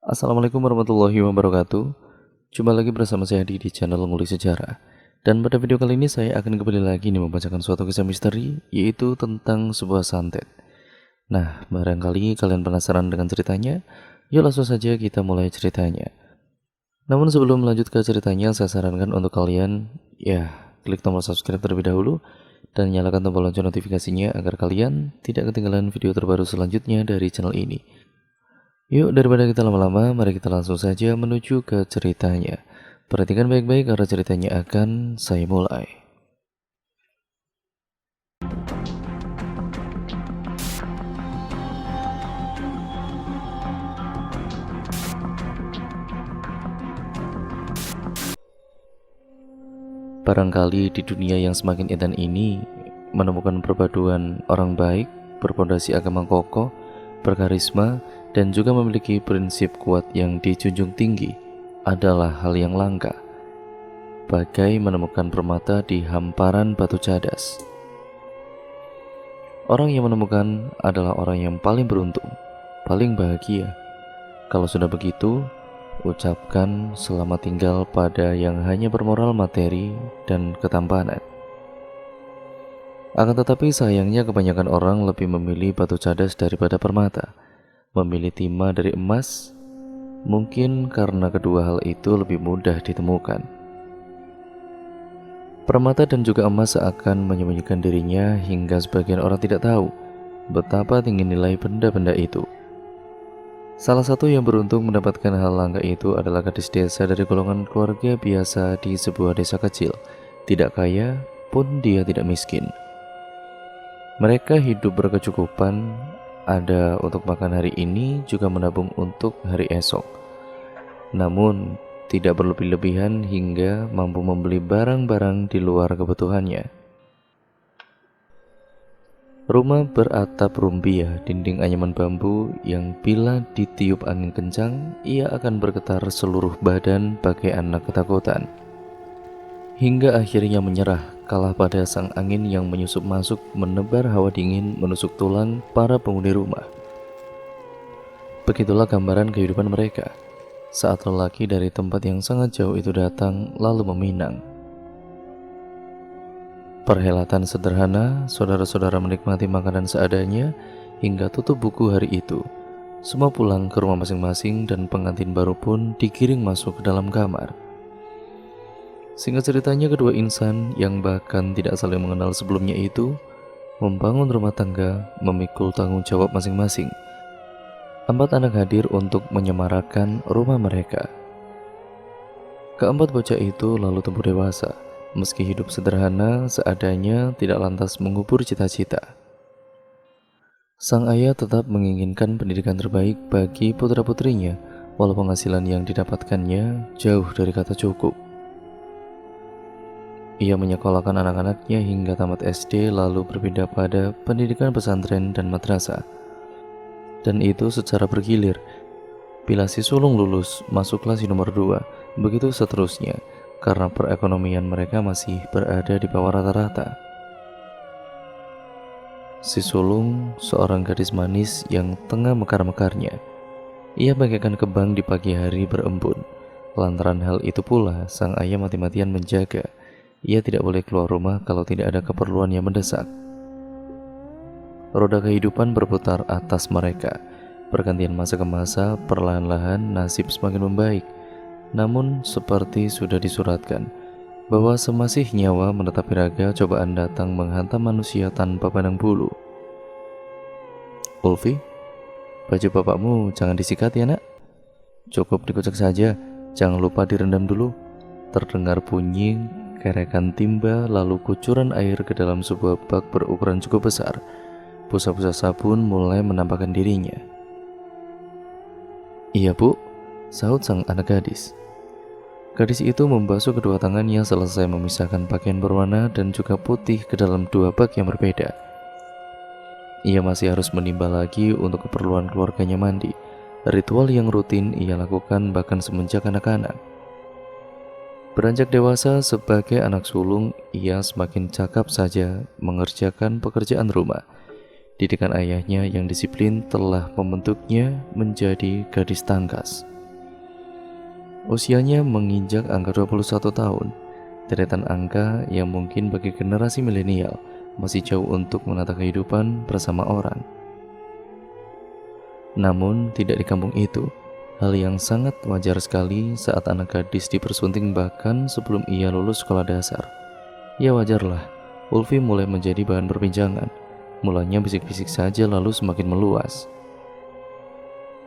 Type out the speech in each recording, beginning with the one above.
Assalamualaikum warahmatullahi wabarakatuh. Jumpa lagi bersama saya di channel Ngulik Sejarah. Dan pada video kali ini saya akan kembali lagi nih membacakan suatu kisah misteri, yaitu tentang sebuah santet. Nah, barangkali kalian penasaran dengan ceritanya? Yuk langsung saja kita mulai ceritanya. Namun sebelum lanjut ke ceritanya, saya sarankan untuk kalian, klik tombol subscribe terlebih dahulu dan nyalakan tombol lonceng notifikasinya agar kalian tidak ketinggalan video terbaru selanjutnya dari channel ini. Yuk, daripada kita lama-lama, mari kita langsung saja menuju ke ceritanya. Perhatikan baik-baik karena ceritanya akan saya mulai. Barangkali di dunia yang semakin edan ini, menemukan perpaduan orang baik, berpondasi agama kokoh, berkarisma, dan juga memiliki prinsip kuat yang dijunjung tinggi adalah hal yang langka. Bagai menemukan permata di hamparan batu cadas. Orang yang menemukan adalah orang yang paling beruntung, paling bahagia. Kalau sudah begitu, ucapkan selamat tinggal pada yang hanya bermoral materi dan ketampanan. Akan tetapi sayangnya kebanyakan orang lebih memilih batu cadas daripada permata, memilih timah dari emas, mungkin karena kedua hal itu lebih mudah ditemukan. Permata dan juga emas seakan menyembunyikan dirinya hingga sebagian orang tidak tahu betapa tinggi nilai benda-benda itu. Salah satu yang beruntung mendapatkan hal langka itu adalah gadis desa dari golongan keluarga biasa di sebuah desa kecil. Tidak kaya pun dia tidak miskin. Mereka hidup berkecukupan, ada untuk makan hari ini juga menabung untuk hari esok. Namun tidak berlebih-lebihan hingga mampu membeli barang-barang di luar kebutuhannya. Rumah beratap rumbia, dinding anyaman bambu yang bila ditiup angin kencang, ia akan bergetar seluruh badan bagai anak ketakutan. Hingga akhirnya menyerah, kalah pada sang angin yang menyusup masuk menebar hawa dingin menusuk tulang para penghuni rumah. Begitulah gambaran kehidupan mereka saat lelaki dari tempat yang sangat jauh itu datang lalu meminang. Perhelatan sederhana, saudara-saudara menikmati makanan seadanya hingga tutup buku hari itu. Semua pulang ke rumah masing-masing dan pengantin baru pun digiring masuk ke dalam kamar. Singkat ceritanya, kedua insan yang bahkan tidak saling mengenal sebelumnya itu membangun rumah tangga, memikul tanggung jawab masing-masing. 4 anak hadir untuk menyemarakan rumah mereka. Keempat bocah itu lalu tumbuh dewasa. Meski hidup sederhana seadanya, tidak lantas mengubur cita-cita. Sang ayah tetap menginginkan pendidikan terbaik bagi putra-putrinya, walau penghasilan yang didapatkannya jauh dari kata cukup. Ia menyekolahkan anak-anaknya hingga tamat SD lalu berpindah pada pendidikan pesantren dan madrasah. Dan itu secara bergilir. Bila si sulung lulus, masuklah si nomor 2, begitu seterusnya, karena perekonomian mereka masih berada di bawah rata-rata. Si sulung, seorang gadis manis yang tengah mekar-mekarnya. Ia bagaikan kembang di pagi hari berembun. Lantaran hal itu pula, sang ayah mati-matian menjaga. Ia tidak boleh keluar rumah kalau tidak ada keperluan yang mendesak. Roda kehidupan berputar atas mereka. Pergantian masa ke masa, perlahan-lahan nasib semakin membaik. Namun seperti sudah disuratkan, bahwa semasih nyawa menetapi raga, cobaan datang menghantam manusia tanpa pandang bulu. Ulfi, baju bapakmu jangan disikat ya nak. Cukup dikocok saja, jangan lupa direndam dulu. Terdengar bunyi kerekan timba, lalu kucuran air ke dalam sebuah bak berukuran cukup besar. Busa-busa sabun mulai menampakkan dirinya. Iya bu, sahut sang anak gadis. Gadis itu membasuh kedua tangannya selesai memisahkan pakaian berwarna dan juga putih ke dalam 2 bak yang berbeda. Ia masih harus menimba lagi untuk keperluan keluarganya mandi. Ritual yang rutin ia lakukan bahkan semenjak anak-anak. Beranjak dewasa sebagai anak sulung, ia semakin cakap saja mengerjakan pekerjaan rumah. Didikan ayahnya yang disiplin telah membentuknya menjadi gadis tangkas. Usianya menginjak angka 21 tahun, deretan angka yang mungkin bagi generasi milenial masih jauh untuk menata kehidupan bersama orang. Namun tidak di kampung itu, hal yang sangat wajar sekali saat anak gadis dipersunting bahkan sebelum ia lulus sekolah dasar. Ya wajarlah, Ulfi mulai menjadi bahan perbincangan. Mulanya bisik-bisik saja lalu semakin meluas.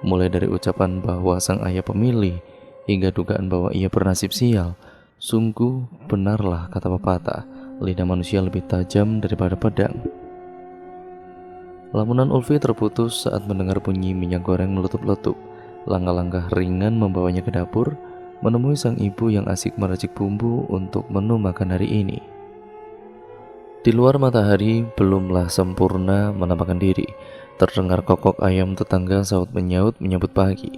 Mulai dari ucapan bahwa sang ayah pemilih, hingga dugaan bahwa ia bernasib sial. Sungguh benarlah kata pepatah, lidah manusia lebih tajam daripada pedang. Lamunan Ulfi terputus saat mendengar bunyi minyak goreng meletup-letup. Langkah-langkah ringan membawanya ke dapur, menemui sang ibu yang asik meracik bumbu untuk menu makan hari ini. Di luar matahari belumlah sempurna menampakkan diri. Terdengar kokok ayam tetangga saut menyaut menyambut pagi.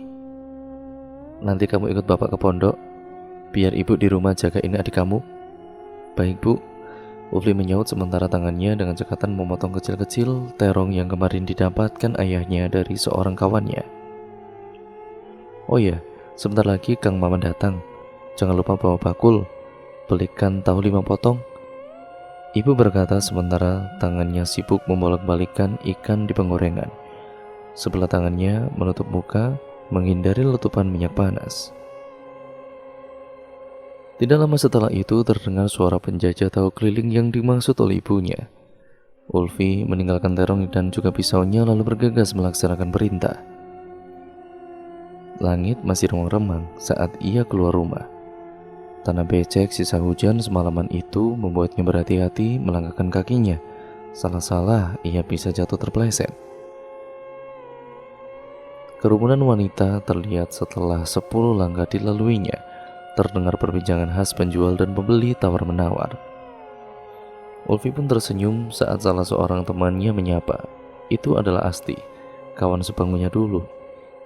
Nanti kamu ikut bapak ke pondok, biar ibu di rumah jagain adik kamu. Baik bu, Ulfi menyaut sementara tangannya dengan cekatan memotong kecil-kecil terong yang kemarin didapatkan ayahnya dari seorang kawannya. Oh iya, sebentar lagi Kang Maman datang. Jangan lupa bawa bakul, belikan tahu 5 potong. Ibu berkata sementara tangannya sibuk membolak-balikan ikan di penggorengan. Sebelah tangannya menutup muka, menghindari letupan minyak panas. Tidak lama setelah itu terdengar suara penjajah tahu keliling yang dimaksud oleh ibunya. Ulfi meninggalkan terong dan juga pisaunya lalu bergegas melaksanakan perintah. Langit masih remang-remang saat ia keluar rumah. Tanah becek sisa hujan semalaman itu membuatnya berhati-hati melangkahkan kakinya. Salah-salah ia bisa jatuh terpeleset. Kerumunan wanita terlihat setelah 10 langkah dilaluinya. Terdengar perbincangan khas penjual dan pembeli tawar-menawar. Ulfi pun tersenyum saat salah seorang temannya menyapa. Itu adalah Asti, kawan sebangunnya dulu.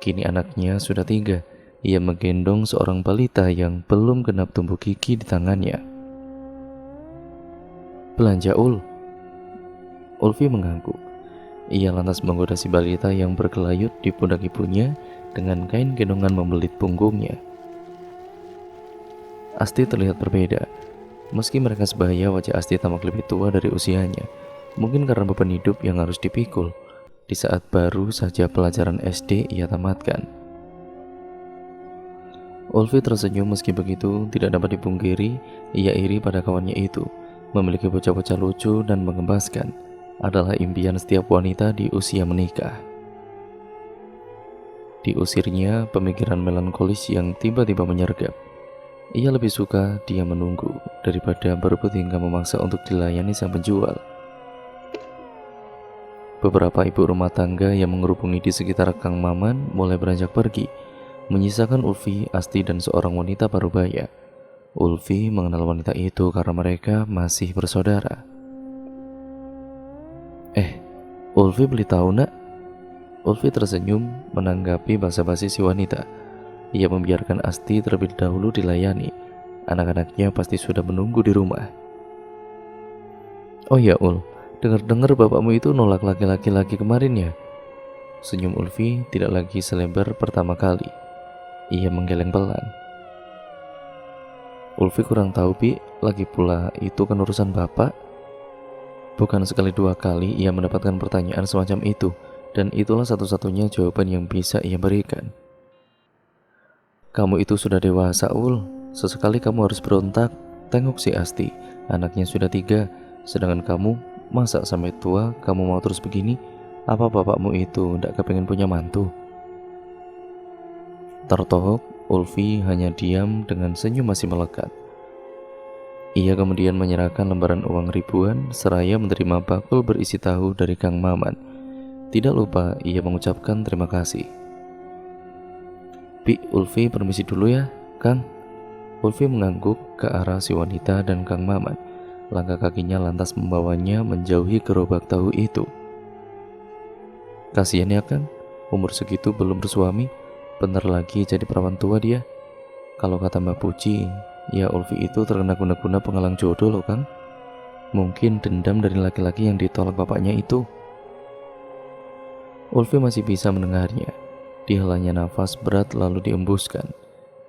Kini anaknya sudah 3. Ia menggendong seorang balita yang belum genap tumbuh gigi di tangannya. Belanja Ulfi mengangguk. Ia lantas menggoda si balita yang bergelayut di pundak ibunya dengan kain gendongan membelit punggungnya. Asti terlihat berbeda. Meski mereka sebaya, wajah Asti tampak lebih tua dari usianya. Mungkin karena beban hidup yang harus dipikul di saat baru saja pelajaran SD ia tamatkan. Ulfi tersenyum meski begitu tidak dapat dipungkiri ia iri pada kawannya itu. Memiliki bocah-bocah lucu dan mengembaskan adalah impian setiap wanita di usia menikah. Diusirnya pemikiran melankolis yang tiba-tiba menyergap. Ia lebih suka dia menunggu daripada berebut hingga memaksa untuk dilayani sang penjual. Beberapa ibu rumah tangga yang mengerubungi di sekitar Kang Maman mulai beranjak pergi, menyisakan Ulfi, Asti, dan seorang wanita parubaya. Ulfi mengenal wanita itu karena mereka masih bersaudara. Ulfi beli tahu nak? Ulfi tersenyum menanggapi basa-basi si wanita. Ia membiarkan Asti terlebih dahulu dilayani. Anak-anaknya pasti sudah menunggu di rumah. Oh ya Ul, dengar-dengar bapakmu itu nolak laki-laki lagi kemarin ya? Senyum Ulfi tidak lagi selebar pertama kali. Ia menggeleng pelan. Ulfi kurang tahu Bi, lagi pula itu kan urusan bapak. Bukan sekali 2 kali ia mendapatkan pertanyaan semacam itu, dan itulah satu-satunya jawaban yang bisa ia berikan. Kamu itu sudah dewasa Ul, sesekali kamu harus berontak. Tengok si Asti, anaknya sudah 3, sedangkan kamu masa sampai tua kamu mau terus begini? Apa bapakmu itu tidak kepengen punya mantu? Tertohok, Ulfi hanya diam dengan senyum masih melekat. Ia kemudian menyerahkan lembaran uang ribuan seraya menerima bakul berisi tahu dari Kang Maman. Tidak lupa ia mengucapkan terima kasih. Bi, Ulfi permisi dulu ya, Kang. Ulfi mengangguk ke arah si wanita dan Kang Maman. Langkah kakinya lantas membawanya menjauhi gerobak tahu itu. Kasihan ya Kang, umur segitu belum bersuami, bentar lagi jadi perawan tua dia. Kalau kata Mbak Puci, ya Ulfi itu terkena guna-guna penghalang jodoh loh Kang. Mungkin dendam dari laki-laki yang ditolak bapaknya itu. Ulfi masih bisa mendengarnya. Dihelanya nafas berat lalu diembuskan.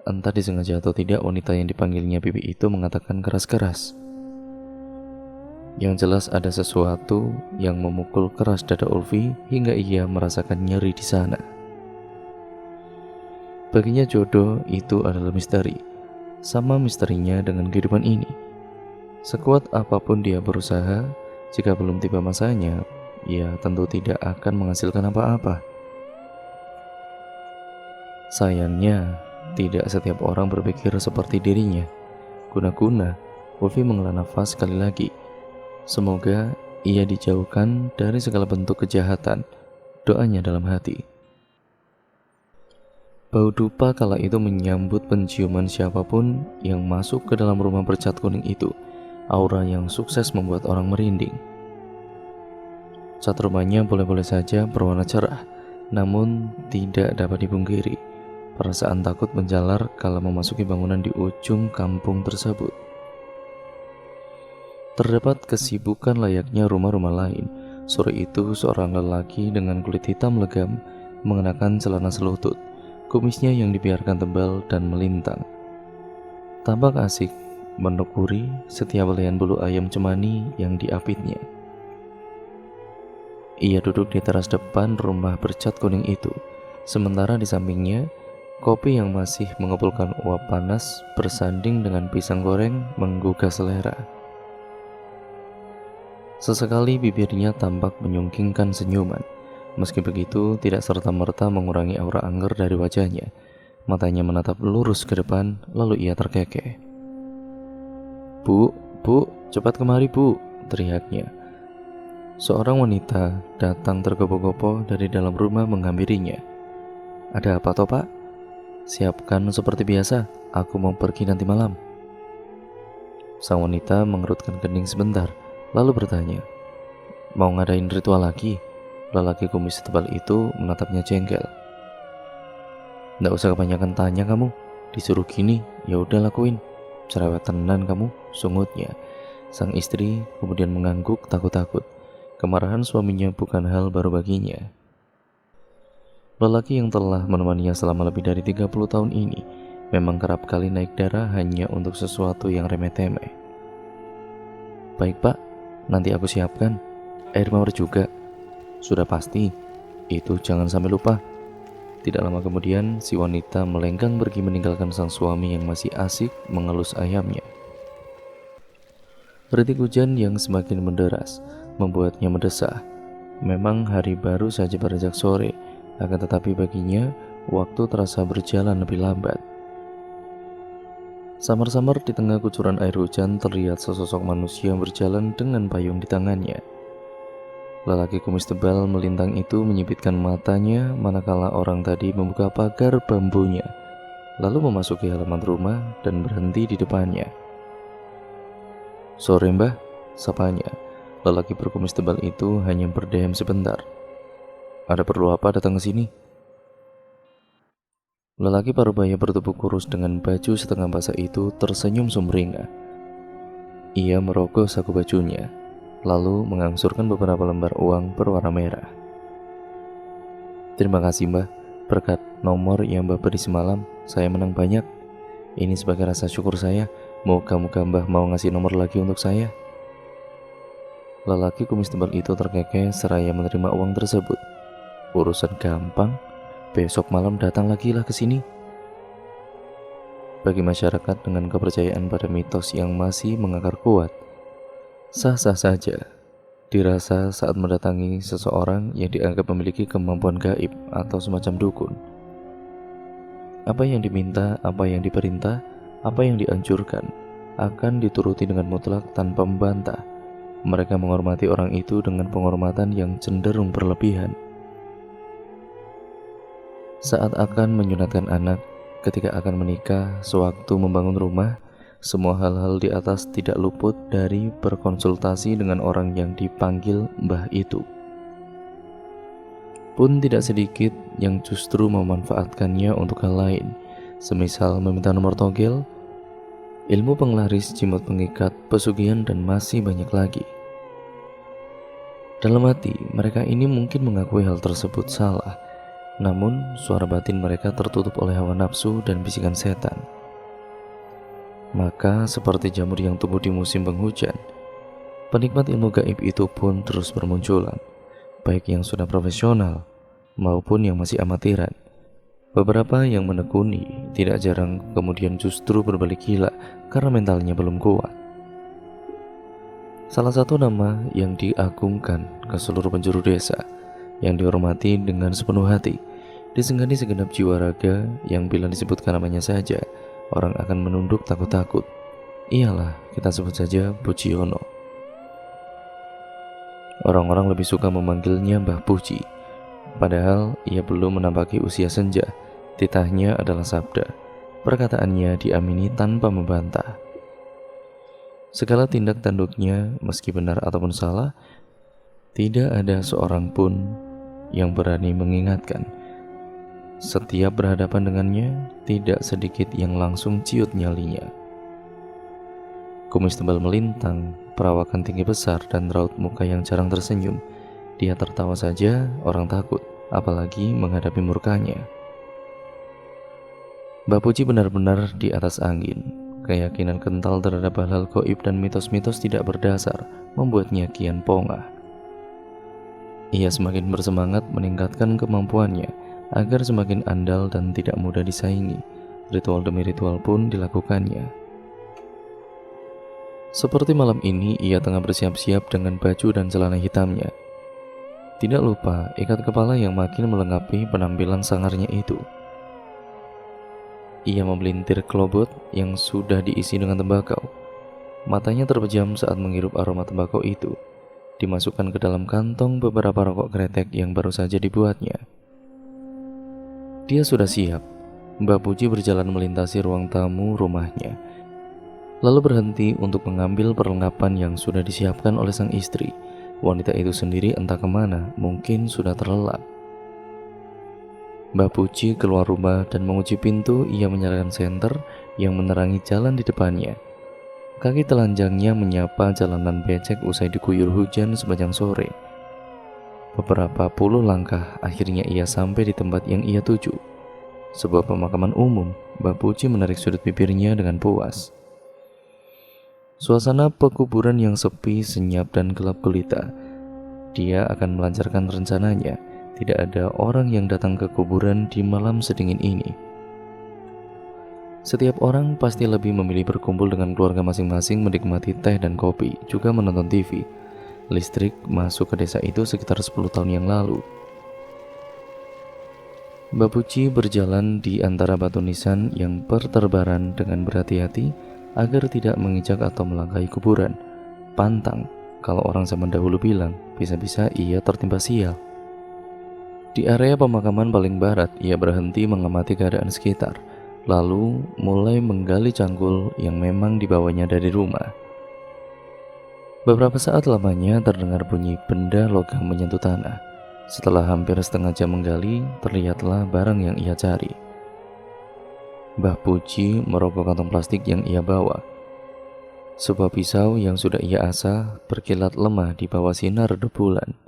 entah disengaja atau tidak, wanita yang dipanggilnya Bibi itu mengatakan keras-keras. Yang jelas ada sesuatu yang memukul keras dada Ulfi hingga ia merasakan nyeri di sana. Baginya jodoh itu adalah misteri, sama misterinya dengan kehidupan ini. Sekuat apapun dia berusaha, jika belum tiba masanya, ia tentu tidak akan menghasilkan apa-apa. Sayangnya, tidak setiap orang berpikir seperti dirinya. Guna-guna, Ulfi menghela nafas sekali lagi. Semoga ia dijauhkan dari segala bentuk kejahatan, doanya dalam hati. Bau dupa kala itu menyambut penciuman siapapun yang masuk ke dalam rumah bercat kuning itu. Aura yang sukses membuat orang merinding. Cat rumahnya boleh-boleh saja berwarna cerah, namun tidak dapat dipungkiri. Perasaan takut menjalar kala memasuki bangunan di ujung kampung tersebut. Terdapat kesibukan layaknya rumah-rumah lain. Sore itu seorang lelaki dengan kulit hitam legam mengenakan celana selutut, kumisnya yang dibiarkan tebal dan melintang. Tampak asik menekuri setiap helaian bulu ayam cemani yang diapitnya. Ia duduk di teras depan rumah bercat kuning itu, sementara di sampingnya kopi yang masih mengepulkan uap panas bersanding dengan pisang goreng menggugah selera. Sesekali bibirnya tampak menyungkingkan senyuman. Meski begitu, tidak serta-merta mengurangi aura angger dari wajahnya. Matanya menatap lurus ke depan, lalu ia terkekeh. Bu, cepat kemari bu," teriaknya. Seorang wanita datang tergopoh-gopoh dari dalam rumah menghampirinya. "Ada apa toh pak? Siapkan seperti biasa, aku mau pergi nanti malam." Sang wanita mengerutkan kening sebentar, lalu bertanya, "Mau ngadain ritual lagi?" Lelaki kumis tebal itu menatapnya jengkel. "Nggak usah kebanyakan tanya kamu, disuruh gini, ya udah lakuin. Cerewet tenan kamu," sungutnya. Sang istri kemudian mengangguk takut-takut. Kemarahan suaminya bukan hal baru baginya. Lelaki yang telah menemaninya selama lebih dari 30 tahun ini memang kerap kali naik darah hanya untuk sesuatu yang remeh-temeh. "Baik pak, nanti aku siapkan. Air mawar juga." "Sudah pasti, itu jangan sampai lupa." Tidak lama kemudian, si wanita melenggang pergi meninggalkan sang suami yang masih asik mengelus ayamnya. Rintik hujan yang semakin menderas membuatnya mendesah. Memang hari baru saja beranjak sore, akan tetapi baginya waktu terasa berjalan lebih lambat. Samar-samar di tengah kucuran air hujan terlihat sesosok manusia berjalan dengan payung di tangannya. Lelaki kumis tebal melintang itu menyipitkan matanya manakala orang tadi membuka pagar bambunya, lalu memasuki halaman rumah dan berhenti di depannya. "Sore mbah," sapanya. Lelaki berkumis tebal itu hanya berdiam sebentar. "Ada perlu apa datang ke sini?" Lelaki parubaya bertubuh kurus dengan baju setengah basah itu tersenyum sumringah. Ia merogoh saku bajunya, lalu mengangsurkan beberapa lembar uang berwarna merah. "Terima kasih mbah, berkat nomor yang mbah beri semalam, saya menang banyak. Ini sebagai rasa syukur saya, moga-moga mbah mau ngasih nomor lagi untuk saya." Lelaki kumis tebal itu terkekeh seraya menerima uang tersebut. "Urusan gampang, besok malam datang lagi lah ke sini." Bagi masyarakat dengan kepercayaan pada mitos yang masih mengakar kuat, sah-sah saja dirasa saat mendatangi seseorang yang dianggap memiliki kemampuan gaib atau semacam dukun. Apa yang diminta, apa yang diperintah, apa yang dianjurkan akan dituruti dengan mutlak tanpa membantah. Mereka menghormati orang itu dengan penghormatan yang cenderung berlebihan. Saat akan menyunatkan anak, ketika akan menikah, sewaktu membangun rumah, semua hal-hal di atas tidak luput dari berkonsultasi dengan orang yang dipanggil mbah itu. Pun tidak sedikit yang justru memanfaatkannya untuk hal lain, semisal meminta nomor togel, ilmu penglaris, jimat pengikat, pesugihan, dan masih banyak lagi. Dalam hati, mereka ini mungkin mengakui hal tersebut salah, Namun, suara batin mereka tertutup oleh hawa nafsu dan bisikan setan. Maka, seperti jamur yang tumbuh di musim penghujan, penikmat ilmu gaib itu pun terus bermunculan, baik yang sudah profesional maupun yang masih amatiran. Beberapa yang menekuni tidak jarang kemudian justru berbalik gila karena mentalnya belum kuat. Salah satu nama yang diagungkan ke seluruh penjuru desa, yang dihormati dengan sepenuh hati, disegani segenap jiwa raga yang bila disebutkan namanya saja, orang akan menunduk takut-takut. Ialah, kita sebut saja Pujiyono. Orang-orang lebih suka memanggilnya Mbah Puji, padahal ia belum menampaki usia senja. Titahnya adalah sabda, perkataannya diamini tanpa membantah. Segala tindak tanduknya, meski benar ataupun salah, tidak ada seorang pun yang berani mengingatkan. Setiap berhadapan dengannya, tidak sedikit yang langsung ciut nyalinya. Kumis tebal melintang, perawakan tinggi besar, dan raut muka yang jarang tersenyum. Dia tertawa saja, orang takut, apalagi menghadapi murkanya. Mbah Puji benar-benar di atas angin. Keyakinan kental terhadap hal-hal gaib dan mitos-mitos tidak berdasar membuatnya kian pongah. Ia semakin bersemangat meningkatkan kemampuannya agar semakin andal dan tidak mudah disaingi. Ritual demi ritual pun dilakukannya. Seperti malam ini, ia tengah bersiap-siap dengan baju dan celana hitamnya. Tidak lupa ikat kepala yang makin melengkapi penampilan sangarnya itu. Ia memelintir kelobot yang sudah diisi dengan tembakau. Matanya terpejam saat menghirup aroma tembakau itu. Dimasukkan ke dalam kantong beberapa rokok kretek yang baru saja dibuatnya. Dia sudah siap. Mbah Puji berjalan melintasi ruang tamu rumahnya, lalu berhenti untuk mengambil perlengkapan yang sudah disiapkan oleh sang istri. Wanita itu sendiri entah kemana, mungkin sudah terlelap. Mbah Puji keluar rumah dan mengunci pintu. Ia menyalakan senter yang menerangi jalan di depannya. Kaki telanjangnya menyapa jalanan becek usai diguyur hujan sepanjang sore. Beberapa puluh langkah, akhirnya ia sampai di tempat yang ia tuju. Sebuah pemakaman umum. Mbah Puji menarik sudut bibirnya dengan puas. Suasana pekuburan yang sepi, senyap, dan gelap gulita. Dia akan melancarkan rencananya. Tidak ada orang yang datang ke kuburan di malam sedingin ini. Setiap orang pasti lebih memilih berkumpul dengan keluarga masing-masing, menikmati teh dan kopi, juga menonton TV. Listrik masuk ke desa itu sekitar 10 tahun yang lalu. Mbah Puji berjalan di antara batu nisan yang berterbaran dengan berhati-hati agar tidak menginjak atau melangkahi kuburan. Pantang, kalau orang zaman dahulu bilang, bisa-bisa ia tertimpa sial. Di area pemakaman paling barat, ia berhenti mengamati keadaan sekitar, lalu mulai menggali cangkul yang memang dibawanya dari rumah. Beberapa saat lamanya terdengar bunyi benda logam menyentuh tanah. Setelah hampir setengah jam menggali, terlihatlah barang yang ia cari. Mbah Puji merogoh kantong plastik yang ia bawa. Sebuah pisau yang sudah ia asah berkilat lemah di bawah sinar redup bulan.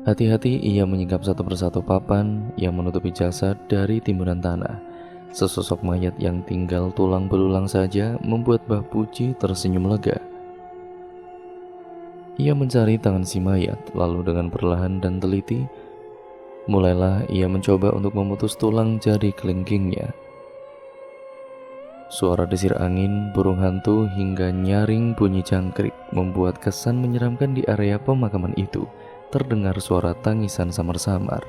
Hati-hati ia menyingkap satu persatu papan yang menutupi jasad dari timbunan tanah. Sesosok mayat yang tinggal tulang belulang saja membuat Mbah Puji tersenyum lega. Ia mencari tangan si mayat, lalu dengan perlahan dan teliti, mulailah ia mencoba untuk memutus tulang jari kelingkingnya. Suara desir angin, burung hantu, hingga nyaring bunyi jangkrik membuat kesan menyeramkan di area pemakaman itu. Terdengar suara tangisan samar-samar.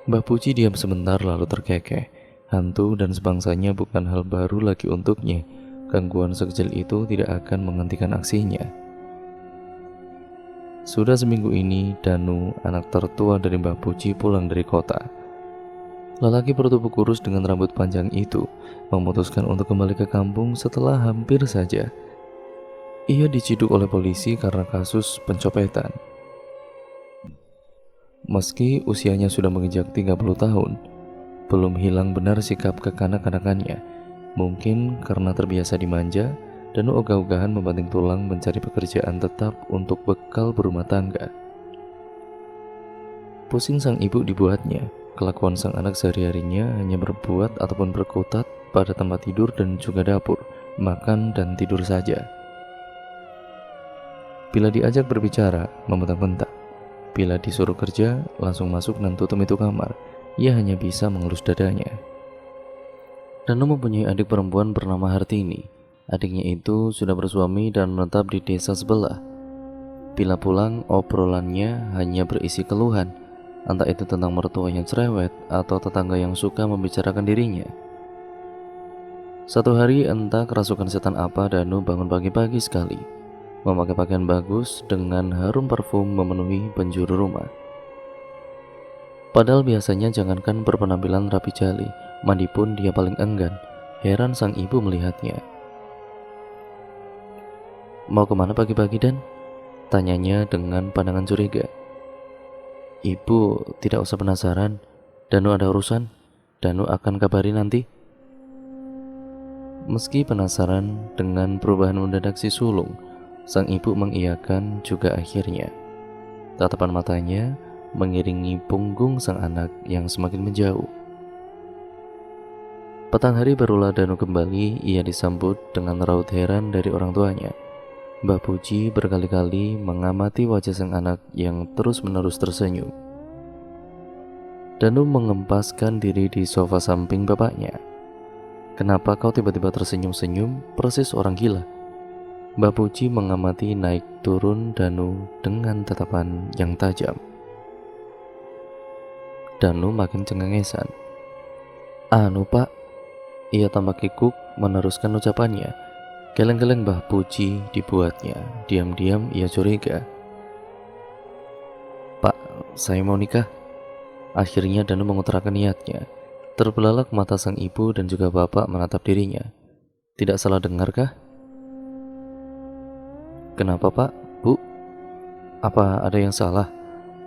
Mbah Puji diam sebentar lalu terkekeh. Hantu dan sebangsanya bukan hal baru lagi untuknya. Gangguan sekecil itu tidak akan menghentikan aksinya. Sudah seminggu ini, Danu, anak tertua dari Mbah Puji, pulang dari kota. Lelaki bertubuh kurus dengan rambut panjang itu memutuskan untuk kembali ke kampung setelah hampir saja ia diciduk oleh polisi karena kasus pencopetan. Meski usianya sudah menginjak 30 tahun, belum hilang benar sikap kekanak-kanakannya. Mungkin karena terbiasa dimanja, Danu ogah-ogahan membanting tulang mencari pekerjaan tetap untuk bekal berumah tangga. Pusing sang ibu dibuatnya. Kelakuan sang anak sehari-harinya hanya berbuat ataupun berkutat pada tempat tidur dan juga dapur, makan dan tidur saja. Bila diajak berbicara, membentak-bentak. Bila disuruh kerja, langsung masuk dan tutup itu kamar. Ia hanya bisa mengelus dadanya. Danu mempunyai adik perempuan bernama Hartini. Adiknya itu sudah bersuami dan menetap di desa sebelah. Bila pulang, obrolannya hanya berisi keluhan, entah itu tentang mertuanya cerewet atau tetangga yang suka membicarakan dirinya. Satu hari entah kerasukan setan apa, Danu bangun pagi-pagi sekali, memakai pakaian bagus dengan harum parfum memenuhi penjuru rumah. Padahal biasanya jangankan berpenampilan rapi jali, mandi pun dia paling enggan. Heran sang ibu melihatnya. "Mau kemana pagi-pagi, Dan?" tanyanya dengan pandangan curiga. "Ibu tidak usah penasaran, Danu ada urusan. Danu akan kabari nanti." Meski penasaran dengan perubahan mendadak si sulung, sang ibu mengiyakan juga akhirnya. Tatapan matanya mengiringi punggung sang anak yang semakin menjauh. Petang hari barulah Danu kembali. Ia disambut dengan raut heran dari orang tuanya. Mbah Puji berkali-kali mengamati wajah sang anak yang terus-menerus tersenyum. Danu mengempaskan diri di sofa samping bapaknya. "Kenapa kau tiba-tiba tersenyum-senyum persis orang gila?" Mbah Puji mengamati naik turun Danu dengan tatapan yang tajam. Danu makin cengengesan. "Anu Pak," ia tampak kikuk meneruskan ucapannya. Geleng-geleng Mbah Puji dibuatnya. Diam-diam ia curiga. "Pak, saya mau nikah." Akhirnya Danu mengutarakan niatnya. Terbelalak mata sang ibu dan juga bapak menatap dirinya. "Tidak salah dengarkah?" "Kenapa Pak, Bu? Apa ada yang salah?"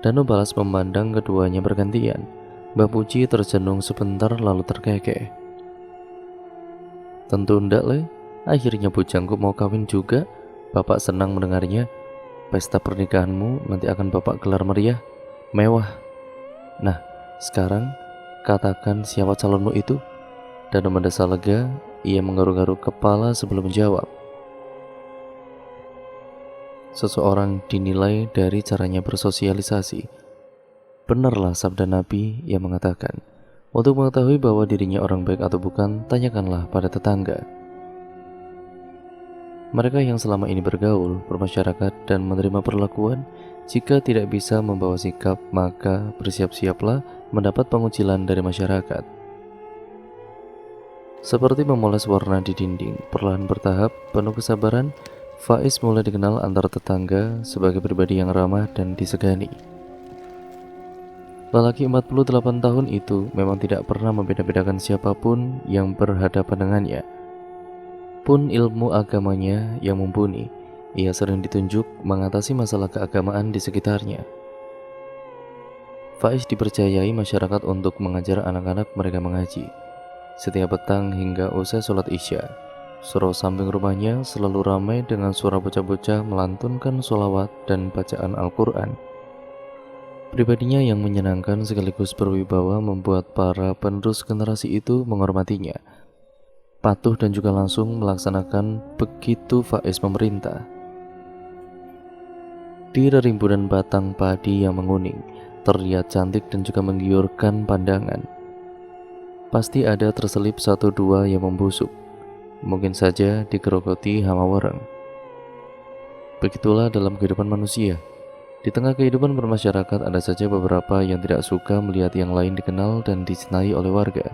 Danu balas memandang keduanya bergantian. Mbah Puji tercenung sebentar lalu terkekeh. "Tentu ndak le, akhirnya bujangku mau kawin juga. Bapak senang mendengarnya. Pesta pernikahanmu nanti akan Bapak gelar meriah, mewah. Nah, sekarang katakan siapa calonmu itu?" Danu mendesah lega. Ia menggaruk-garuk kepala sebelum menjawab. Seseorang dinilai dari caranya bersosialisasi. Benarlah sabda Nabi yang mengatakan, untuk mengetahui bahwa dirinya orang baik atau bukan, tanyakanlah pada tetangga. Mereka yang selama ini bergaul, bermasyarakat, dan menerima perlakuan, jika tidak bisa membawa sikap, maka bersiap-siaplah mendapat pengucilan dari masyarakat. Seperti memoles warna di dinding, perlahan bertahap, penuh kesabaran, Faiz mulai dikenal antar tetangga sebagai pribadi yang ramah dan disegani. Lelaki 48 tahun itu memang tidak pernah membeda-bedakan siapapun yang berhadapan dengannya. Pun ilmu agamanya yang mumpuni, ia sering ditunjuk mengatasi masalah keagamaan di sekitarnya. Faiz dipercayai masyarakat untuk mengajar anak-anak mereka mengaji. Setiap petang hingga usai sholat isya, surau samping rumahnya selalu ramai dengan suara bocah-bocah melantunkan sholawat dan bacaan Al-Quran. Pribadinya yang menyenangkan sekaligus berwibawa membuat para penerus generasi itu menghormatinya, patuh dan juga langsung melaksanakan begitu Faiz memerintah. Di rerimbunan batang padi yang menguning, terlihat cantik dan juga menggiurkan pandangan. Pasti ada terselip satu dua yang membusuk, mungkin saja digerogoti hama wareng. Begitulah dalam kehidupan manusia. Di tengah kehidupan bermasyarakat ada saja beberapa yang tidak suka melihat yang lain dikenal dan dicintai oleh warga.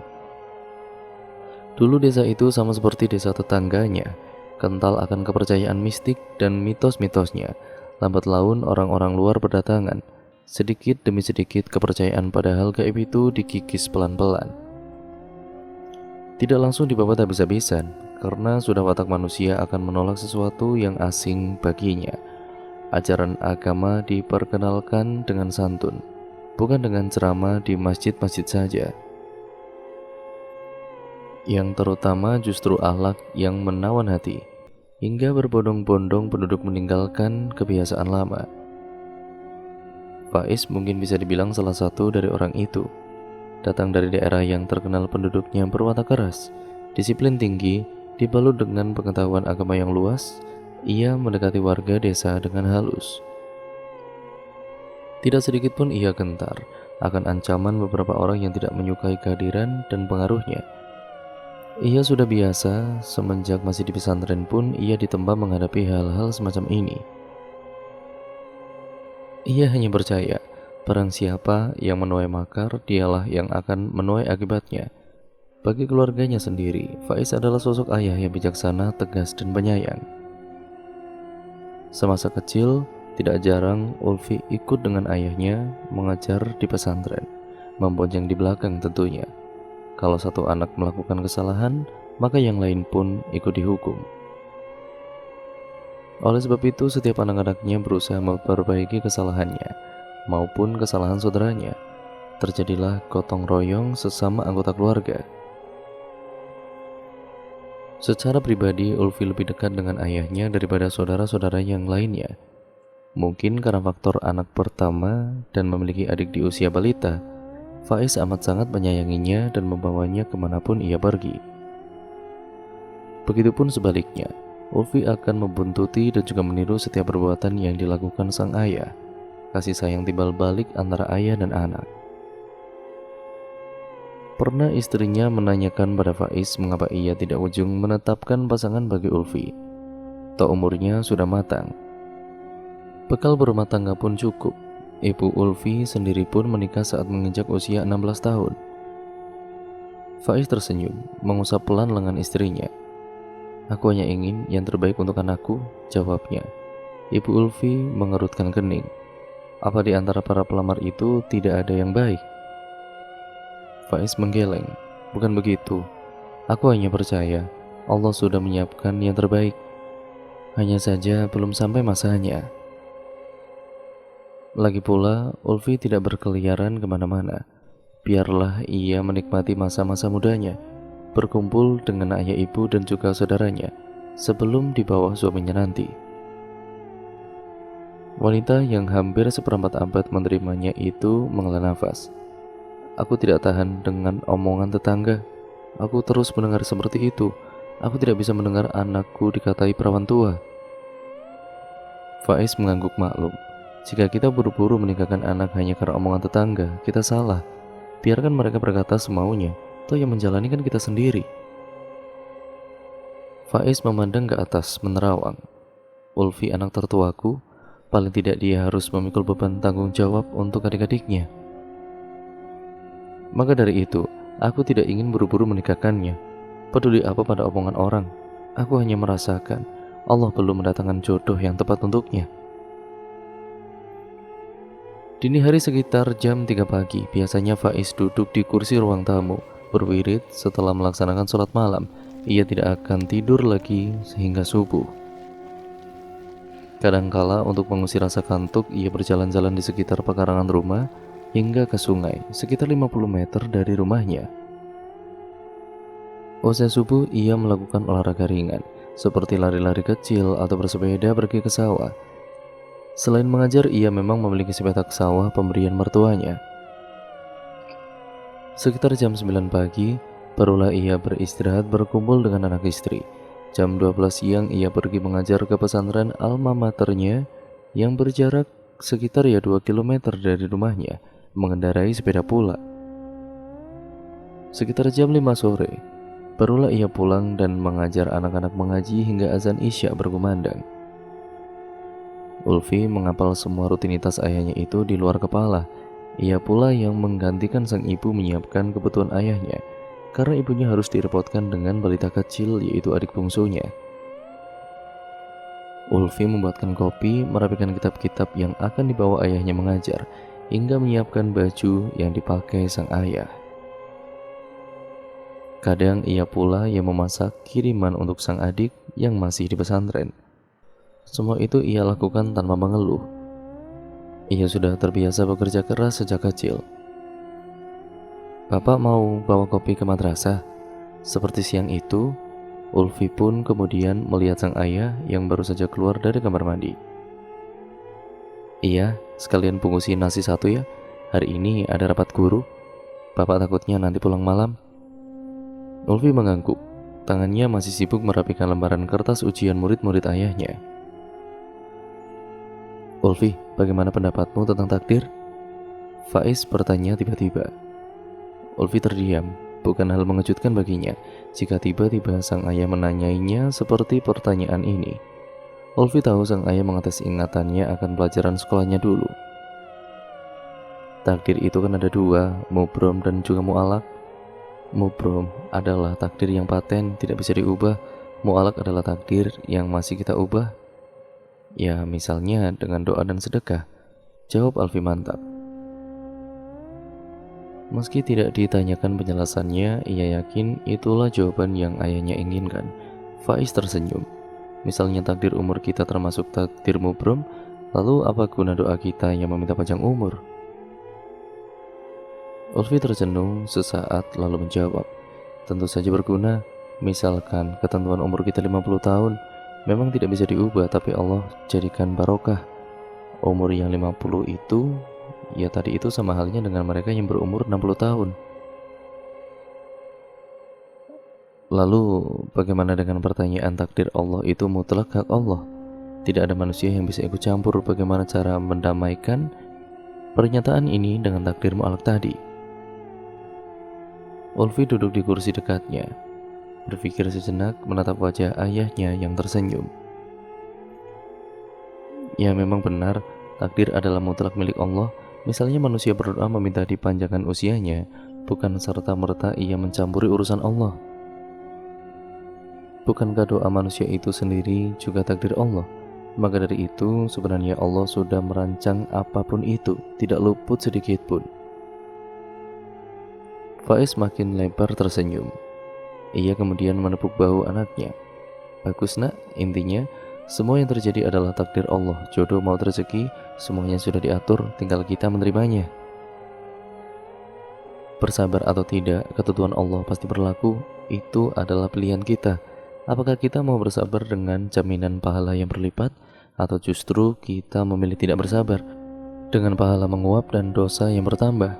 Dulu desa itu sama seperti desa tetangganya, kental akan kepercayaan mistik dan mitos-mitosnya. Lambat laun orang-orang luar berdatangan. Sedikit demi sedikit kepercayaan pada hal gaib itu dikikis pelan-pelan. Tidak langsung dibabat habis-habisan, karena sudah watak manusia akan menolak sesuatu yang asing baginya. Ajaran agama diperkenalkan dengan santun, bukan dengan ceramah di masjid-masjid saja. Yang terutama justru akhlak yang menawan hati, hingga berbondong-bondong penduduk meninggalkan kebiasaan lama. Faiz mungkin bisa dibilang salah satu dari orang itu. Datang dari daerah yang terkenal penduduknya berwatak keras, disiplin tinggi, dibalut dengan pengetahuan agama yang luas, ia mendekati warga desa dengan halus. Tidak sedikit pun ia gentar akan ancaman beberapa orang yang tidak menyukai kehadiran dan pengaruhnya. Ia sudah biasa, semenjak masih di pesantren pun ia ditempa menghadapi hal-hal semacam ini. Ia hanya percaya, barang siapa yang menuai makar, dialah yang akan menuai akibatnya. Bagi keluarganya sendiri, Faiz adalah sosok ayah yang bijaksana, tegas, dan penyayang. Semasa kecil, tidak jarang Ulfi ikut dengan ayahnya mengajar di pesantren, membonceng di belakang tentunya. Kalau satu anak melakukan kesalahan, maka yang lain pun ikut dihukum. Oleh sebab itu, setiap anak-anaknya berusaha memperbaiki kesalahannya maupun kesalahan saudaranya. Terjadilah gotong royong sesama anggota keluarga. Secara pribadi, Ulfi lebih dekat dengan ayahnya daripada saudara-saudara yang lainnya. Mungkin karena faktor anak pertama dan memiliki adik di usia balita, Faiz amat sangat menyayanginya dan membawanya kemanapun ia pergi. Begitupun sebaliknya, Ulfi akan membuntuti dan juga meniru setiap perbuatan yang dilakukan sang ayah. Kasih sayang timbal balik antara ayah dan anak. Pernah istrinya menanyakan pada Faiz mengapa ia tidak ujung menetapkan pasangan bagi Ulfi. Toh umurnya sudah matang. Bekal berumah tangga pun cukup. Ibu Ulfi sendiri pun menikah saat menginjak usia 16 tahun. Faiz tersenyum, mengusap pelan lengan istrinya. "Aku hanya ingin yang terbaik untuk anakku," jawabnya. Ibu Ulfi mengerutkan kening. "Apa di antara para pelamar itu tidak ada yang baik?" Faiz menggeleng. "Bukan begitu. Aku hanya percaya Allah sudah menyiapkan yang terbaik. Hanya saja belum sampai masanya." Lagi pula, Ulfi tidak berkeliaran kemana-mana. Biarlah ia menikmati masa-masa mudanya, berkumpul dengan ayah ibu dan juga saudaranya, sebelum di bawah suaminya nanti. Wanita yang hampir seperempat abad menerimanya itu menghela nafas. "Aku tidak tahan dengan omongan tetangga. Aku terus mendengar seperti itu. Aku tidak bisa mendengar anakku dikatai perawan tua." Faiz mengangguk maklum. Jika kita buru-buru menikahkan anak hanya karena omongan tetangga, kita salah. Biarkan mereka berkata semaunya, toh yang menjalani kan kita sendiri. Faiz memandang ke atas, menerawang. Ulfi anak tertuaku, paling tidak dia harus memikul beban tanggung jawab untuk adik-adiknya. Maka dari itu, aku tidak ingin buru-buru menikahkannya. Peduli apa pada omongan orang? Aku hanya merasakan Allah belum mendatangkan jodoh yang tepat untuknya. Dini hari sekitar jam 3 pagi, biasanya Faiz duduk di kursi ruang tamu, berwirid setelah melaksanakan sholat malam. Ia tidak akan tidur lagi sehingga subuh. Kadangkala untuk mengusir rasa kantuk, ia berjalan-jalan di sekitar pekarangan rumah hingga ke sungai, sekitar 50 meter dari rumahnya. Usai subuh, ia melakukan olahraga ringan, seperti lari-lari kecil atau bersepeda pergi ke sawah. Selain mengajar, ia memang memiliki sepetak sawah pemberian mertuanya. Sekitar jam 9 pagi, barulah ia beristirahat berkumpul dengan anak istri. Jam 12 siang ia pergi mengajar ke pesantren alma maternya yang berjarak sekitar 2 km dari rumahnya, mengendarai sepeda pula. Sekitar jam 5 sore, barulah ia pulang dan mengajar anak-anak mengaji hingga azan Isya berkumandang. Ulfi menghafal semua rutinitas ayahnya itu di luar kepala. Ia pula yang menggantikan sang ibu menyiapkan kebutuhan ayahnya, karena ibunya harus direpotkan dengan balita kecil, yaitu adik bungsunya. Ulfi membuatkan kopi, merapikan kitab-kitab yang akan dibawa ayahnya mengajar, hingga menyiapkan baju yang dipakai sang ayah. Kadang ia pula yang memasak kiriman untuk sang adik yang masih di pesantren. Semua itu ia lakukan tanpa mengeluh. Ia sudah terbiasa bekerja keras sejak kecil. "Bapak mau bawa kopi ke madrasah?" Seperti siang itu, Ulfi pun kemudian melihat sang ayah yang baru saja keluar dari kamar mandi. Iya, sekalian bungkusin nasi satu ya. Hari ini ada rapat guru. Bapak takutnya nanti pulang malam. Ulfi mengangguk. Tangannya masih sibuk merapikan lembaran kertas ujian murid-murid ayahnya. Ulfi, bagaimana pendapatmu tentang takdir? Faiz bertanya tiba-tiba. Ulfi terdiam. Bukan hal mengejutkan baginya jika tiba-tiba sang ayah menanyainya seperti pertanyaan ini. Ulfi tahu sang ayah mengetes ingatannya akan pelajaran sekolahnya dulu. Takdir itu kan ada dua, mubrom dan juga mu'alak. Mubrom adalah takdir yang paten, tidak bisa diubah. Mu'alak adalah takdir yang masih kita ubah. Ya, misalnya dengan doa dan sedekah. Jawab Alfi mantap. Meski tidak ditanyakan penjelasannya, ia yakin itulah jawaban yang ayahnya inginkan. Faiz tersenyum. Misalnya takdir umur kita termasuk takdir mubrom, lalu apa guna doa kita yang meminta panjang umur? Ulfi tercenung sesaat lalu menjawab, tentu saja berguna. Misalkan ketentuan umur kita 50 tahun, memang tidak bisa diubah, tapi Allah jadikan barokah. Umur yang 50 itu, ya tadi itu sama halnya dengan mereka yang berumur 60 tahun. Lalu bagaimana dengan pertanyaan takdir Allah itu mutlak hak Allah? Tidak ada manusia yang bisa ikut campur. Bagaimana cara mendamaikan pernyataan ini dengan takdir mu'alak tadi? Ulfi duduk di kursi dekatnya, berpikir sejenak, menatap wajah ayahnya yang tersenyum. Ya, memang benar, takdir adalah mutlak milik Allah. Misalnya manusia berdoa meminta dipanjangkan usianya, bukan serta-merta ia mencampuri urusan Allah. Bukankah doa manusia itu sendiri juga takdir Allah? Maka dari itu, sebenarnya Allah sudah merancang apapun itu, tidak luput sedikit pun. Faiz makin lebar tersenyum. Ia kemudian menepuk bahu anaknya. Bagus nak, intinya semua yang terjadi adalah takdir Allah. Jodoh maut rezeki, semuanya sudah diatur, tinggal kita menerimanya. Bersabar atau tidak, ketentuan Allah pasti berlaku. Itu adalah pilihan kita. Apakah kita mau bersabar dengan jaminan pahala yang berlipat, atau justru kita memilih tidak bersabar dengan pahala menguap dan dosa yang bertambah?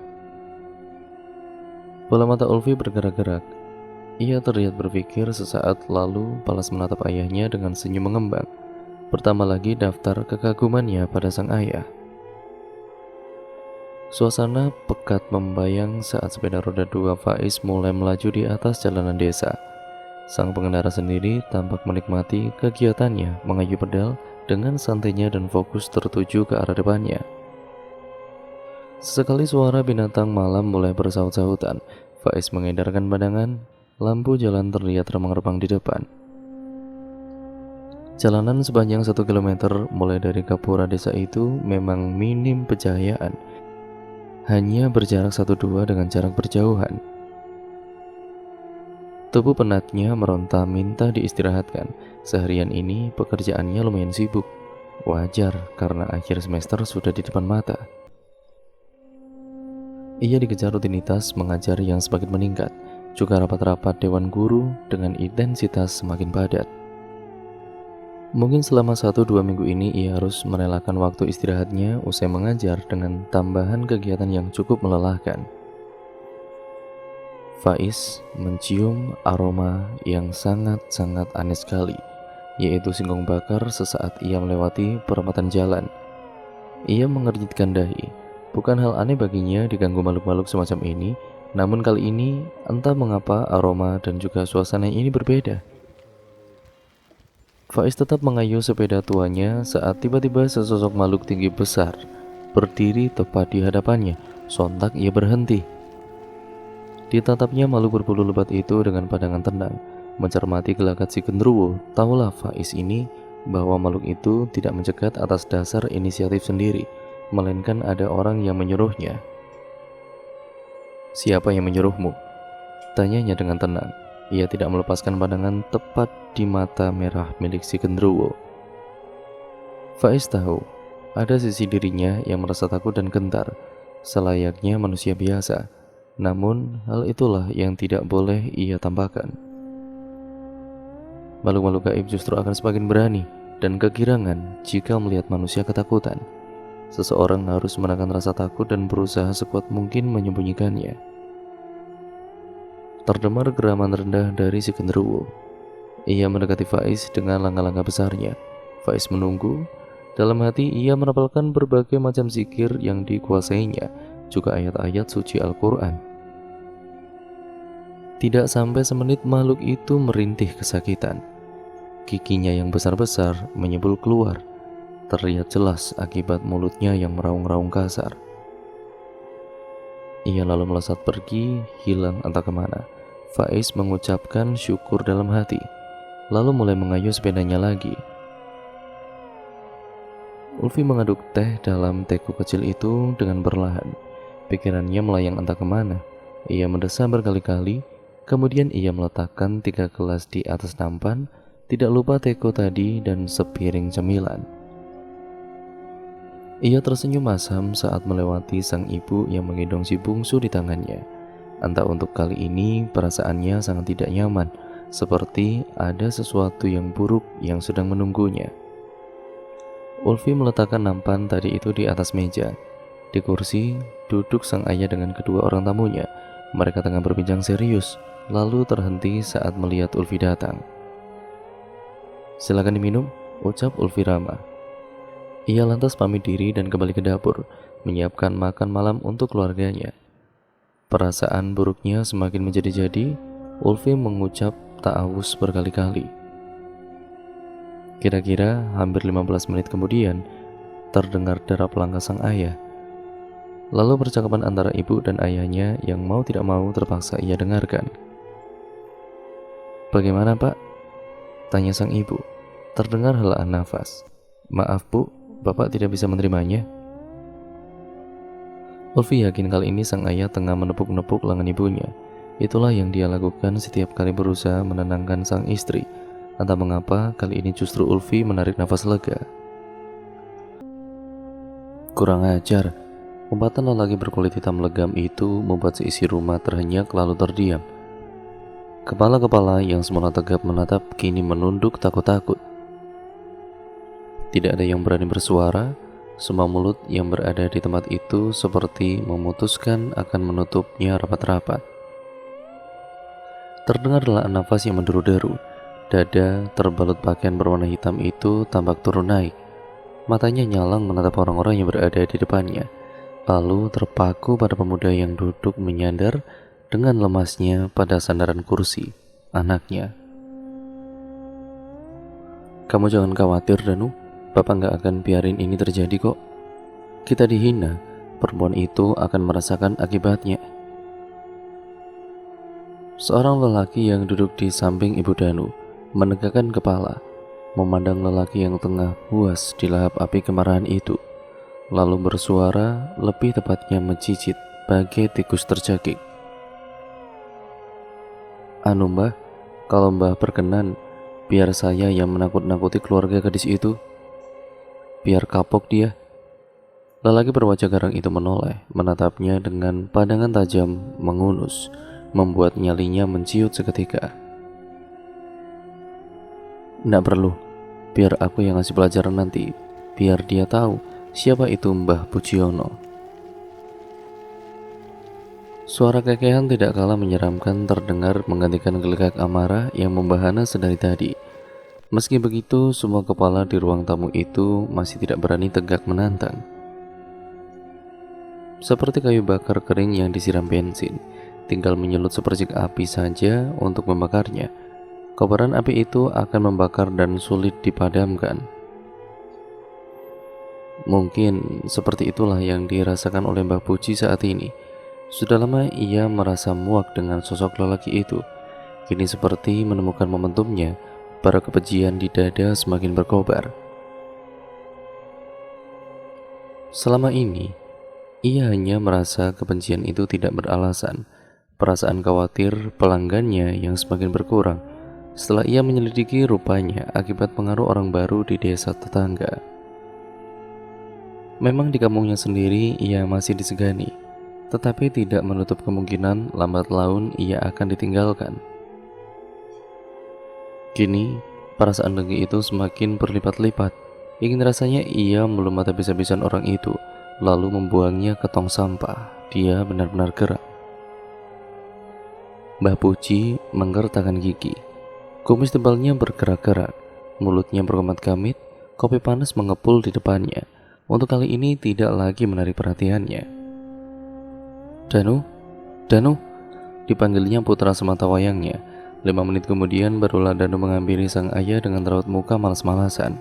Bola mata Ulfi bergerak-gerak. Ia terlihat berpikir sesaat lalu balas menatap ayahnya dengan senyum mengembang. Bertambah lagi daftar kekagumannya pada sang ayah. Suasana pekat membayang saat sepeda roda 2 Faiz mulai melaju di atas jalanan desa. Sang pengendara sendiri tampak menikmati kegiatannya, mengayuh pedal dengan santainya dan fokus tertuju ke arah depannya. Sesekali suara binatang malam mulai bersaut-sautan. Faiz mengedarkan pandangan, lampu jalan terlihat remang-remang di depan. Jalanan sepanjang 1 km mulai dari gapura desa itu memang minim pencahayaan, hanya berjarak 1-2 dengan jarak berjauhan. Tubuh penatnya meronta minta diistirahatkan. Seharian ini pekerjaannya lumayan sibuk. Wajar karena akhir semester sudah di depan mata. Ia dikejar rutinitas mengajar yang semakin meningkat, juga rapat-rapat dewan guru dengan intensitas semakin padat. Mungkin selama 1-2 minggu ini ia harus merelakan waktu istirahatnya usai mengajar dengan tambahan kegiatan yang cukup melelahkan. Faiz mencium aroma yang sangat-sangat aneh sekali, yaitu singkong bakar sesaat ia melewati perempatan jalan. Ia mengernyitkan dahi. Bukan hal aneh baginya diganggu makhluk-makhluk semacam ini, namun kali ini entah mengapa aroma dan juga suasana ini berbeda. Faiz tetap mengayuh sepeda tuanya saat tiba-tiba sesosok makhluk tinggi besar berdiri tepat di hadapannya. Sontak ia berhenti. Ditatapnya makhluk berbulu lebat itu dengan pandangan tenang, mencermati gelagat si genderuwo. Taulah Faiz ini bahwa makhluk itu tidak mencegat atas dasar inisiatif sendiri, melainkan ada orang yang menyuruhnya. Siapa yang menyuruhmu? Tanyanya dengan tenang. Ia tidak melepaskan pandangan tepat di mata merah milik si genderuwo. Faiz tahu, ada sisi dirinya yang merasa takut dan gentar, selayaknya manusia biasa. Namun, hal itulah yang tidak boleh ia tampakkan. Makhluk-makhluk gaib justru akan semakin berani dan kegirangan jika melihat manusia ketakutan. seseorang harus menahan rasa takut dan berusaha sekuat mungkin menyembunyikannya. Terdengar geraman rendah dari si genderuwo. Ia mendekati Faiz dengan langkah-langkah besarnya. Faiz menunggu. Dalam hati ia menapalkan berbagai macam zikir yang dikuasainya, juga ayat-ayat suci Al-Quran. Tidak sampai semenit makhluk itu merintih kesakitan. Giginya yang besar-besar menyembul keluar. Terlihat jelas akibat mulutnya yang meraung-raung kasar. Ia lalu melesat pergi, hilang entah kemana. Faiz mengucapkan syukur dalam hati, lalu mulai mengayuh sepedanya lagi. Ulfi mengaduk teh dalam teko kecil itu dengan perlahan. Pikirannya melayang entah kemana. Ia mendesah berkali-kali, kemudian ia meletakkan 3 gelas di atas nampan, tidak lupa teko tadi dan sepiring cemilan. Ia tersenyum masam saat melewati sang ibu yang menggendong si bungsu di tangannya. Entah untuk kali ini perasaannya sangat tidak nyaman, seperti ada sesuatu yang buruk yang sedang menunggunya. Ulfi meletakkan nampan tadi itu di atas meja. Di kursi, duduk sang ayah dengan kedua orang tamunya. Mereka tengah berbincang serius, lalu terhenti saat melihat Ulfi datang. "Silakan diminum," ucap Ulfi ramah. Ia lantas pamit diri dan kembali ke dapur, menyiapkan makan malam untuk keluarganya. Perasaan buruknya semakin menjadi-jadi. Ulfi mengucap ta'awuz berkali-kali. Kira-kira hampir 15 menit kemudian, terdengar derap langkah sang ayah. Lalu percakapan antara ibu dan ayahnya yang mau tidak mau terpaksa ia dengarkan. "Bagaimana, Pak?" tanya sang ibu. Terdengar helaan nafas. "Maaf, Bu, Bapak tidak bisa menerimanya." Ulfi yakin kali ini sang ayah tengah menepuk-nepuk lengan ibunya. Itulah yang dia lakukan setiap kali berusaha menenangkan sang istri. Entah mengapa kali ini justru Ulfi menarik nafas lega. Kurang ajar. Umpatan lelaki berkulit hitam legam itu membuat seisi rumah terhenyak lalu terdiam. Kepala-kepala yang semula tegap menatap kini menunduk takut-takut. Tidak ada yang berani bersuara. Semua mulut yang berada di tempat itu seperti memutuskan akan menutupnya rapat-rapat. Terdengar delaan nafas yang menderu-deru. Dada terbalut pakaian berwarna hitam itu tampak turun naik. Matanya nyalang menatap orang-orang yang berada di depannya, lalu terpaku pada pemuda yang duduk menyandar dengan lemasnya pada sandaran kursi, anaknya. "Kamu jangan khawatir, Danu. Bapak nggak akan biarin ini terjadi kok. Kita dihina, perempuan itu akan merasakan akibatnya." Seorang lelaki yang duduk di samping Ibu Danu menegakkan kepala, memandang lelaki yang tengah puas dilahap api kemarahan itu, lalu bersuara, lebih tepatnya mencicit bagai tikus tercekik. "Anu Mbah, kalau Mbah berkenan, biar saya yang menakut-nakuti keluarga gadis itu. Biar kapok dia." Lelaki berwajah garang itu menoleh, menatapnya dengan pandangan tajam mengunus, membuat nyalinya menciut seketika. "Nggak perlu, biar aku yang ngasih pelajaran nanti, biar dia tahu siapa itu Mbah Pujiono." Suara kekehan tidak kalah menyeramkan terdengar menggantikan gelegak amarah yang membahana sedari tadi. Meski begitu, semua kepala di ruang tamu itu masih tidak berani tegak menantang. Seperti kayu bakar kering yang disiram bensin, tinggal menyulut sepercik api saja untuk membakarnya. Kobaran api itu akan membakar dan sulit dipadamkan. Mungkin seperti itulah yang dirasakan oleh Mbah Puji saat ini. Sudah lama ia merasa muak dengan sosok lelaki itu. Kini seperti menemukan momentumnya, para kebencian di dada semakin berkobar. Selama ini, ia hanya merasa kebencian itu tidak beralasan. Perasaan khawatir pelanggannya yang semakin berkurang setelah ia menyelidiki rupanya akibat pengaruh orang baru di desa tetangga. Memang di kampungnya sendiri ia masih disegani, tetapi tidak menutup kemungkinan lambat laun ia akan ditinggalkan. Kini, perasaan dengki itu semakin berlipat-lipat. Ingin rasanya ia belum mata bisa-bisan orang itu, lalu membuangnya ke tong sampah. Dia benar-benar geram. Mbah Puji menggertakkan gigi. Kumis tebalnya bergerak-gerak, mulutnya berkemat-kamit, kopi panas mengepul di depannya. Untuk kali ini tidak lagi menarik perhatiannya. Danu, Danu, dipanggilnya putra semata wayangnya. 5 menit kemudian barulah Danu menghampiri sang ayah dengan raut muka malas-malasan.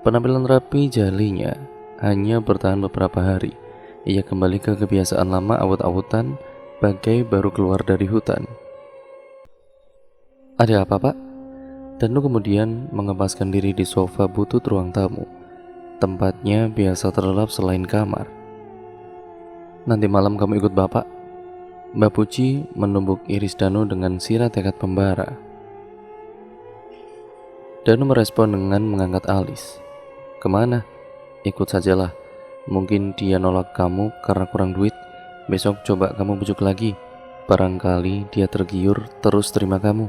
Penampilan rapi jalinya hanya bertahan beberapa hari. Ia kembali ke kebiasaan lama awut-awutan, bagai baru keluar dari hutan. Ada apa, Pak? Danu kemudian mengempaskan diri di sofa butut ruang tamu. Tempatnya biasa terlelap selain kamar. Nanti malam kamu ikut Bapak. Mbak Puji menumbuk iris Danu dengan sirat tekad pembara. Danu merespon dengan mengangkat alis. Kemana? Ikut sajalah. Mungkin dia nolak kamu karena kurang duit. Besok coba kamu bujuk lagi. Barangkali dia tergiur terus terima kamu.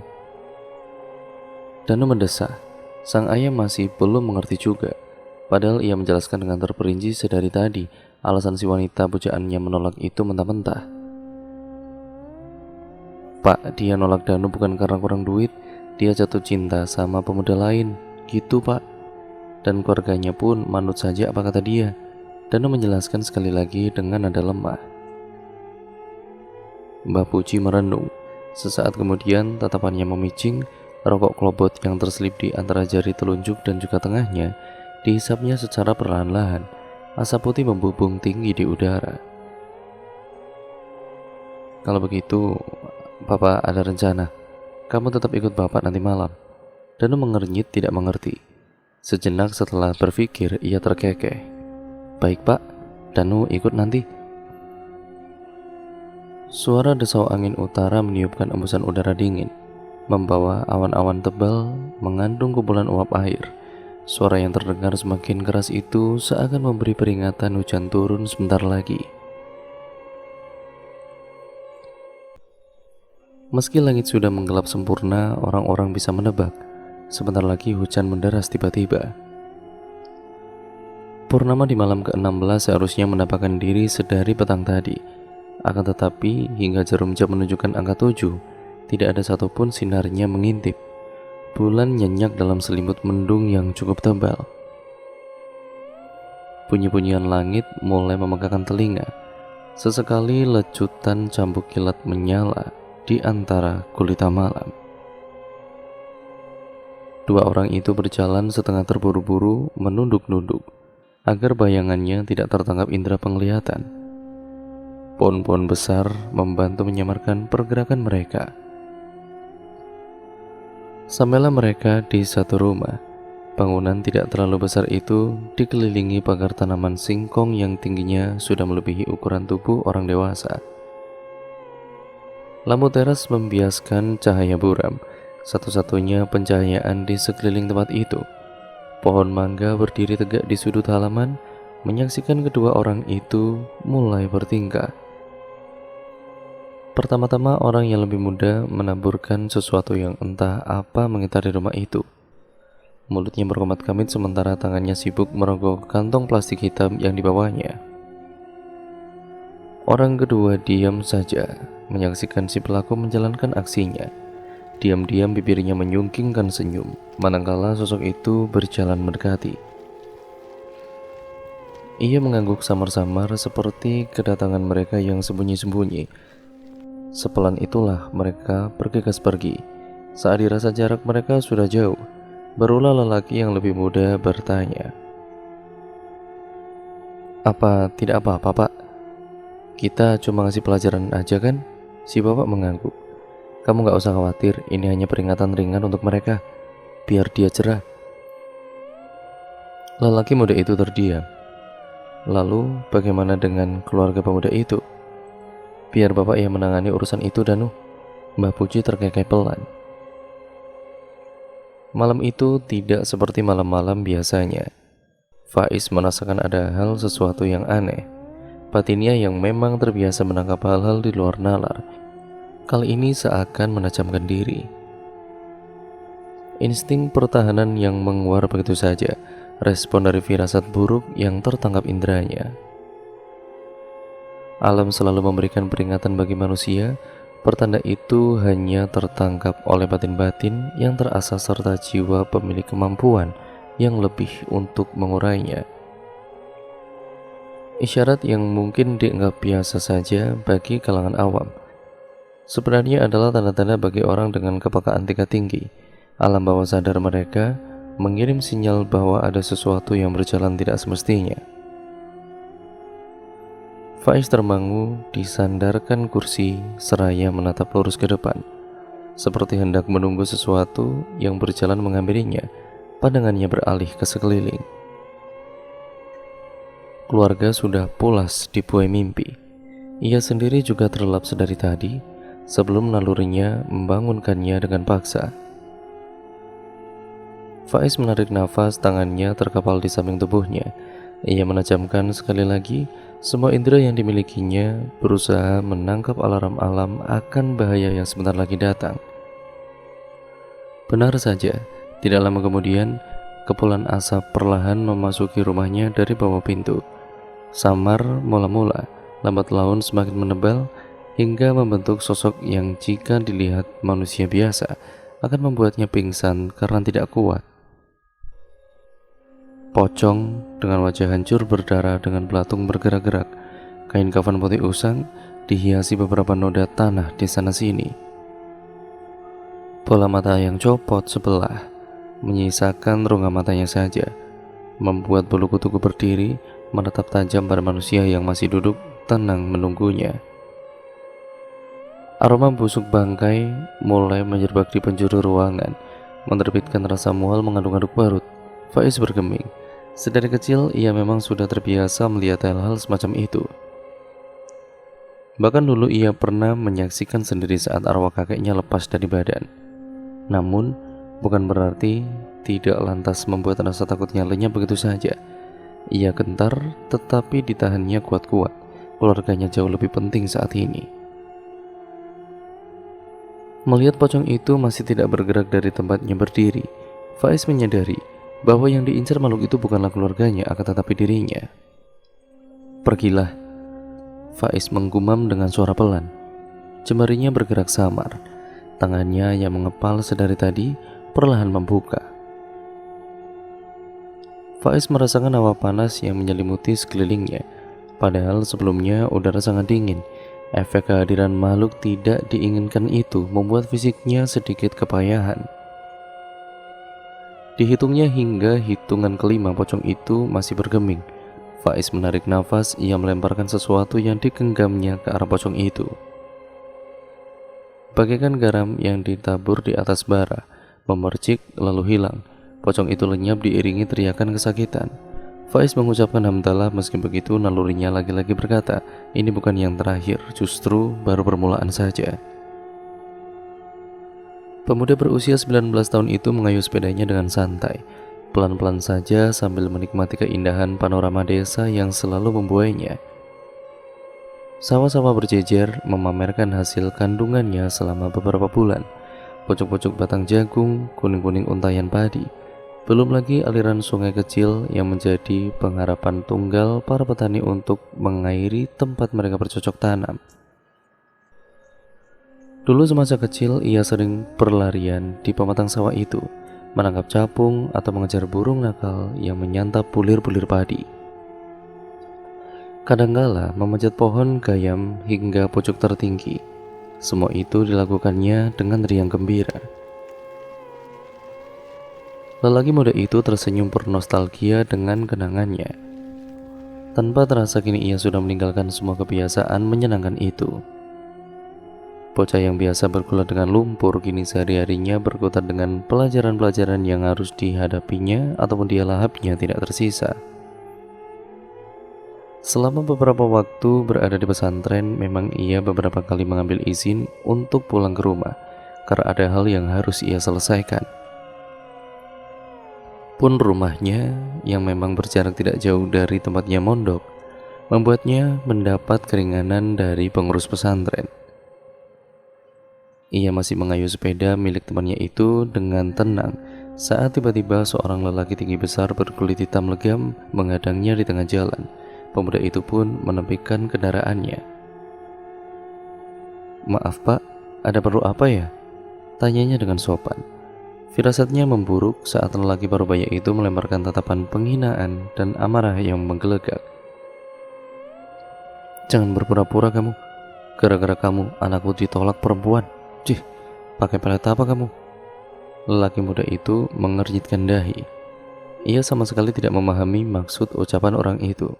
Danu mendesah. Sang ayah masih belum mengerti juga. Padahal ia menjelaskan dengan terperinci sedari tadi. Alasan si wanita pujaannya menolak itu mentah-mentah. Pak, dia nolak Danu bukan karena kurang duit. Dia jatuh cinta sama pemuda lain. Gitu, Pak. Dan keluarganya pun manut saja apa kata dia. Danu menjelaskan sekali lagi dengan nada lemah. Mbah Puji merenung. Sesaat kemudian tatapannya memicing. Rokok klobot yang terselip di antara jari telunjuk dan juga tengahnya dihisapnya secara perlahan-lahan. Asap putih membubung tinggi di udara. Kalau begitu, Bapak ada rencana. Kamu tetap ikut Bapak nanti malam. Danu mengernyit tidak mengerti. Sejenak setelah berpikir, ia terkekeh. Baik, Pak. Danu ikut nanti. Suara desau angin utara meniupkan embusan udara dingin, membawa awan-awan tebal mengandung kumpulan uap air. Suara yang terdengar semakin keras itu seakan memberi peringatan hujan turun sebentar lagi. Meski langit sudah menggelap sempurna, orang-orang bisa menebak sebentar lagi hujan menderas tiba-tiba. Purnama di malam ke-16 seharusnya menampakkan diri sedari petang tadi. Akan tetapi hingga jarum jam menunjukkan angka 7, tidak ada satupun sinarnya mengintip. Bulan nyenyak dalam selimut mendung yang cukup tebal. Bunyi-bunyian langit mulai memegahkan telinga. Sesekali lecutan cambuk kilat menyala di antara gulita malam. Dua orang itu berjalan setengah terburu-buru, menunduk-nunduk agar bayangannya tidak tertangkap indera penglihatan. Pohon-pohon besar membantu menyamarkan pergerakan mereka. Sampailah mereka di satu rumah. Bangunan tidak terlalu besar itu dikelilingi pagar tanaman singkong yang tingginya sudah melebihi ukuran tubuh orang dewasa. Lampu teras membiaskan cahaya buram, satu-satunya pencahayaan di sekeliling tempat itu. Pohon mangga berdiri tegak di sudut halaman, menyaksikan kedua orang itu mulai bertingkah. Pertama-tama orang yang lebih muda menaburkan sesuatu yang entah apa mengitari rumah itu. Mulutnya berkomat-kamit sementara tangannya sibuk merogoh kantong plastik hitam yang dibawanya. Orang kedua diam saja menyaksikan si pelaku menjalankan aksinya. Diam-diam bibirnya menyungkingkan senyum, manakala sosok itu berjalan mendekati. Ia mengangguk samar-samar seperti kedatangan mereka yang sembunyi-sembunyi. Sepelan itulah mereka bergegas pergi. Saat dirasa jarak mereka sudah jauh, barulah lelaki yang lebih muda bertanya. Apa tidak apa-apa, Pak? Kita cuma ngasih pelajaran aja kan? Si bapak mengangguk. Kamu gak usah khawatir, ini hanya peringatan ringan untuk mereka, biar dia cerah. Lelaki muda itu terdiam. Lalu bagaimana dengan keluarga pemuda itu? Biar bapak yang menangani urusan itu, Danu. Mbah Puji terkekeh pelan. Malam itu tidak seperti malam-malam biasanya. Faiz merasakan ada hal sesuatu yang aneh. Batinnya yang memang terbiasa menangkap hal-hal di luar nalar, kali ini seakan menajamkan diri. insting pertahanan yang menguar begitu saja, respon dari firasat buruk yang tertangkap inderanya. Alam selalu memberikan peringatan bagi manusia, pertanda itu hanya tertangkap oleh batin-batin yang terasa serta jiwa pemilik kemampuan yang lebih untuk mengurainya. Isyarat yang mungkin dianggap biasa saja bagi kalangan awam, sebenarnya adalah tanda-tanda bagi orang dengan kepekaan tingkat tinggi. Alam bawah sadar mereka mengirim sinyal bahwa ada sesuatu yang berjalan tidak semestinya. Faiz termangu, disandarkan kursi, seraya menatap lurus ke depan, seperti hendak menunggu sesuatu yang berjalan menghampirinya. Pandangannya beralih ke sekeliling. Keluarga sudah pulas dibuai mimpi. Ia sendiri juga terlelap sedari tadi, sebelum nalurinya membangunkannya dengan paksa. Faiz menarik nafas, tangannya terkapal di samping tubuhnya. Ia menajamkan sekali lagi semua indera yang dimilikinya, berusaha menangkap alarm alam akan bahaya yang sebentar lagi datang. Benar saja, tidak lama kemudian, kepulan asap perlahan memasuki rumahnya dari bawah pintu. Samar mula-mula, lambat laun semakin menebal, hingga membentuk sosok yang jika dilihat manusia biasa, akan membuatnya pingsan karena tidak kuat. Pocong dengan wajah hancur berdarah dengan belatung bergerak-gerak, kain kafan putih usang dihiasi beberapa noda tanah di sana-sini. Bola mata yang copot sebelah menyisakan rongga matanya saja, membuat bulu kutuku berdiri menatap tajam pada manusia yang masih duduk tenang menunggunya. Aroma busuk bangkai mulai menyerbak di penjuru ruangan, menerbitkan rasa mual mengaduk-aduk perut. Faiz bergeming. Sedari kecil ia memang sudah terbiasa melihat hal-hal semacam itu. Bahkan dulu ia pernah menyaksikan sendiri saat arwah kakeknya lepas dari badan. Namun bukan berarti tidak lantas membuat rasa takutnya lenyap begitu saja. Ia gentar, tetapi ditahannya kuat-kuat. Keluarganya jauh lebih penting saat ini. Melihat pocong itu masih tidak bergerak dari tempatnya berdiri, Faiz menyadari bahwa yang diincar makhluk itu bukanlah keluarganya, akan tetapi dirinya. Pergilah, Faiz menggumam dengan suara pelan. Jemarinya bergerak samar, tangannya yang mengepal sedari tadi perlahan membuka. Faiz merasakan hawa panas yang menyelimuti sekelilingnya, padahal sebelumnya udara sangat dingin. Efek kehadiran makhluk tidak diinginkan itu membuat fisiknya sedikit kepayahan. Dihitungnya hingga hitungan kelima, pocong itu masih bergeming. Faiz menarik nafas, ia melemparkan sesuatu yang digenggamnya ke arah pocong itu. Bagaikan garam yang ditabur di atas bara, memercik lalu hilang. Pocong itu lenyap diiringi teriakan kesakitan. Faiz mengucapkan hamdalah, meski begitu nalurinya lagi-lagi berkata, ini bukan yang terakhir, justru baru permulaan saja. Pemuda berusia 19 tahun itu mengayuh sepedanya dengan santai, pelan-pelan saja sambil menikmati keindahan panorama desa yang selalu membuainya. Sawah-sawah berjejer memamerkan hasil kandungannya selama beberapa bulan. Pucuk-pucuk batang jagung, kuning-kuning untayan padi. Belum lagi aliran sungai kecil yang menjadi pengharapan tunggal para petani untuk mengairi tempat mereka bercocok tanam. Dulu semasa kecil ia sering berlarian di pematang sawah itu, menangkap capung atau mengejar burung nakal yang menyantap bulir-bulir padi. Kadangkala memanjat pohon gayam hingga pucuk tertinggi. Semua itu dilakukannya dengan riang gembira. Lelaki muda itu tersenyum bernostalgia dengan kenangannya. Tanpa terasa kini ia sudah meninggalkan semua kebiasaan menyenangkan itu. Bocah yang biasa bergulat dengan lumpur kini sehari-harinya berkutat dengan pelajaran-pelajaran yang harus dihadapinya ataupun dia lahapnya tidak tersisa. Selama beberapa waktu berada di pesantren, memang ia beberapa kali mengambil izin untuk pulang ke rumah karena ada hal yang harus ia selesaikan. Pun rumahnya yang memang berjarak tidak jauh dari tempatnya mondok membuatnya mendapat keringanan dari pengurus pesantren. Ia masih mengayuh sepeda milik temannya itu dengan tenang saat tiba-tiba seorang lelaki tinggi besar berkulit hitam legam menghadangnya di tengah jalan. Pemuda itu pun menepikan kendaraannya. "Maaf pak, ada perlu apa ya?" tanyanya dengan sopan. Firasatnya memburuk saat lelaki parubaya itu melemparkan tatapan penghinaan dan amarah yang menggelegak. "Jangan berpura-pura kamu. Gara-gara kamu, anakku ditolak perempuan. Cih, pakai pelet apa kamu?" Lelaki muda itu mengernyitkan dahi. Ia sama sekali tidak memahami maksud ucapan orang itu.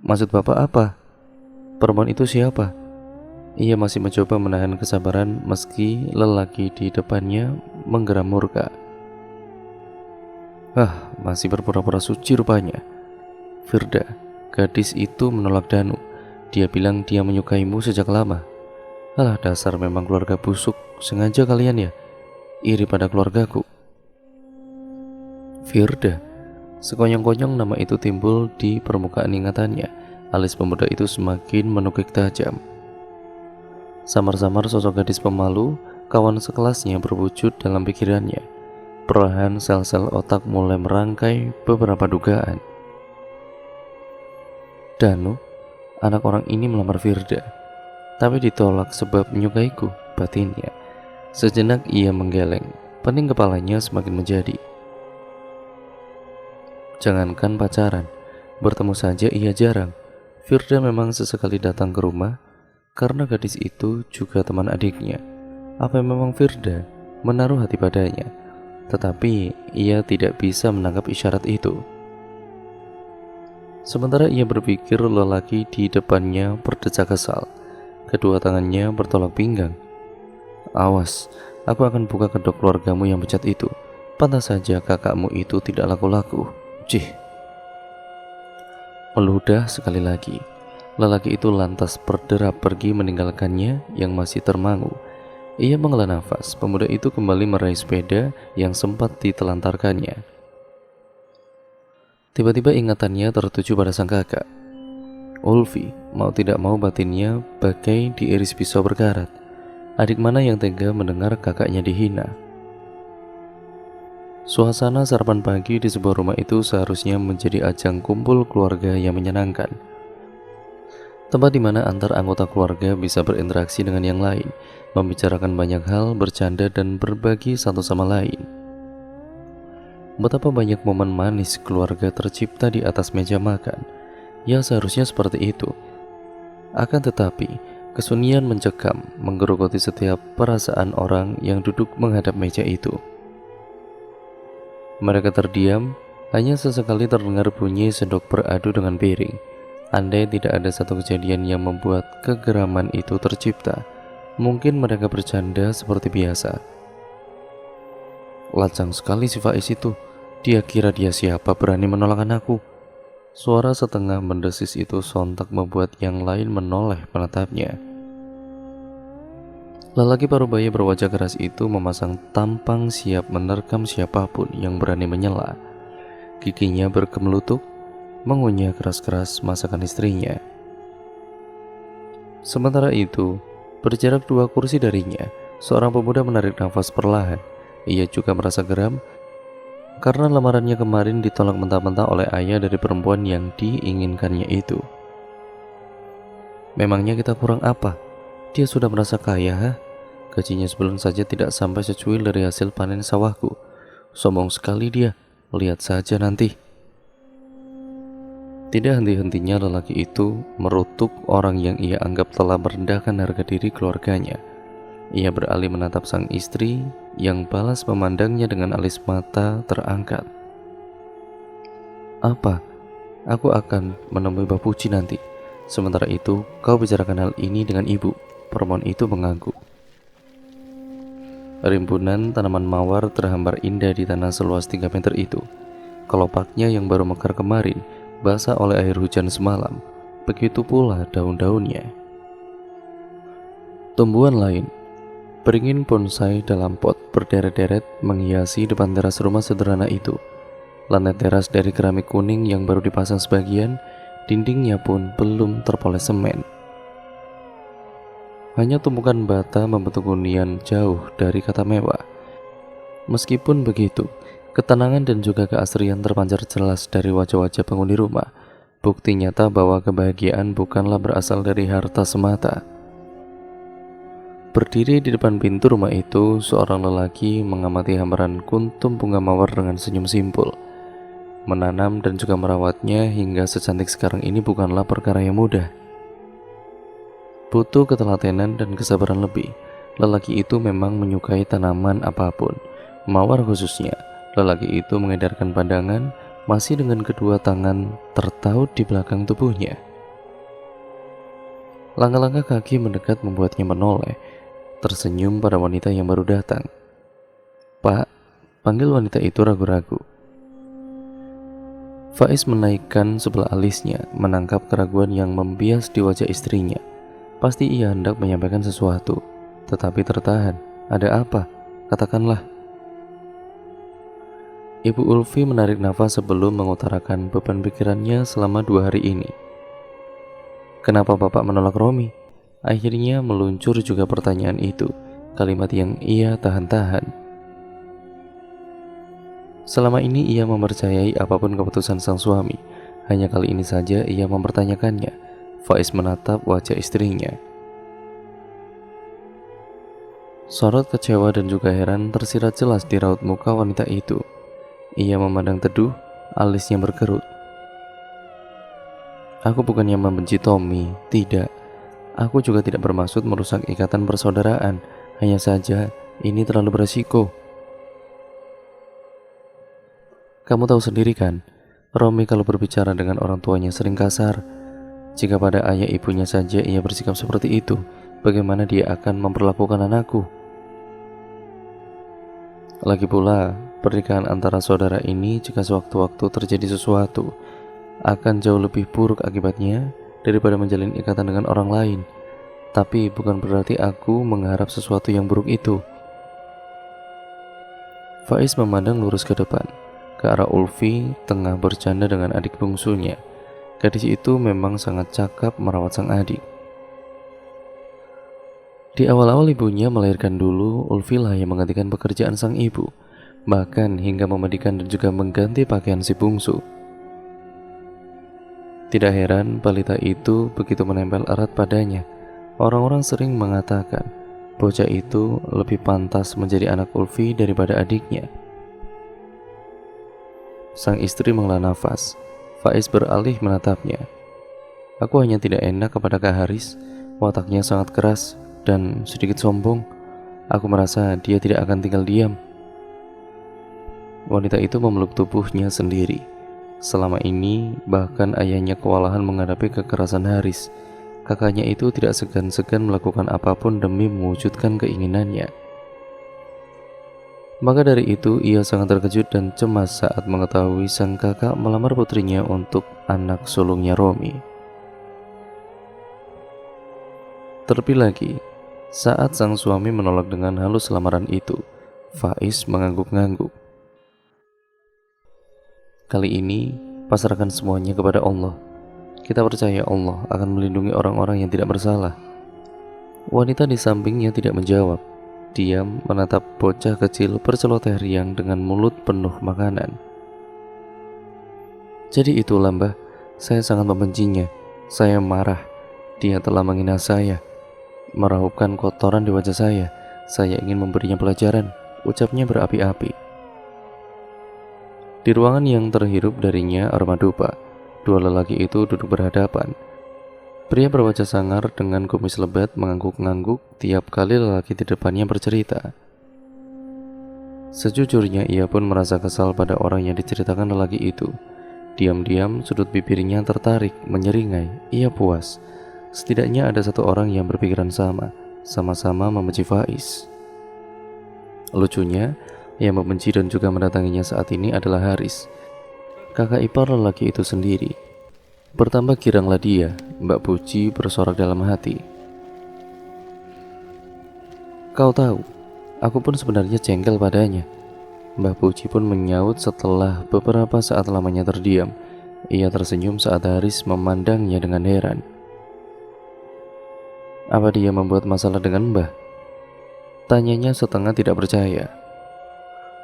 "Maksud bapak apa? Perempuan itu siapa?" Ia masih mencoba menahan kesabaran meski lelaki di depannya menggeram murka. Masih berpura-pura suci rupanya. "Firda, gadis itu menolak Danu. Dia bilang dia menyukaimu sejak lama." "Alah, dasar memang keluarga busuk. Sengaja kalian ya? Iri pada keluargaku." Firda. Sekonyong-konyong nama itu timbul di permukaan ingatannya. Alis pemuda itu semakin menukik tajam. Samar-samar sosok gadis pemalu, kawan sekelasnya berwujud dalam pikirannya. Perlahan sel-sel otak mulai merangkai beberapa dugaan. Danu, anak orang ini melamar Firda, tapi ditolak sebab menyukaiku, batinnya. Sejenak ia menggeleng, pening kepalanya semakin menjadi. Jangankan pacaran, bertemu saja ia jarang. Firda memang sesekali datang ke rumah, karena gadis itu juga teman adiknya. Apa memang Firda menaruh hati padanya? Tetapi ia tidak bisa menangkap isyarat itu. Sementara ia berpikir, lelaki di depannya berdecak kesal. Kedua tangannya bertolak pinggang. "Awas, aku akan buka kedok keluargamu yang bejat itu. Pantas saja kakakmu itu tidak laku-laku." Cih. Meludah sekali lagi. Lelaki itu lantas berderap pergi meninggalkannya yang masih termangu. Ia menghela nafas. Pemuda itu kembali meraih sepeda yang sempat ditelantarkannya. Tiba-tiba ingatannya tertuju pada sang kakak. Ulfi, mau tidak mau batinnya bagai diiris pisau berkarat. Adik mana yang tega mendengar kakaknya dihina? Suasana sarapan pagi di sebuah rumah itu seharusnya menjadi ajang kumpul keluarga yang menyenangkan. Tempat di mana antar anggota keluarga bisa berinteraksi dengan yang lain, membicarakan banyak hal, bercanda dan berbagi satu sama lain. Betapa banyak momen manis keluarga tercipta di atas meja makan. Ya, seharusnya seperti itu. Akan tetapi, kesunyian mencekam menggerogoti setiap perasaan orang yang duduk menghadap meja itu. Mereka terdiam, hanya sesekali terdengar bunyi sendok beradu dengan piring. Andai tidak ada satu kejadian yang membuat kegeraman itu tercipta, mungkin mereka bercanda seperti biasa. "Lancang sekali si Faiz itu. Dia kira dia siapa berani menolak anakku." Suara setengah mendesis itu sontak membuat yang lain menoleh menatapnya. Lelaki parubaya berwajah keras itu memasang tampang siap menerkam siapapun yang berani menyela. Giginya berkemelutuk, mengunyah keras-keras masakan istrinya. Sementara itu, berjarak 2 kursi darinya, seorang pemuda menarik nafas perlahan. Ia juga merasa geram karena lamarannya kemarin ditolak mentah-mentah oleh ayah dari perempuan yang diinginkannya itu. Memangnya kita kurang apa? Dia sudah merasa kaya, ha? Gajinya sebelum saja tidak sampai secuil dari hasil panen sawahku. Sombong sekali dia, lihat saja nanti. Tidak henti-hentinya lelaki itu merutuk orang yang ia anggap telah merendahkan harga diri keluarganya. Ia beralih menatap sang istri yang balas memandangnya dengan alis mata terangkat. "Apa? Aku akan menemui Bapuji nanti. Sementara itu, kau bicarakan hal ini dengan ibu." Perempuan itu mengangguk. Rimbunan tanaman mawar terhambar indah di tanah seluas 3 meter itu. Kelopaknya yang baru mekar kemarin basah oleh air hujan semalam. Begitu pula daun-daunnya. Tumbuhan lain, beringin bonsai dalam pot berderet-deret menghiasi depan teras rumah sederhana itu. Lantai teras dari keramik kuning yang baru dipasang sebagian, dindingnya pun belum terpoles semen. hanya tumpukan bata membentuk hunian jauh dari kata mewah. Meskipun begitu, ketenangan dan juga keasrian terpancar jelas dari wajah-wajah penghuni rumah. Bukti nyata bahwa kebahagiaan bukanlah berasal dari harta semata. Berdiri di depan pintu rumah itu, seorang lelaki mengamati hamparan kuntum bunga mawar dengan senyum simpul. Menanam dan juga merawatnya hingga secantik sekarang ini bukanlah perkara yang mudah. Butuh ketelatenan dan kesabaran lebih. Lelaki itu memang menyukai tanaman apapun, mawar khususnya. Lelaki itu mengedarkan pandangan, masih dengan kedua tangan tertaut di belakang tubuhnya. Langkah-langkah kaki mendekat membuatnya menoleh, tersenyum pada wanita yang baru datang. "Pak," panggil wanita itu ragu-ragu. Faiz menaikkan sebelah alisnya, menangkap keraguan yang membias di wajah istrinya. Pasti ia hendak menyampaikan sesuatu, tetapi tertahan. "Ada apa? Katakanlah." Ibu Ulfi menarik nafas sebelum mengutarakan beban pikirannya selama 2 hari ini. "Kenapa Bapak menolak Romi?" Akhirnya meluncur juga pertanyaan itu, kalimat yang ia tahan-tahan. Selama ini ia mempercayai apapun keputusan sang suami. Hanya kali ini saja ia mempertanyakannya. Faiz menatap wajah istrinya. Sorot kecewa dan juga heran tersirat jelas di raut muka wanita itu. Ia memandang teduh, alisnya berkerut. "Aku bukannya membenci Tommy, tidak. Aku juga tidak bermaksud merusak ikatan persaudaraan. Hanya saja, ini terlalu beresiko. Kamu tahu sendiri kan, Romi kalau berbicara dengan orang tuanya sering kasar. Jika pada ayah ibunya saja ia bersikap seperti itu, bagaimana dia akan memperlakukan anakku? Lagi pula, pernikahan antara saudara ini jika sewaktu-waktu terjadi sesuatu, akan jauh lebih buruk akibatnya daripada menjalin ikatan dengan orang lain. Tapi bukan berarti aku mengharap sesuatu yang buruk itu." Faiz memandang lurus ke depan, ke arah Ulfi tengah bercanda dengan adik bungsunya. Gadis itu memang sangat cakap merawat sang adik. Di awal-awal ibunya melahirkan dulu, Ulfi lah yang menggantikan pekerjaan sang ibu, bahkan hingga memandikan dan juga mengganti pakaian si bungsu. Tidak heran balita itu begitu menempel erat padanya. Orang-orang sering mengatakan bocah itu lebih pantas menjadi anak Ulfi daripada adiknya. Sang istri menghela nafas. Faiz beralih menatapnya. "Aku hanya tidak enak kepada Kak Haris. Wataknya sangat keras dan sedikit sombong. Aku merasa dia tidak akan tinggal diam." Wanita itu memeluk tubuhnya sendiri. Selama ini, bahkan ayahnya kewalahan menghadapi kekerasan Haris. Kakaknya itu tidak segan-segan melakukan apapun demi mewujudkan keinginannya. Maka dari itu, ia sangat terkejut dan cemas saat mengetahui sang kakak melamar putrinya untuk anak sulungnya Romi. Terlebih lagi, saat sang suami menolak dengan halus lamaran itu, Faiz mengangguk-ngangguk. "Kali ini, pasrahkan semuanya kepada Allah. Kita percaya Allah akan melindungi orang-orang yang tidak bersalah." Wanita di sampingnya tidak menjawab. Diam menatap bocah kecil berceloteh riang dengan mulut penuh makanan. "Jadi itulah Mbah, saya sangat membencinya. Saya marah. Dia telah menghina saya, meraupkan kotoran di wajah saya. Saya ingin memberinya pelajaran," ucapnya berapi-api. Di ruangan yang terhirup darinya aroma dupa, 2 lelaki itu duduk berhadapan. Pria berwajah sangar dengan kumis lebat mengangguk-ngangguk tiap kali lelaki di depannya bercerita. Sejujurnya ia pun merasa kesal pada orang yang diceritakan lelaki itu. Diam-diam sudut bibirnya tertarik, menyeringai. Ia puas. Setidaknya ada satu orang yang berpikiran sama-sama membenci Faiz. Lucunya, yang membenci dan juga mendatanginya saat ini adalah Haris, kakak ipar lelaki itu sendiri. Bertambah giranglah dia. Mbak Puji bersorak dalam hati. "Kau tahu, aku pun sebenarnya jengkel padanya." Mbak Puji pun menyaut setelah beberapa saat lamanya terdiam. Ia tersenyum saat Haris memandangnya dengan heran. Apa dia membuat masalah dengan Mbah? Tanyanya setengah tidak percaya.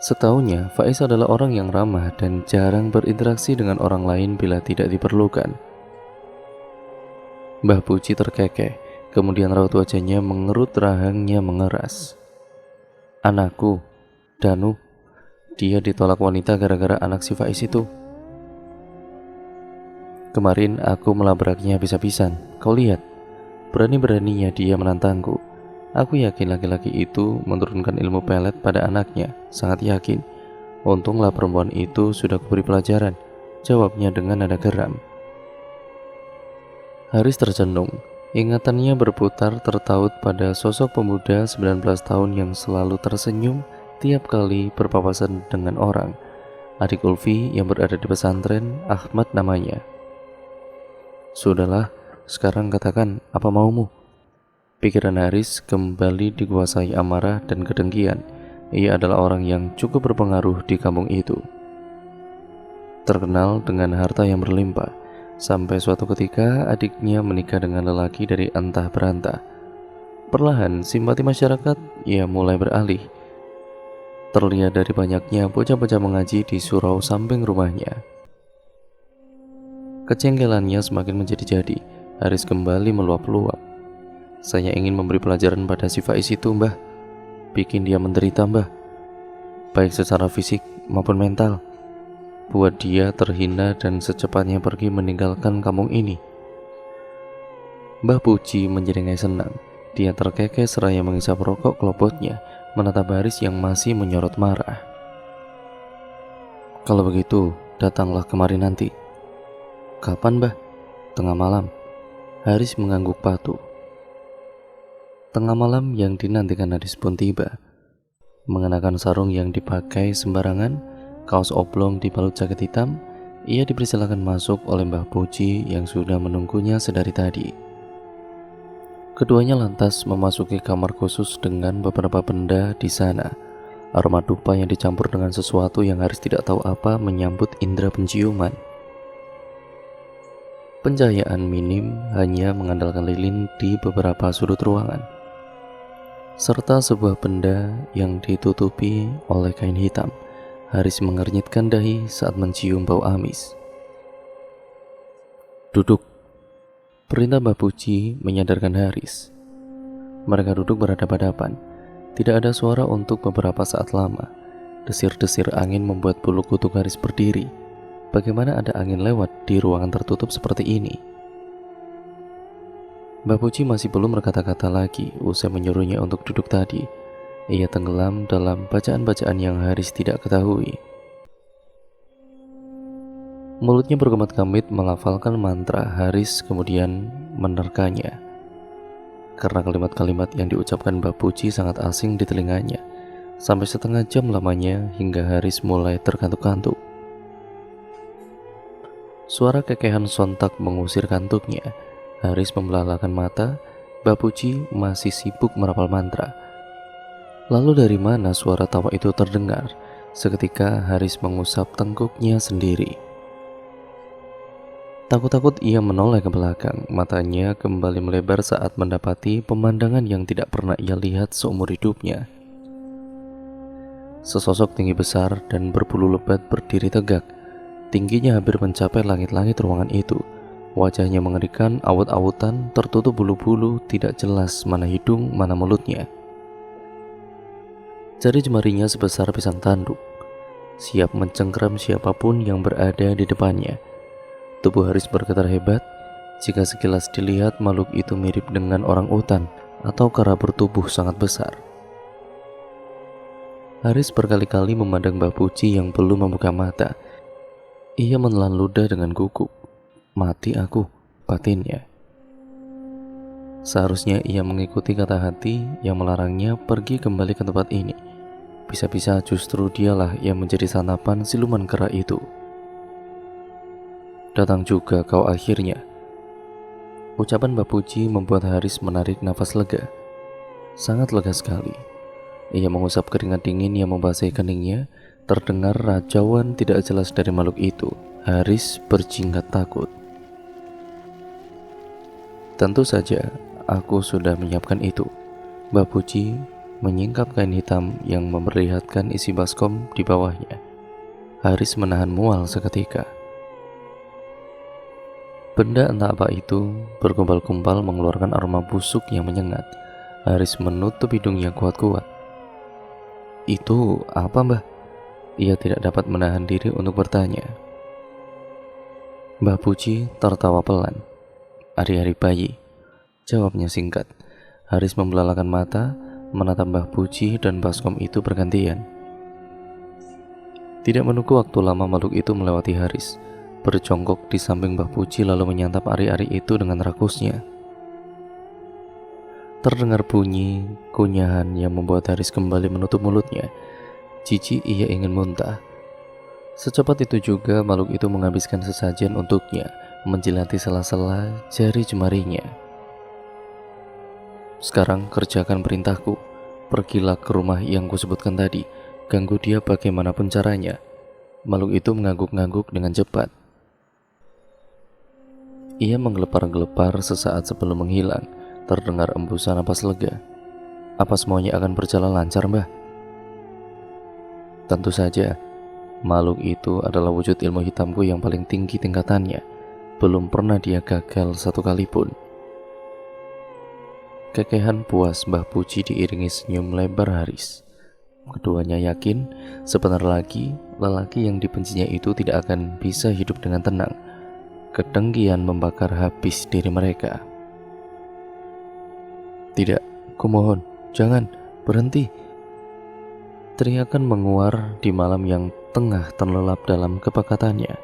Setaunya, Faiz adalah orang yang ramah dan jarang berinteraksi dengan orang lain bila tidak diperlukan. Mbah Puji terkekeh, kemudian raut wajahnya mengerut, rahangnya mengeras. Anakku, Danu, dia ditolak wanita gara-gara anak si Faiz itu. Kemarin aku melabraknya habis-habisan, kau lihat. Berani-beraninya dia menantangku. Aku yakin laki-laki itu menurunkan ilmu pelet pada anaknya, sangat yakin. Untunglah perempuan itu sudah kuberi pelajaran, jawabnya dengan nada geram. Haris tercenung, ingatannya berputar tertaut pada sosok pemuda 19 tahun yang selalu tersenyum tiap kali berpapasan dengan orang. Adik Ulfi yang berada di pesantren, Ahmad namanya. Sudahlah, sekarang katakan apa maumu. Pikiran Haris kembali dikuasai amarah dan kedengkian. Ia adalah orang yang cukup berpengaruh di kampung itu, terkenal dengan harta yang berlimpah. Sampai suatu ketika adiknya menikah dengan lelaki dari antah berantah. Perlahan simpati masyarakat ia mulai beralih. Terlihat dari banyaknya bocah-bocah mengaji di surau samping rumahnya. Kecengkelannya semakin menjadi-jadi. Haris kembali meluap-luap. Saya ingin memberi pelajaran pada si Faiz itu, Mbah. Bikin dia menderita, Mbah. Baik secara fisik maupun mental. Buat dia terhina dan secepatnya pergi meninggalkan kampung ini. Mbah Puji menjadi senang. Dia terkekeh seraya menghisap rokok kelopotnya, menatap Haris yang masih menyorot marah. Kalau begitu, datanglah kemari nanti. Kapan, Mbah? Tengah malam. Haris mengangguk patuh. Tengah malam yang dinantikan Haris pun tiba. Mengenakan sarung yang dipakai sembarangan, kaos oblong dibalut jaket hitam, ia dipersilakan masuk oleh Mbah Puji yang sudah menunggunya sedari tadi. Keduanya lantas memasuki kamar khusus dengan beberapa benda di sana. Aroma dupa yang dicampur dengan sesuatu yang Haris tidak tahu apa menyambut indera penciuman. Pencahayaan minim hanya mengandalkan lilin di beberapa sudut ruangan, serta sebuah benda yang ditutupi oleh kain hitam. Haris mengernyitkan dahi saat mencium bau amis. Duduk, perintah Mbah Puji menyadarkan Haris. Mereka duduk berhadapan-hadapan. Tidak ada suara untuk beberapa saat lama. Desir-desir angin membuat bulu kuduk Haris berdiri. Bagaimana ada angin lewat di ruangan tertutup seperti ini? Mbah Puji masih belum berkata-kata lagi usai menyuruhnya untuk duduk tadi. Ia tenggelam dalam bacaan-bacaan yang Haris tidak ketahui. Mulutnya berkemat-kamit melafalkan mantra. Haris kemudian menerkanya. Karena kalimat-kalimat yang diucapkan Mbah Puji sangat asing di telinganya. Sampai setengah jam lamanya hingga Haris mulai terkantuk-kantuk. Suara kekehan sontak mengusir kantuknya. Haris membelalakan mata. Mbah Puji masih sibuk merapal mantra. Lalu dari mana suara tawa itu terdengar? Seketika Haris mengusap tengkuknya sendiri. Takut-takut ia menoleh ke belakang. Matanya kembali melebar saat mendapati pemandangan yang tidak pernah ia lihat seumur hidupnya. Sesosok tinggi besar dan berbulu lebat berdiri tegak. Tingginya hampir mencapai langit-langit ruangan itu. Wajahnya mengerikan, awut-awutan, tertutup bulu-bulu, tidak jelas mana hidung, mana mulutnya. Jari jemarinya sebesar pisang tanduk, siap mencengkram siapapun yang berada di depannya. Tubuh Haris bergetar hebat. Jika sekilas dilihat, makhluk itu mirip dengan orang utan atau kera bertubuh sangat besar. Haris berkali-kali memandang Mbah Puji yang belum membuka mata. Ia menelan ludah dengan gugup. Mati aku, batinnya. Seharusnya ia mengikuti kata hati yang melarangnya pergi kembali ke tempat ini. Bisa-bisa justru dialah yang menjadi santapan siluman kera itu. Datang juga kau akhirnya. Ucapan Mbah Puji membuat Haris menarik nafas lega. Sangat lega sekali. Ia mengusap keringat dingin yang membasahi keningnya. Terdengar rajauan tidak jelas dari makhluk itu. Haris berjingkat takut. Tentu saja, Aku sudah menyiapkan itu. Mbak Puji menyingkap kain hitam yang memperlihatkan isi baskom di bawahnya. Haris menahan mual seketika. Benda entah apa itu berkumpal-kumpal mengeluarkan aroma busuk yang menyengat. Haris menutup hidungnya kuat-kuat. Itu apa, Mbah? Ia tidak dapat menahan diri untuk bertanya. Mbah Puji tertawa pelan. Ari-ari bayi, jawabnya singkat. Haris membelalakan mata, menatap Mbah Puji dan baskom itu bergantian. Tidak menunggu waktu lama makhluk itu melewati Haris, berjongkok di samping Mbah Puji lalu menyantap ari-ari itu dengan rakusnya. Terdengar bunyi kunyahan yang membuat Haris kembali menutup mulutnya. Jijik ia ingin muntah. Secepat itu juga makhluk itu menghabiskan sesajen untuknya, menjilati sela-sela jari jemarinya. Sekarang kerjakan perintahku. Pergilah ke rumah yang kusebutkan tadi. Ganggu dia bagaimanapun caranya. Makhluk itu mengangguk-ngangguk dengan cepat. Ia menggelepar-gelepar sesaat sebelum menghilang. Terdengar embusan napas lega. Apa semuanya akan berjalan lancar, Mbah? Tentu saja. Makhluk itu adalah wujud ilmu hitamku yang paling tinggi tingkatannya. Belum pernah dia gagal satu kali pun. Kekehan puas Mbah Puji diiringi senyum lebar Haris. Keduanya yakin sebentar lagi lelaki yang dibencinya itu tidak akan bisa hidup dengan tenang. Kedengkian membakar habis diri mereka. Tidak, kumohon, jangan, berhenti. Teriakan menguar di malam yang tengah terlelap dalam kepekatannya.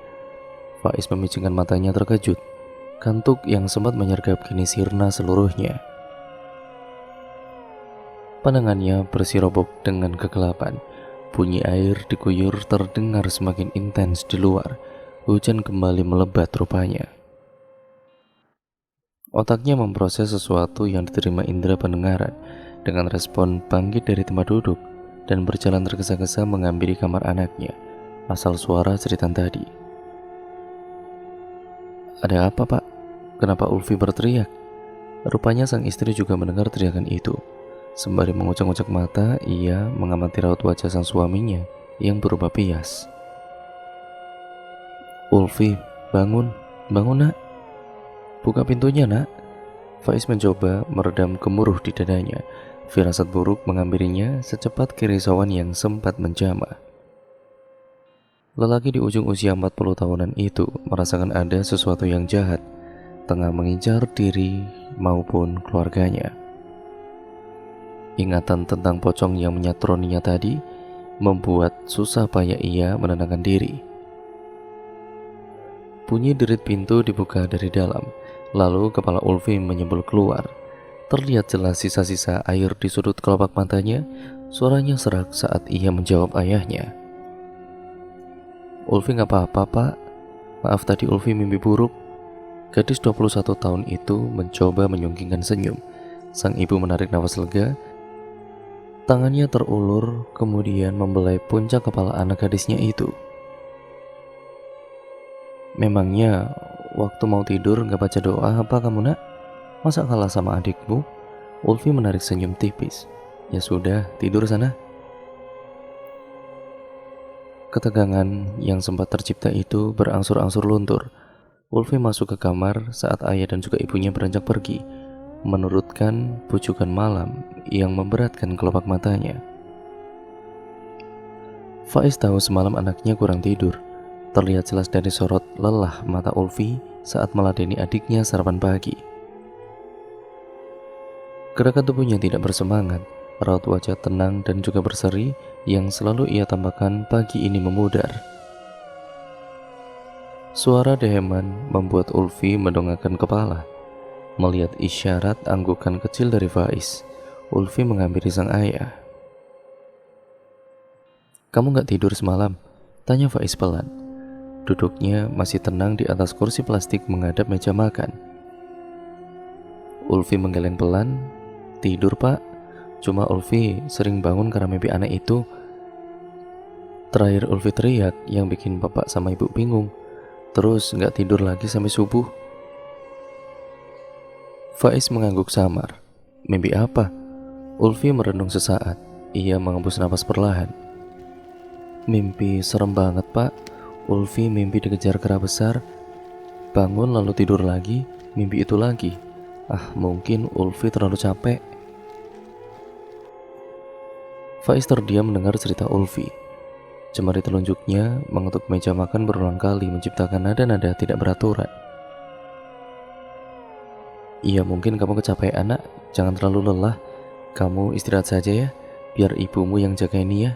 Faiz memicingkan matanya terkejut. Kantuk yang sempat menyergap kini sirna seluruhnya. Pandangannya bersirobok dengan kegelapan. Bunyi air diguyur terdengar semakin intens di luar. Hujan kembali melebat rupanya. Otaknya memproses sesuatu yang diterima indera pendengaran dengan respon bangkit dari tempat duduk dan berjalan tergesa-gesa menghampiri kamar anaknya. Asal suara cerita tadi. Ada apa, Pak? Kenapa Ulfi berteriak? Rupanya sang istri juga mendengar teriakan itu. Sembari mengucek-ucek mata, ia mengamati raut wajah sang suaminya yang berubah pias. Ulfi, bangun, bangun nak. Buka pintunya nak. Faiz mencoba meredam gemuruh di dadanya. Firasat buruk menghampirinya secepat kerisauan yang sempat menjamah. Lelaki di ujung usia 40 tahunan itu merasakan ada sesuatu yang jahat tengah mengincar diri maupun keluarganya. Ingatan tentang pocong yang menyatroninya tadi membuat susah payah ia menenangkan diri. Bunyi derit pintu dibuka dari dalam, lalu kepala Ulfi menyembul keluar. Terlihat jelas sisa-sisa air di sudut kelopak matanya. Suaranya serak saat ia menjawab ayahnya. Ulfi gak apa-apa, Pak. Maaf tadi Ulfi mimpi buruk. Gadis 21 tahun itu mencoba menyungkingkan senyum. Sang ibu menarik nafas lega. Tangannya terulur, kemudian membelai puncak kepala anak gadisnya itu. Memangnya waktu mau tidur gak baca doa apa kamu nak? Masa kalah sama adikmu? Ulfi menarik senyum tipis. Ya sudah, tidur sana. Ketegangan yang sempat tercipta itu berangsur-angsur luntur. Ulfi masuk ke kamar saat ayah dan juga ibunya beranjak pergi, menurutkan bujukan malam yang memberatkan kelopak matanya. Faiz tahu semalam anaknya kurang tidur. Terlihat jelas dari sorot lelah mata Ulfi saat meladeni adiknya sarapan pagi. Gerakan tubuhnya tidak bersemangat, raut wajah tenang dan juga berseri yang selalu ia tambahkan pagi ini memudar. Suara deheman membuat Ulfi mendongakkan kepala. Melihat isyarat anggukan kecil dari Faiz, Ulfi menghampiri sang ayah. Kamu gak tidur semalam? Tanya Faiz pelan. Duduknya masih tenang di atas kursi plastik menghadap meja makan. Ulfi menggeleng pelan. Tidur pak, cuma Ulfi sering bangun karena mimpi anak itu. Terakhir Ulfi teriak yang bikin bapak sama ibu bingung. Terus gak tidur lagi sampai subuh. Faiz mengangguk samar. Mimpi apa? Ulfi merenung sesaat. Ia menghembus napas perlahan. Mimpi serem banget, Pak. Ulfi mimpi dikejar kera besar. Bangun lalu tidur lagi, mimpi itu lagi. Mungkin Ulfi terlalu capek. Faiz terdiam mendengar cerita Ulfi. Jemari telunjuknya mengetuk meja makan berulang kali menciptakan nada-nada tidak beraturan. Iya, mungkin kamu kecapean, Nak. Jangan terlalu lelah. Kamu istirahat saja ya, biar ibumu yang jaga ini ya.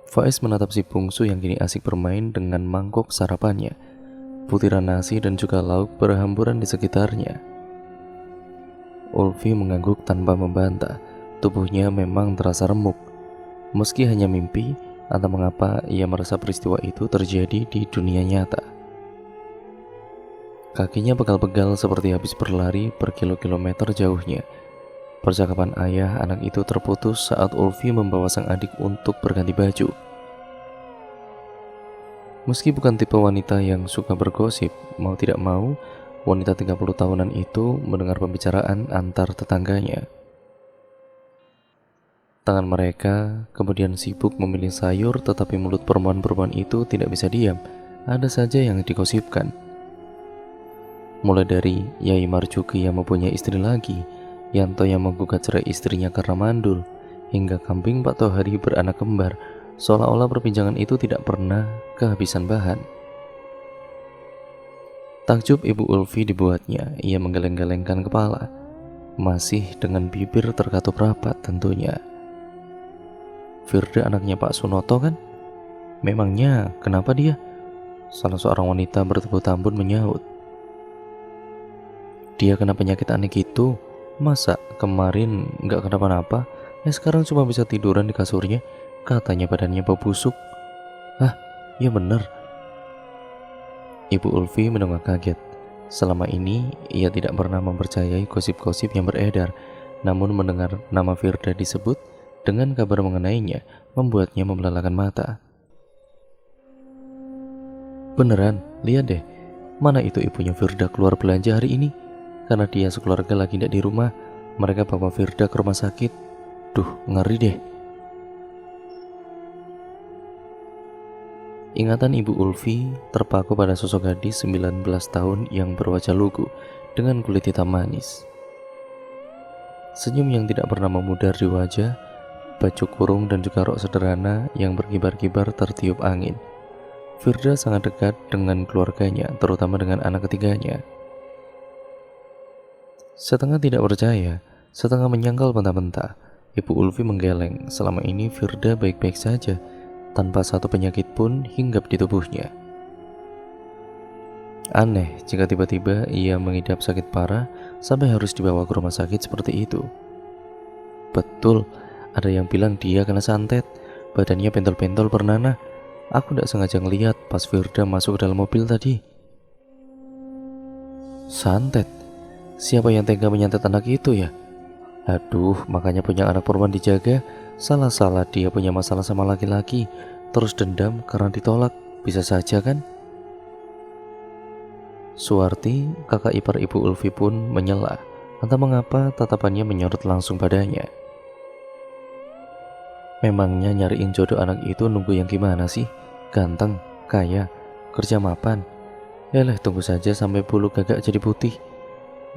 Faiz menatap si bungsu yang kini asik bermain dengan mangkok sarapannya. Butiran nasi dan juga lauk berhamburan di sekitarnya. Ulfi mengangguk tanpa membantah. Tubuhnya memang terasa remuk. Meski hanya mimpi, entah mengapa ia merasa peristiwa itu terjadi di dunia nyata. Kakinya pegal-pegal seperti habis berlari berkilo-kilometer jauhnya. Percakapan ayah anak itu terputus saat Ulfi membawa sang adik untuk berganti baju. Meski bukan tipe wanita yang suka bergosip, mau tidak mau, wanita 30 tahunan itu mendengar pembicaraan antar tetangganya. Tangan mereka kemudian sibuk memilih sayur, tetapi mulut perempuan-perempuan itu tidak bisa diam. Ada saja yang digosipkan. Mulai dari Yai Marjuki yang mempunyai istri lagi, Yanto yang menggugat cerai istrinya karena mandul, hingga kambing Pak Tohari beranak kembar, seolah-olah perbincangan itu tidak pernah kehabisan bahan. Takjub Ibu Ulfi dibuatnya, ia menggeleng-gelengkan kepala, masih dengan bibir terkatup rapat tentunya. Firda anaknya Pak Sunoto kan? Memangnya kenapa dia? Salah seorang wanita bertubuh tambun menyahut. Dia kena penyakit aneh gitu. Masa kemarin gak kenapa-napa, sekarang cuma bisa tiduran di kasurnya. Katanya badannya bau busuk. Ya bener. Ibu Ulfi mendengar kaget. Selama ini ia tidak pernah mempercayai gosip-gosip yang beredar. Namun mendengar nama Firda disebut dengan kabar mengenainya membuatnya membelalakan mata. Beneran, lihat deh. Mana itu ibunya Firda keluar belanja hari ini? Karena dia sekeluarga lagi tidak di rumah, mereka bawa Firda ke rumah sakit. Duh, ngeri deh. Ingatan Ibu Ulfi terpaku pada sosok gadis 19 tahun yang berwajah lugu dengan kulit hitam manis. Senyum yang tidak pernah memudar di wajah, baju kurung dan juga rok sederhana yang berkibar-kibar tertiup angin. Firda sangat dekat dengan keluarganya, terutama dengan anak ketiganya. Setengah tidak percaya, setengah menyangkal mentah-mentah, Ibu Ulfi menggeleng. Selama ini Firda baik-baik saja, tanpa satu penyakit pun hinggap di tubuhnya. Aneh jika tiba-tiba ia mengidap sakit parah sampai harus dibawa ke rumah sakit seperti itu. Betul, ada yang bilang dia kena santet, badannya pentol-pentol bernanah. Aku tidak sengaja ngeliat pas Firda masuk ke dalam mobil tadi. Santet? Siapa yang tega menyantet anak itu ya? Aduh, makanya punya anak perempuan dijaga. Salah-salah dia punya masalah sama laki-laki, terus dendam karena ditolak. Bisa saja kan? Suwarti, kakak ipar Ibu Ulfi pun menyela. Entah mengapa tatapannya menyorot langsung padanya. Memangnya nyariin jodoh anak itu nunggu yang gimana sih? Ganteng, kaya, kerja mapan. Tunggu saja sampai bulu gagak jadi putih.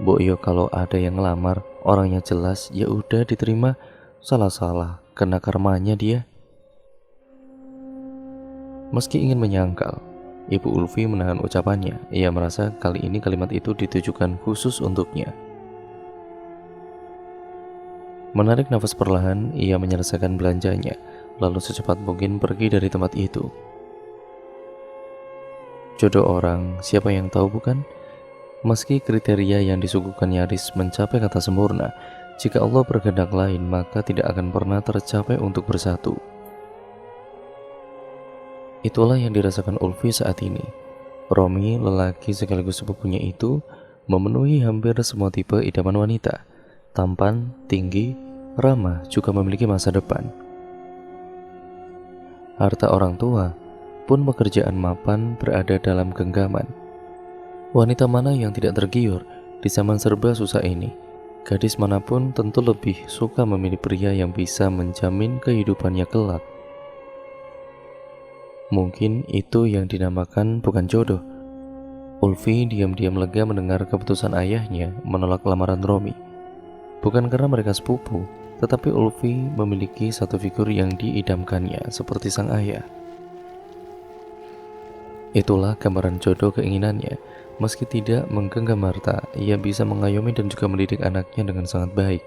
Boyo kalau ada yang ngelamar, orangnya jelas, ya udah diterima. Salah-salah, kena karmanya dia. Meski ingin menyangkal, Ibu Ulfi menahan ucapannya. Ia merasa kali ini kalimat itu ditujukan khusus untuknya. Menarik nafas perlahan, ia menyelesaikan belanjanya, lalu secepat mungkin pergi dari tempat itu. Jodoh orang, siapa yang tahu bukan? Meski kriteria yang disuguhkan nyaris mencapai kata sempurna, jika Allah berkehendak lain, maka tidak akan pernah tercapai untuk bersatu. Itulah yang dirasakan Ulfi saat ini. Romi, lelaki sekaligus sepupunya itu, memenuhi hampir semua tipe idaman wanita. Tampan, tinggi, ramah, juga memiliki masa depan. Harta orang tua pun pekerjaan mapan berada dalam genggaman. Wanita mana yang tidak tergiur Di zaman serba susah ini, gadis manapun tentu lebih suka memilih pria yang bisa menjamin kehidupannya kelak. Mungkin itu yang dinamakan bukan jodoh. Ulfi diam-diam lega mendengar keputusan ayahnya menolak lamaran Romi. Bukan karena mereka sepupu, tetapi Ulfi memiliki satu figur yang diidamkannya seperti sang ayah. Itulah gambaran jodoh keinginannya. Meski tidak menggenggam harta, ia bisa mengayomi dan juga mendidik anaknya dengan sangat baik.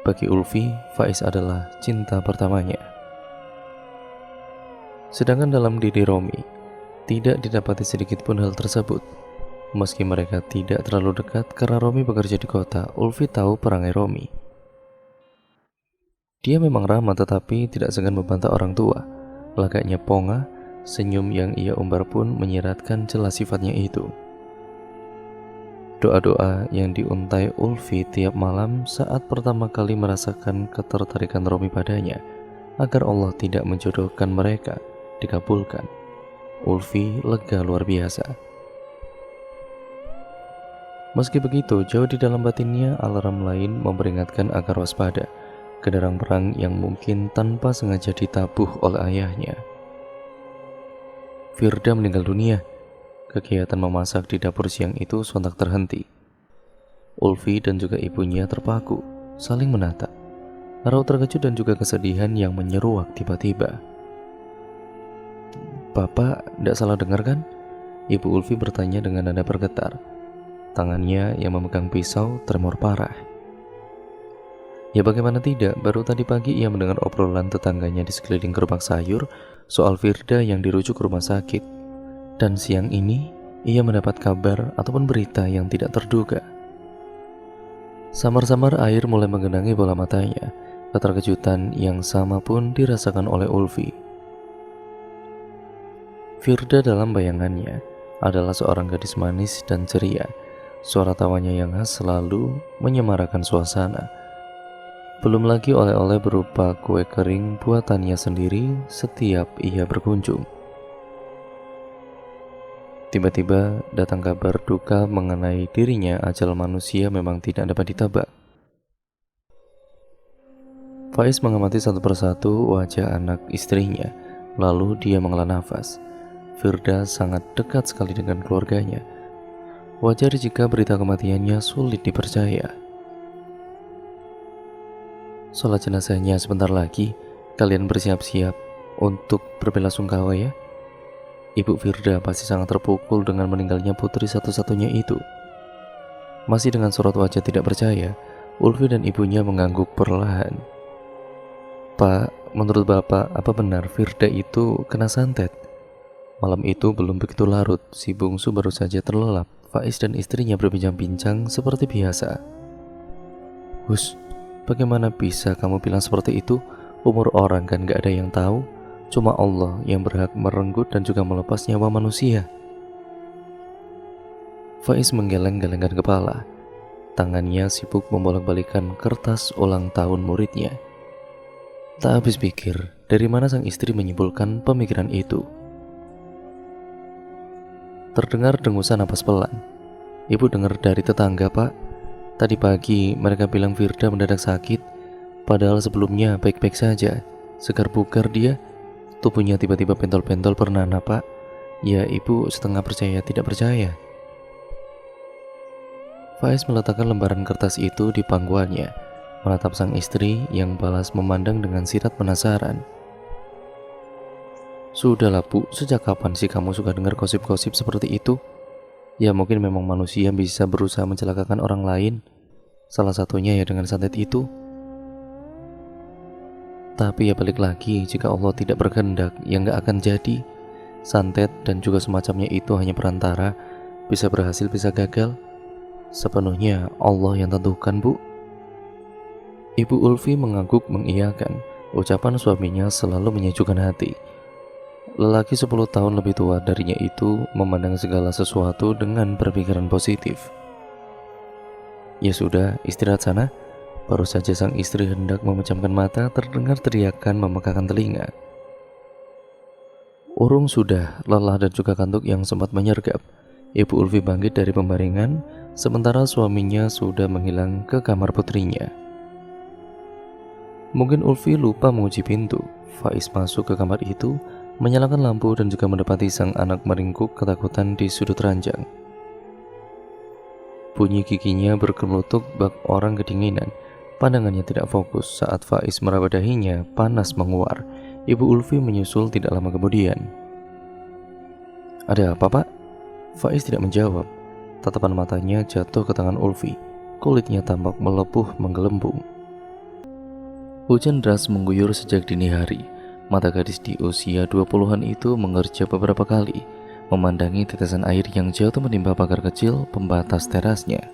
Bagi Ulfi, Faiz adalah cinta pertamanya. Sedangkan dalam diri Romi, tidak didapati sedikit pun hal tersebut. Meski mereka tidak terlalu dekat karena Romi bekerja di kota, Ulfi tahu perangai Romi. Dia memang ramah tetapi tidak segan membantah orang tua. Lagaknya ponga, senyum yang ia umbar pun menyiratkan jelas sifatnya itu. Doa-doa yang diuntai Ulfi tiap malam saat pertama kali merasakan ketertarikan Romi padanya agar Allah tidak menjodohkan mereka dikabulkan. Ulfi lega luar biasa. Meski begitu, jauh di dalam batinnya alarm lain memperingatkan agar waspada, genderang perang yang mungkin tanpa sengaja ditabuh oleh ayahnya. Firda meninggal dunia. Kegiatan memasak di dapur siang itu sontak terhenti. Ulfi dan juga ibunya terpaku, saling menatap. Raut terkejut dan juga kesedihan yang menyeruak tiba-tiba. "Bapak tidak salah dengar kan?" Ibu Ulfi bertanya dengan nada bergetar. Tangannya yang memegang pisau tremor parah. Ya bagaimana tidak, baru tadi pagi ia mendengar obrolan tetangganya di sekeliling gerobak sayur soal Firda yang dirujuk ke rumah sakit. Dan siang ini, ia mendapat kabar ataupun berita yang tidak terduga. Samar-samar air mulai menggenangi bola matanya. Keterkejutan yang sama pun dirasakan oleh Ulfi. Firda dalam bayangannya adalah seorang gadis manis dan ceria. Suara tawanya yang khas selalu menyemarakan suasana. Belum lagi oleh-oleh berupa kue kering buatannya sendiri setiap ia berkunjung. Tiba-tiba datang kabar duka mengenai dirinya. Ajal manusia memang tidak dapat ditebak. Faiz mengamati satu persatu wajah anak istrinya. Lalu dia menghela nafas. Firda sangat dekat sekali dengan keluarganya. Wajar jika berita kematiannya sulit dipercaya. Sholat jenazahnya sebentar lagi. Kalian bersiap-siap untuk berbelasungkawa ya. Ibu Firda pasti sangat terpukul dengan meninggalnya putri satu-satunya itu. Masih dengan sorot wajah tidak percaya, Ulfi dan ibunya mengangguk perlahan. "Pak, menurut Bapak, apa benar Firda itu kena santet?" Malam itu belum begitu larut, si bungsu baru saja terlelap. Faiz dan istrinya berbincang-bincang seperti biasa. "Hus, bagaimana bisa kamu bilang seperti itu? Umur orang kan gak ada yang tahu. Cuma Allah yang berhak merenggut dan juga melepas nyawa manusia." Faiz menggeleng-gelengkan kepala. Tangannya sibuk membolak-balikan kertas ulang tahun muridnya. Tak habis pikir, dari mana sang istri menyimpulkan pemikiran itu. Terdengar dengusan napas pelan. "Ibu dengar dari tetangga, Pak. Tadi pagi mereka bilang Firda mendadak sakit, padahal sebelumnya baik-baik saja. Segar bugar dia, tubuhnya tiba-tiba pentol-pentol bernanah, Pak. Ya, ibu setengah percaya tidak percaya." Faiz meletakkan lembaran kertas itu di pangkuannya, menatap sang istri yang balas memandang dengan sirat penasaran. "Sudahlah Bu, sejak kapan sih kamu suka dengar gosip-gosip seperti itu? Ya mungkin memang manusia bisa berusaha mencelakakan orang lain. Salah satunya ya dengan santet itu. Tapi ya balik lagi, jika Allah tidak berkehendak, ya nggak akan jadi. Santet dan juga semacamnya itu hanya perantara, bisa berhasil bisa gagal. Sepenuhnya Allah yang tentukan, Bu." Ibu Ulfi mengangguk mengiyakan. Ucapan suaminya selalu menyejukkan hati. Lelaki 10 tahun lebih tua darinya itu memandang segala sesuatu dengan berpikiran positif. "Ya sudah, istirahat sana." Baru saja sang istri hendak memejamkan mata, terdengar teriakan memekakan telinga. Urung sudah lelah dan juga kantuk yang sempat menyergap. Ibu Ulfi bangkit dari pembaringan sementara suaminya sudah menghilang ke kamar putrinya. Mungkin Ulfi lupa mengunci pintu. Faiz masuk ke kamar itu, menyalakan lampu dan juga mendapati sang anak meringkuk ketakutan di sudut ranjang. Bunyi giginya bergemurutuk bak orang kedinginan. Pandangannya tidak fokus saat Faiz meraba dahinya panas menguar. Ibu Ulfi menyusul tidak lama kemudian. "Ada apa, Pak?" Faiz tidak menjawab. Tatapan matanya jatuh ke tangan Ulfi. Kulitnya tampak melepuh menggelembung. Hujan deras mengguyur sejak dini hari. Mata gadis di usia 20-an itu mengerja beberapa kali, memandangi tetesan air yang jatuh menimpa pagar kecil pembatas terasnya.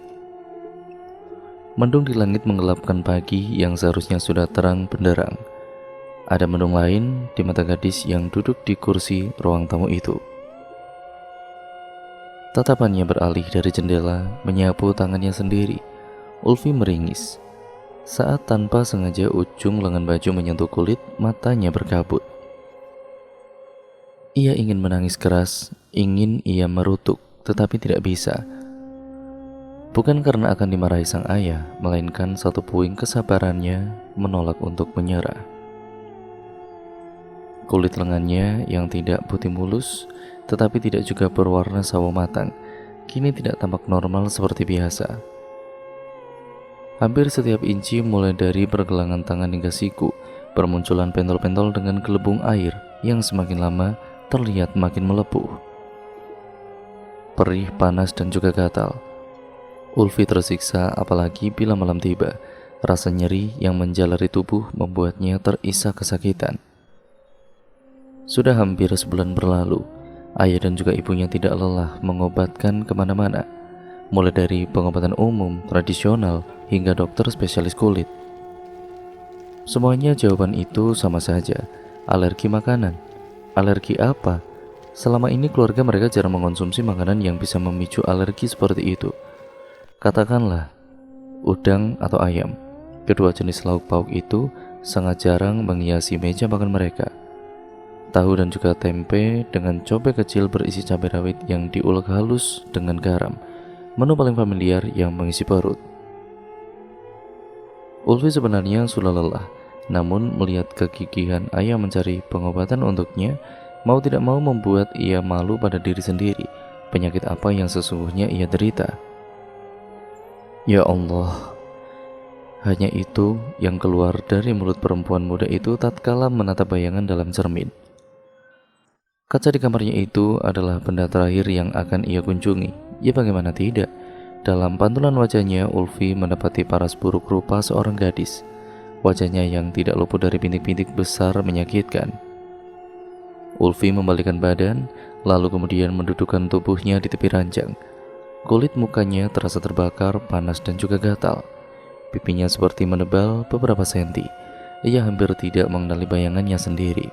Mendung di langit menggelapkan pagi yang seharusnya sudah terang benderang. Ada mendung lain di mata gadis yang duduk di kursi ruang tamu itu. Tatapannya beralih dari jendela, menyapu tangannya sendiri. Ulfi meringis. Saat tanpa sengaja ujung lengan baju menyentuh kulit, matanya berkabut. Ia ingin menangis keras, ingin ia merutuk, tetapi tidak bisa. Bukan karena akan dimarahi sang ayah, melainkan satu puing kesabarannya menolak untuk menyerah. Kulit lengannya yang tidak putih mulus, tetapi tidak juga berwarna sawo matang, kini tidak tampak normal seperti biasa. Hampir setiap inci mulai dari pergelangan tangan hingga siku bermunculan pentol-pentol dengan gelembung air yang semakin lama terlihat makin melepuh. Perih, panas dan juga gatal. Ulfi tersiksa apalagi bila malam tiba. Rasa nyeri yang menjalari tubuh membuatnya terisak kesakitan. Sudah hampir sebulan berlalu. Ayah dan juga ibunya tidak lelah mengobatkan kemana-mana, mulai dari pengobatan umum, tradisional, hingga dokter spesialis kulit. Semuanya jawaban itu sama saja, alergi makanan. Alergi apa? Selama ini keluarga mereka jarang mengonsumsi makanan yang bisa memicu alergi seperti itu. Katakanlah, udang atau ayam. Kedua jenis lauk pauk itu sangat jarang menghiasi meja makan mereka. Tahu dan juga tempe dengan cobek kecil berisi cabai rawit yang diulek halus dengan garam, menu paling familiar yang mengisi perut. Ulfi sebenarnya sudah lelah, namun melihat kegigihan ayah mencari pengobatan untuknya, mau tidak mau membuat ia malu pada diri sendiri. Penyakit apa yang sesungguhnya ia derita? Ya Allah, hanya itu yang keluar dari mulut perempuan muda itu tatkala menatap bayangan dalam cermin. Kaca di kamarnya itu adalah benda terakhir yang akan ia kunjungi. Ya bagaimana tidak? Dalam pantulan wajahnya, Ulfi mendapati paras buruk rupa seorang gadis. Wajahnya yang tidak luput dari bintik-bintik besar menyakitkan. Ulfi membalikkan badan, lalu kemudian mendudukkan tubuhnya di tepi ranjang. Kulit mukanya terasa terbakar, panas dan juga gatal. Pipinya seperti menebal beberapa senti. Ia hampir tidak mengenali bayangannya sendiri.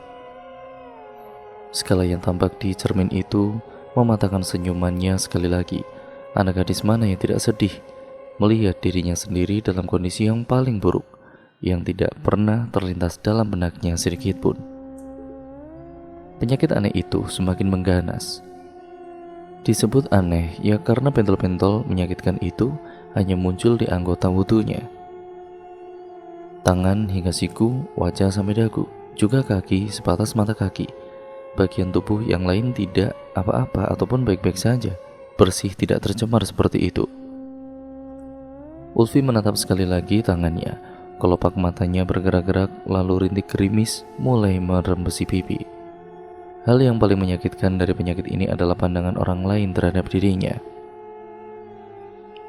Segala yang tampak di cermin itu mematahkan senyumannya sekali lagi. Anak gadis mana yang tidak sedih melihat dirinya sendiri dalam kondisi yang paling buruk, yang tidak pernah terlintas dalam benaknya sedikit pun. Penyakit aneh itu semakin mengganas. Disebut aneh ya karena pentol-pentol menyakitkan itu hanya muncul di anggota wudhunya. Tangan hingga siku, wajah sampai dagu, juga kaki sebatas mata kaki. Bagian tubuh yang lain tidak apa-apa ataupun baik-baik saja, bersih tidak tercemar seperti itu. Ulfi menatap sekali lagi tangannya. Kelopak matanya bergerak-gerak, lalu rintik gerimis mulai merembesi pipi. Hal yang paling menyakitkan dari penyakit ini adalah pandangan orang lain terhadap dirinya.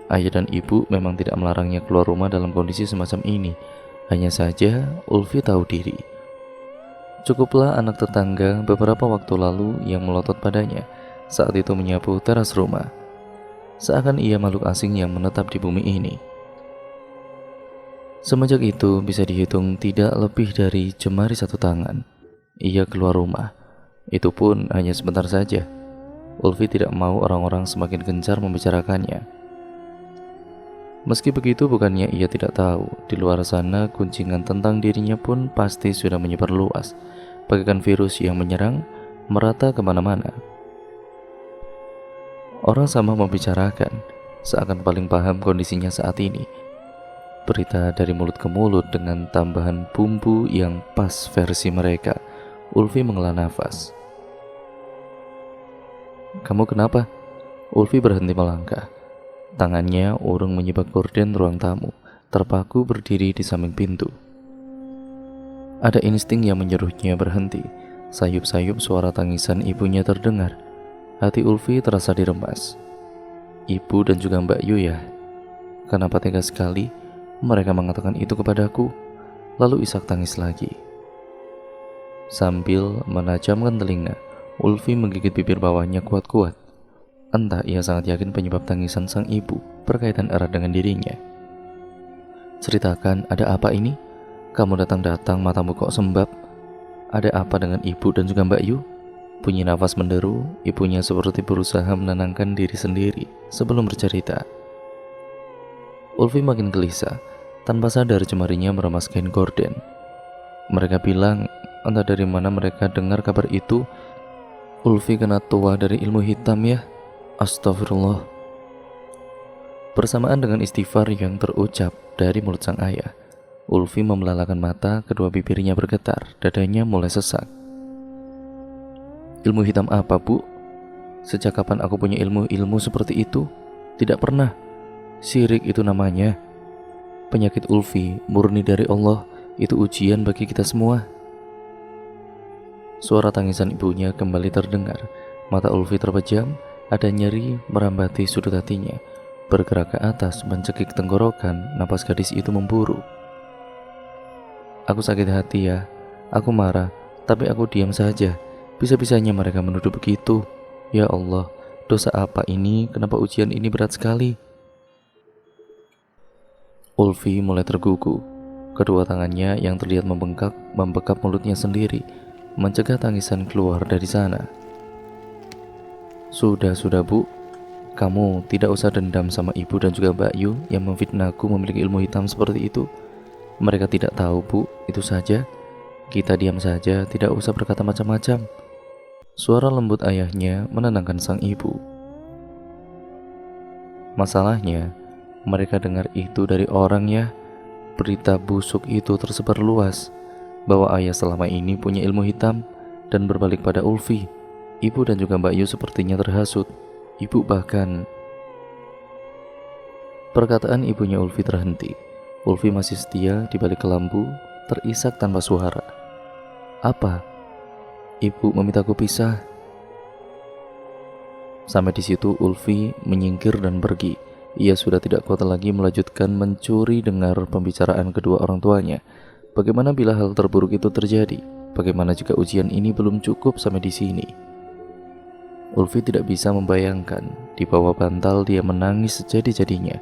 Ayah dan ibu memang tidak melarangnya keluar rumah dalam kondisi semacam ini. Hanya saja Ulfi tahu diri. Cukuplah anak tetangga beberapa waktu lalu yang melotot padanya saat itu menyapu teras rumah. Seakan ia makhluk asing yang menetap di bumi ini. Semenjak itu bisa dihitung tidak lebih dari jemari satu tangan. Ia keluar rumah. Itu pun hanya sebentar saja. Ulfi tidak mau orang-orang semakin gencar membicarakannya. Meski begitu bukannya ia tidak tahu, di luar sana guncingan tentang dirinya pun pasti sudah menyebar luas, bagaikan virus yang menyerang, merata kemana-mana. Orang sama membicarakan, seakan paling paham kondisinya saat ini. Berita dari mulut ke mulut dengan tambahan bumbu yang pas versi mereka. Ulfi menghela nafas. "Kamu kenapa?" Ulfi berhenti melangkah. Tangannya urung menyibak gorden ruang tamu, terpaku berdiri di samping pintu. Ada insting yang menyuruhnya berhenti. Sayup-sayup suara tangisan ibunya terdengar. Hati Ulfi terasa diremas. Ibu dan juga Mbak Yu ya? Kenapa tega sekali mereka mengatakan itu kepadaku? Lalu isak tangis lagi. Sambil menajamkan telinga, Ulfi menggigit bibir bawahnya kuat-kuat. Entah ia sangat yakin penyebab tangisan sang ibu berkaitan erat dengan dirinya. "Ceritakan, ada apa ini? Kamu datang-datang matamu kok sembab. Ada apa dengan ibu dan juga Mbak Yu?" Bunyi nafas menderu, ibunya seperti berusaha menenangkan diri sendiri sebelum bercerita. Ulfi makin gelisah. Tanpa sadar jemarinya meremas kain gorden. Mereka bilang, entah dari mana mereka dengar kabar itu, Ulfi kena tua dari ilmu hitam ya. Astagfirullah. Bersamaan dengan istighfar yang terucap dari mulut sang ayah, Ulfi memelalakan mata, kedua bibirnya bergetar, dadanya mulai sesak. "Ilmu hitam apa, Bu? Sejak kapan aku punya ilmu-ilmu seperti itu? Tidak pernah. Syirik itu namanya. Penyakit Ulfi murni dari Allah, itu ujian bagi kita semua." Suara tangisan ibunya kembali terdengar. Mata Ulfi terpejam, ada nyeri merambati sudut hatinya. Bergerak ke atas, mencekik tenggorokan, napas gadis itu memburu. "Aku sakit hati ya, aku marah, tapi aku diam saja. Bisa-bisanya mereka menuduh begitu. Ya Allah, dosa apa ini? Kenapa ujian ini berat sekali?" Ulfi mulai tergugu. Kedua tangannya yang terlihat membekap mulutnya sendiri, mencegah tangisan keluar dari sana. Sudah, Bu. Kamu tidak usah dendam sama ibu dan juga Mbak Yu yang memfitnahku memiliki ilmu hitam seperti itu. Mereka tidak tahu, Bu. Itu saja. Kita diam saja, tidak usah berkata macam-macam. Suara lembut ayahnya menenangkan sang ibu. Masalahnya, mereka dengar itu dari orang ya. Berita busuk itu tersebar luas bahwa ayah selama ini punya ilmu hitam. Dan berbalik pada Ulfi, ibu dan juga Mbak Yu sepertinya terhasut. Ibu bahkan... Perkataan ibunya Ulfi terhenti. Ulfi masih setia di balik kelambu, terisak tanpa suara. "Apa? Ibu memintaku pisah." Sampai di situ Ulfi menyingkir dan pergi. Ia sudah tidak kuat lagi melanjutkan mencuri dengar pembicaraan kedua orang tuanya. Bagaimana bila hal terburuk itu terjadi? Bagaimana jika ujian ini belum cukup sampai di sini? Ulfi tidak bisa membayangkan di bawah bantal dia menangis sejadi-jadinya,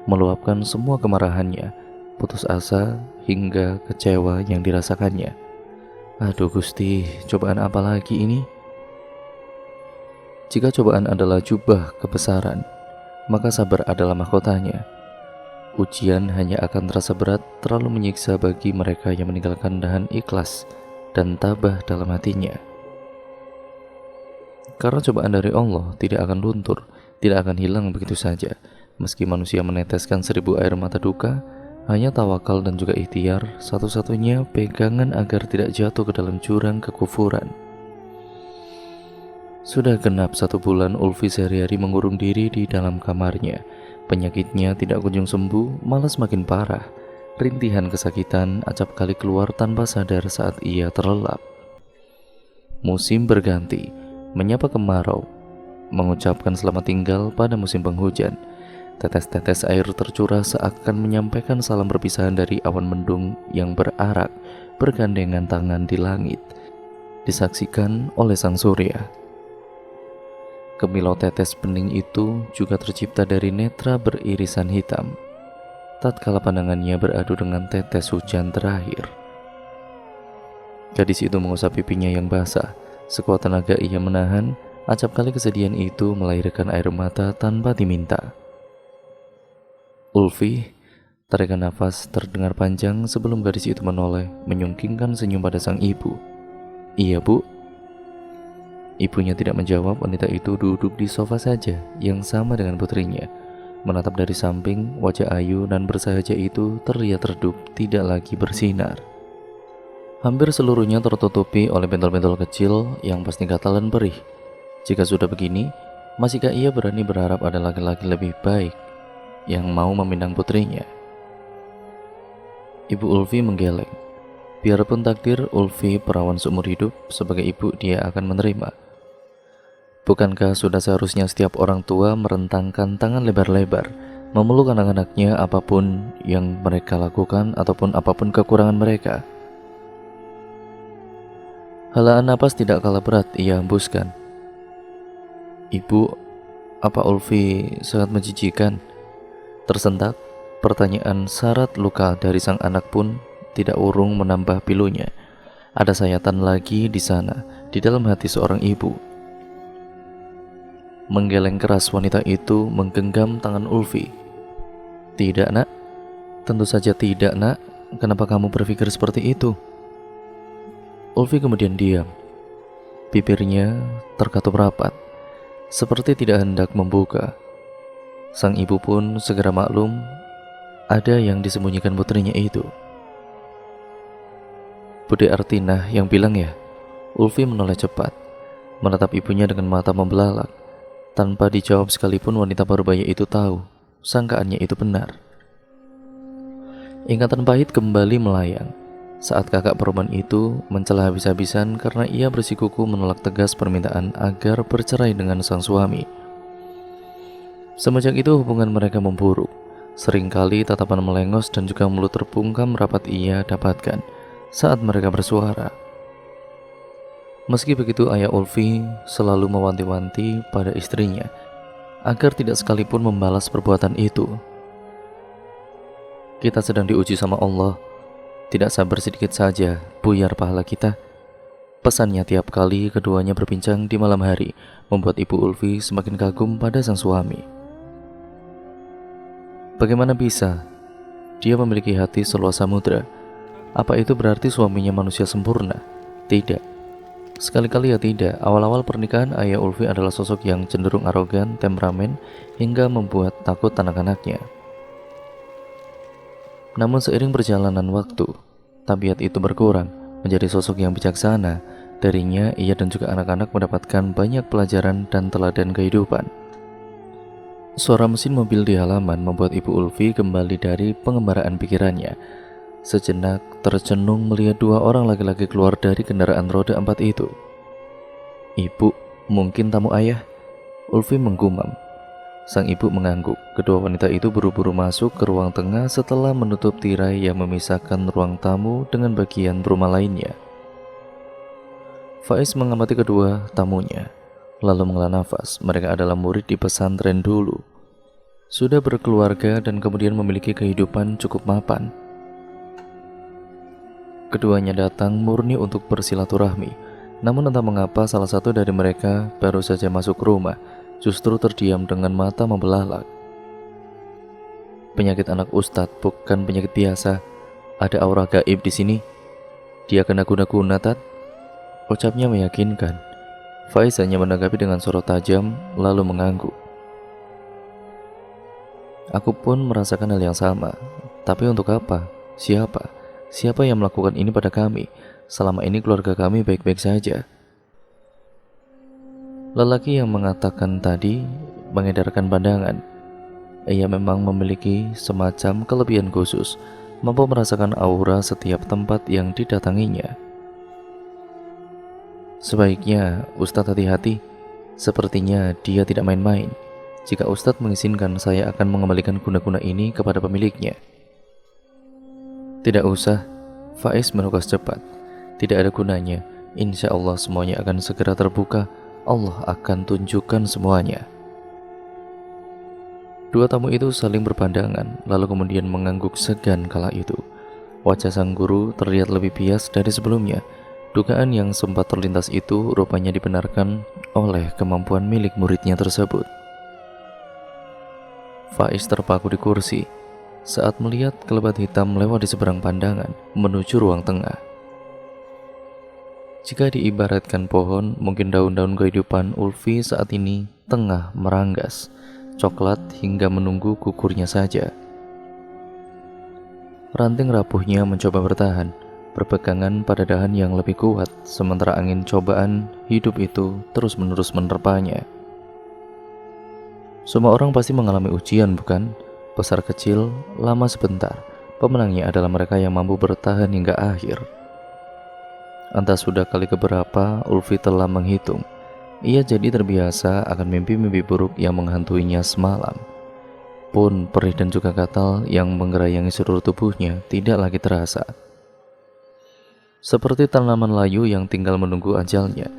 meluapkan semua kemarahannya, putus asa hingga kecewa yang dirasakannya. Aduh Gusti, cobaan apa lagi ini? Jika cobaan adalah jubah kebesaran, maka sabar adalah mahkotanya. Ujian hanya akan terasa berat, terlalu menyiksa bagi mereka yang meninggalkan dahan ikhlas dan tabah dalam hatinya. Karena cobaan dari Allah tidak akan luntur, tidak akan hilang begitu saja. Meski manusia meneteskan 1000 air mata duka, hanya tawakal dan juga ikhtiar satu-satunya pegangan agar tidak jatuh ke dalam jurang kekufuran. Sudah genap 1 bulan Ulfi sehari-hari mengurung diri di dalam kamarnya. Penyakitnya tidak kunjung sembuh, malah semakin parah. Rintihan kesakitan acap kali keluar tanpa sadar saat ia terlelap. Musim berganti, menyapa kemarau, mengucapkan selamat tinggal pada musim penghujan. Tetes-tetes air tercurah seakan menyampaikan salam perpisahan dari awan mendung yang berarak, bergandengan tangan di langit, disaksikan oleh sang surya. Kemilau tetes bening itu juga tercipta dari netra beririsan hitam, tatkala pandangannya beradu dengan tetes hujan terakhir. Gadis itu mengusap pipinya yang basah. Sekuat tenaga ia menahan, acap kali kesedihan itu melahirkan air mata tanpa diminta. Ulfi, tarikan nafas terdengar panjang sebelum gadis itu menoleh, menyungkingkan senyum pada sang ibu. "Iya, Bu." Ibunya tidak menjawab. Wanita itu duduk di sofa saja yang sama dengan putrinya. Menatap dari samping, wajah ayu dan bersahaja itu terlihat redup, tidak lagi bersinar. Hampir seluruhnya tertutupi oleh bentol-bentol kecil yang pasti gatal dan perih. Jika sudah begini, masihkah ia berani berharap ada laki-laki lebih baik yang mau meminang putrinya? Ibu Ulfi menggeleng. Biarpun takdir Ulfi perawan seumur hidup, sebagai ibu dia akan menerima. Bukankah sudah seharusnya setiap orang tua merentangkan tangan lebar-lebar, memeluk anak-anaknya apapun yang mereka lakukan ataupun apapun kekurangan mereka? Helaan napas tidak kalah berat ia hembuskan. Ibu, apa Ulfi sangat menjijikan? Tersentak, pertanyaan syarat luka dari sang anak pun tidak urung menambah pilunya. Ada sayatan lagi di sana, di dalam hati seorang ibu. Menggeleng keras wanita itu menggenggam tangan Ulfi. Tidak nak, tentu saja tidak nak, kenapa kamu berpikir seperti itu? Ulfi kemudian diam. Bibirnya terkatup rapat, seperti tidak hendak membuka. Sang ibu pun segera maklum, ada yang disembunyikan putrinya itu. Bude Artinah yang bilang ya? Ulfi menoleh cepat, menatap ibunya dengan mata membelalak. Tanpa dijawab sekalipun wanita parubaya itu tahu, sangkaannya itu benar. Ingatan pahit kembali melayang saat kakak perempuan itu mencela habis-habisan karena ia bersikuku menolak tegas permintaan agar bercerai dengan sang suami. Semenjak itu hubungan mereka memburuk. Seringkali tatapan melengos dan juga mulut terbungkam rapat ia dapatkan saat mereka bersuara. Meski begitu, ayah Ulfi selalu mewanti-wanti pada istrinya agar tidak sekalipun membalas perbuatan itu. Kita sedang diuji sama Allah, tidak sabar sedikit saja buyar pahala kita. Pesannya tiap kali keduanya berbincang di malam hari membuat Ibu Ulfi semakin kagum pada sang suami. Bagaimana bisa dia memiliki hati seluas samudra? Apa itu berarti suaminya manusia sempurna? Tidak. Sekali-kali ya tidak. Awal-awal pernikahan ayah Ulfi adalah sosok yang cenderung arogan, temperamen, hingga membuat takut anak-anaknya. Namun seiring perjalanan waktu, tabiat itu berkurang, menjadi sosok yang bijaksana. Darinya ia dan juga anak-anak mendapatkan banyak pelajaran dan teladan kehidupan. Suara mesin mobil di halaman membuat Ibu Ulfi kembali dari pengembaraan pikirannya. Sejenak tercenung melihat dua orang laki-laki keluar dari kendaraan roda 4 itu. Ibu, mungkin tamu ayah? Ulfi menggumam. Sang ibu mengangguk. Kedua wanita itu buru-buru masuk ke ruang tengah setelah menutup tirai yang memisahkan ruang tamu dengan bagian rumah lainnya. Faiz mengamati kedua tamunya, lalu menghela nafas. Mereka adalah murid di pesantren dulu. Sudah berkeluarga dan kemudian memiliki kehidupan cukup mapan. Keduanya datang murni untuk bersilaturahmi. Namun entah mengapa salah satu dari mereka baru saja masuk rumah, justru terdiam dengan mata membelalak. Penyakit anak Ustadz bukan penyakit biasa. Ada aura gaib di sini. Dia kena guna-guna, Tat. Ucapnya meyakinkan. Faiz hanya menanggapi dengan sorot tajam, lalu mengangguk. Aku pun merasakan hal yang sama. Tapi untuk apa? Siapa? Siapa yang melakukan ini pada kami? Selama ini keluarga kami baik-baik saja. Lelaki yang mengatakan tadi mengedarkan pandangan. Ia memang memiliki semacam kelebihan khusus, mampu merasakan aura setiap tempat yang didatanginya. Sebaiknya Ustadz hati-hati. Sepertinya dia tidak main-main. Jika Ustadz mengizinkan, saya akan mengembalikan guna-guna ini kepada pemiliknya. Tidak usah, Faiz menukas cepat. Tidak ada gunanya. Insya Allah semuanya akan segera terbuka. Allah akan tunjukkan semuanya. Dua tamu itu saling berpandangan, lalu kemudian mengangguk segan kala itu. Wajah sang guru terlihat lebih bias dari sebelumnya. Dugaan yang sempat terlintas itu rupanya dibenarkan oleh kemampuan milik muridnya tersebut. Faiz terpaku di kursi saat melihat kelebat hitam lewat di seberang pandangan menuju ruang tengah. Jika diibaratkan pohon, mungkin daun-daun kehidupan Ulfi saat ini tengah meranggas. coklat hingga menunggu gugurnya saja. Ranting rapuhnya mencoba bertahan, berpegangan pada dahan yang lebih kuat, sementara angin cobaan hidup itu terus-menerus menerpanya. Semua orang pasti mengalami ujian, bukan? Besar kecil, lama sebentar, pemenangnya adalah mereka yang mampu bertahan hingga akhir. Entah sudah kali keberapa Ulfi telah menghitung. Ia jadi terbiasa akan mimpi-mimpi buruk yang menghantuinya semalam. Pun perih dan juga gatal yang menggerayangi seluruh tubuhnya tidak lagi terasa. Seperti tanaman layu yang tinggal menunggu ajalnya,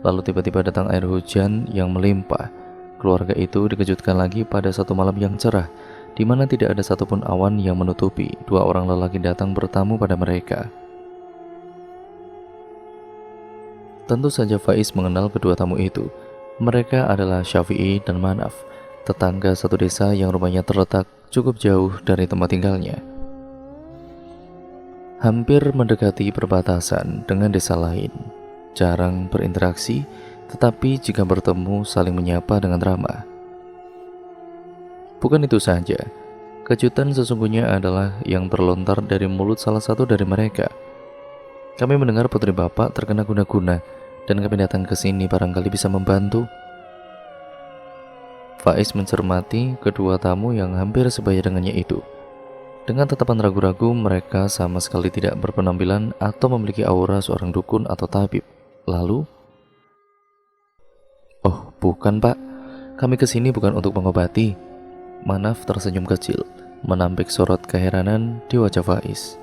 lalu tiba-tiba datang air hujan yang melimpah. Keluarga itu dikejutkan lagi pada satu malam yang cerah, di mana tidak ada satupun awan yang menutupi. Dua orang lelaki datang bertamu pada mereka. Tentu saja Faiz mengenal kedua tamu itu. Mereka adalah Syafi'i dan Manaf, tetangga satu desa yang rumahnya terletak cukup jauh dari tempat tinggalnya. Hampir mendekati perbatasan dengan desa lain. Jarang berinteraksi, tetapi jika bertemu saling menyapa dengan ramah. Bukan itu saja, kejutan sesungguhnya adalah yang terlontar dari mulut salah satu dari mereka. Kami mendengar putri bapak terkena guna-guna, dan kami datang ke sini barangkali bisa membantu. Faiz mencermati kedua tamu yang hampir sebaya dengannya itu. Dengan tatapan ragu-ragu, mereka sama sekali tidak berpenampilan atau memiliki aura seorang dukun atau tabib. Lalu, "Oh, bukan pak, kami kesini bukan untuk mengobati." Manaf tersenyum kecil, menampik sorot keheranan di wajah Faiz.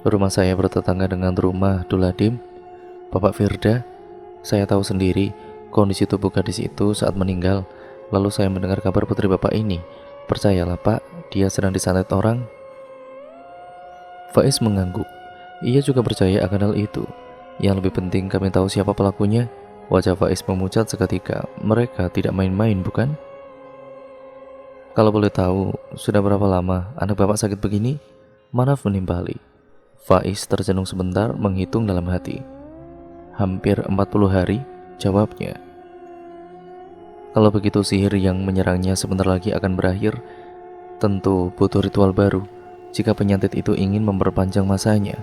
"Rumah saya bertetangga dengan rumah Duladim, Bapak Firda. Saya tahu sendiri kondisi tubuh gadis itu saat meninggal. Lalu saya mendengar kabar putri bapak ini. Percayalah pak, dia sedang disantet orang." Faiz mengangguk. Ia juga percaya akan hal itu. Yang lebih penting kami tahu siapa pelakunya. Wajah Faiz memucat seketika. Mereka tidak main-main, bukan? "Kalau boleh tahu, sudah berapa lama anak bapak sakit begini?" Manaf menimpali. Faiz tercenung sebentar menghitung dalam hati. "Hampir 40 hari, jawabnya. Kalau begitu sihir yang menyerangnya sebentar lagi akan berakhir. Tentu butuh ritual baru jika penyantet itu ingin memperpanjang masanya."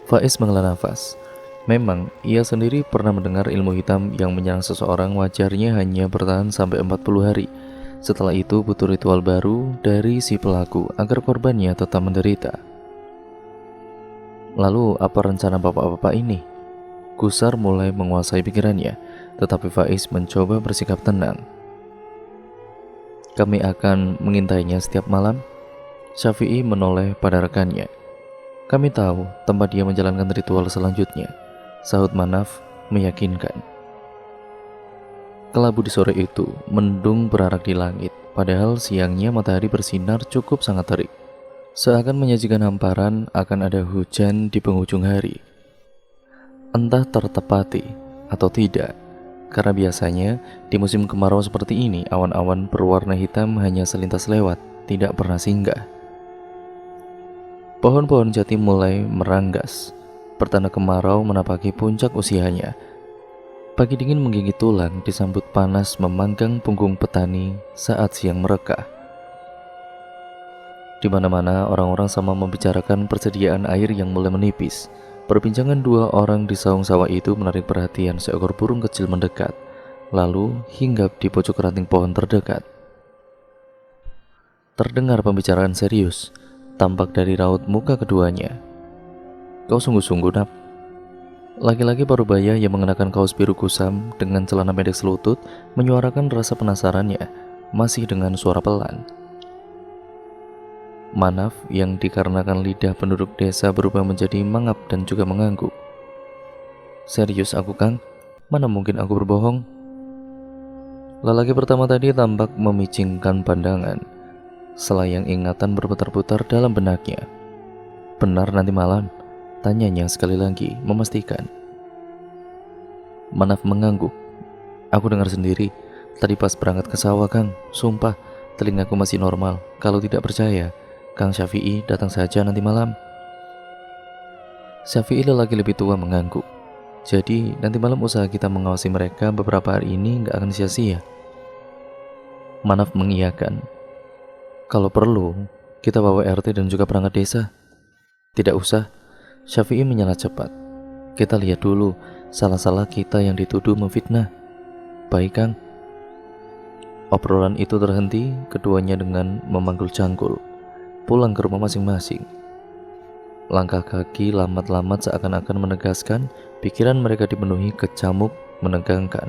Faiz menghela nafas. Memang, ia sendiri pernah mendengar ilmu hitam yang menyerang seseorang wajarnya hanya bertahan sampai 40 hari. Setelah itu butuh ritual baru dari si pelaku agar korbannya tetap menderita. Lalu apa rencana bapak-bapak ini? Gusar mulai menguasai pikirannya, tetapi Faiz mencoba bersikap tenang. "Kami akan mengintainya setiap malam." Syafi'i menoleh pada rekannya. "Kami tahu tempat dia menjalankan ritual selanjutnya," sahut Manaf meyakinkan. Kelabu di sore itu, mendung berarak di langit, padahal siangnya matahari bersinar cukup sangat terik. Seakan menyajikan hamparan akan ada hujan di penghujung hari. Entah tertepati atau tidak, karena biasanya di musim kemarau seperti ini, awan-awan berwarna hitam hanya selintas lewat, tidak pernah singgah. Pohon-pohon jati mulai meranggas, pertanda kemarau menapaki puncak usianya. Pagi dingin menggigit tulang, disambut panas memanggang punggung petani saat siang merekah. Di mana-mana orang-orang sama membicarakan persediaan air yang mulai menipis. Perbincangan dua orang di saung sawah itu menarik perhatian seekor burung kecil mendekat, lalu hinggap di pojok ranting pohon terdekat. Terdengar pembicaraan serius, tampak dari raut muka keduanya. "Kau sungguh-sungguh, Nap." Laki-laki parubaya yang mengenakan kaos biru kusam dengan celana pendek selutut menyuarakan rasa penasarannya, masih dengan suara pelan. Manaf yang dikarenakan lidah penduduk desa berubah menjadi mangap dan juga mengangguk. "Serius aku, Kang? Mana mungkin aku berbohong?" Lelaki pertama tadi tampak memicingkan pandangan. Selayang ingatan berputar-putar dalam benaknya. "Benar nanti malam?" tanyanya sekali lagi, memastikan. Manaf mengangguk. "Aku dengar sendiri, tadi pas berangkat ke sawah, Kang. Sumpah, telingaku masih normal. Kalau tidak percaya, Kang Syafi'i datang saja nanti malam." Syafi'i lelaki lebih tua mengangguk. Jadi nanti malam usaha kita mengawasi mereka beberapa hari ini nggak akan sia-sia. Manaf mengiyakan. Kalau perlu, kita bawa RT dan juga perangkat desa. Tidak usah, Syafi'i menyela cepat. Kita lihat dulu, salah-salah kita yang dituduh memfitnah. Baik Kang. Obrolan itu terhenti, keduanya dengan memanggul cangkul, pulang ke rumah masing-masing. Langkah kaki lambat-lambat seakan-akan menegaskan pikiran mereka dipenuhi kecamuk menegangkan.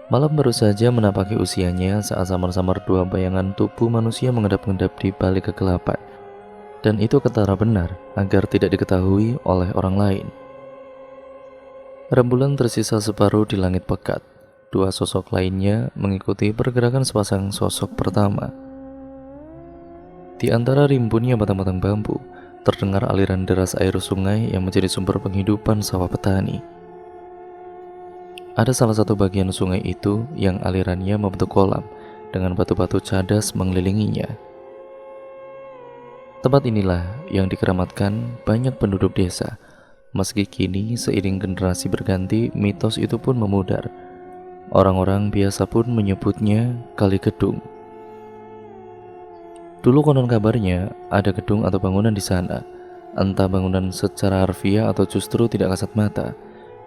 Malam baru saja menapaki usianya saat samar-samar dua bayangan tubuh manusia mengendap-endap di balik kegelapan. Dan itu ketara benar agar tidak diketahui oleh orang lain. Rembulan tersisa separuh di langit pekat. Dua sosok lainnya mengikuti pergerakan sepasang sosok pertama. Di antara rimbunnya batang-batang bambu, terdengar aliran deras air sungai yang menjadi sumber penghidupan sawah petani. Ada salah satu bagian sungai itu yang alirannya membentuk kolam dengan batu-batu cadas mengelilinginya. Tempat inilah yang dikeramatkan banyak penduduk desa. Meski kini seiring generasi berganti, mitos itu pun memudar. Orang-orang biasa pun menyebutnya Kali Gedung. Dulu konon kabarnya ada gedung atau bangunan di sana. Entah bangunan secara harfiah atau justru tidak kasat mata.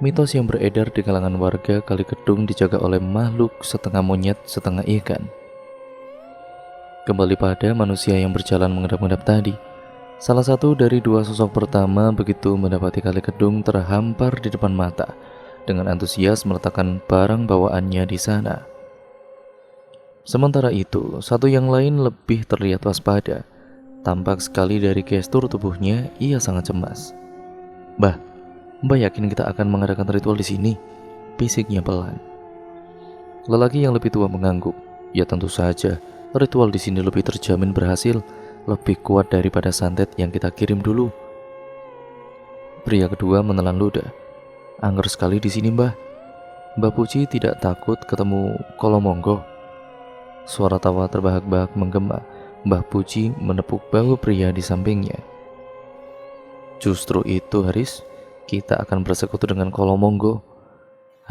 Mitos yang beredar di kalangan warga Kali Gedung dijaga oleh makhluk setengah monyet setengah ikan. Kembali pada manusia yang berjalan mengendap-endap tadi. Salah satu dari dua sosok pertama begitu mendapati Kali Gedung terhampar di depan mata, dengan antusias meletakkan barang bawaannya di sana. Sementara itu, satu yang lain lebih terlihat waspada. Tampak sekali dari gestur tubuhnya, ia sangat cemas. Mbak yakin kita akan mengadakan ritual di sini? Bisiknya pelan. Lelaki yang lebih tua mengangguk. Ya tentu saja, ritual di sini lebih terjamin berhasil, lebih kuat daripada santet yang kita kirim dulu. Pria kedua menelan ludah. Angger sekali di sini, Mbah. Mbak Puji tidak takut ketemu Kolomonggo. Suara tawa terbahak-bahak menggema. Mbah Puji menepuk bahu pria di sampingnya. Justru itu, Haris. Kita akan bersekutu dengan Kolomonggo.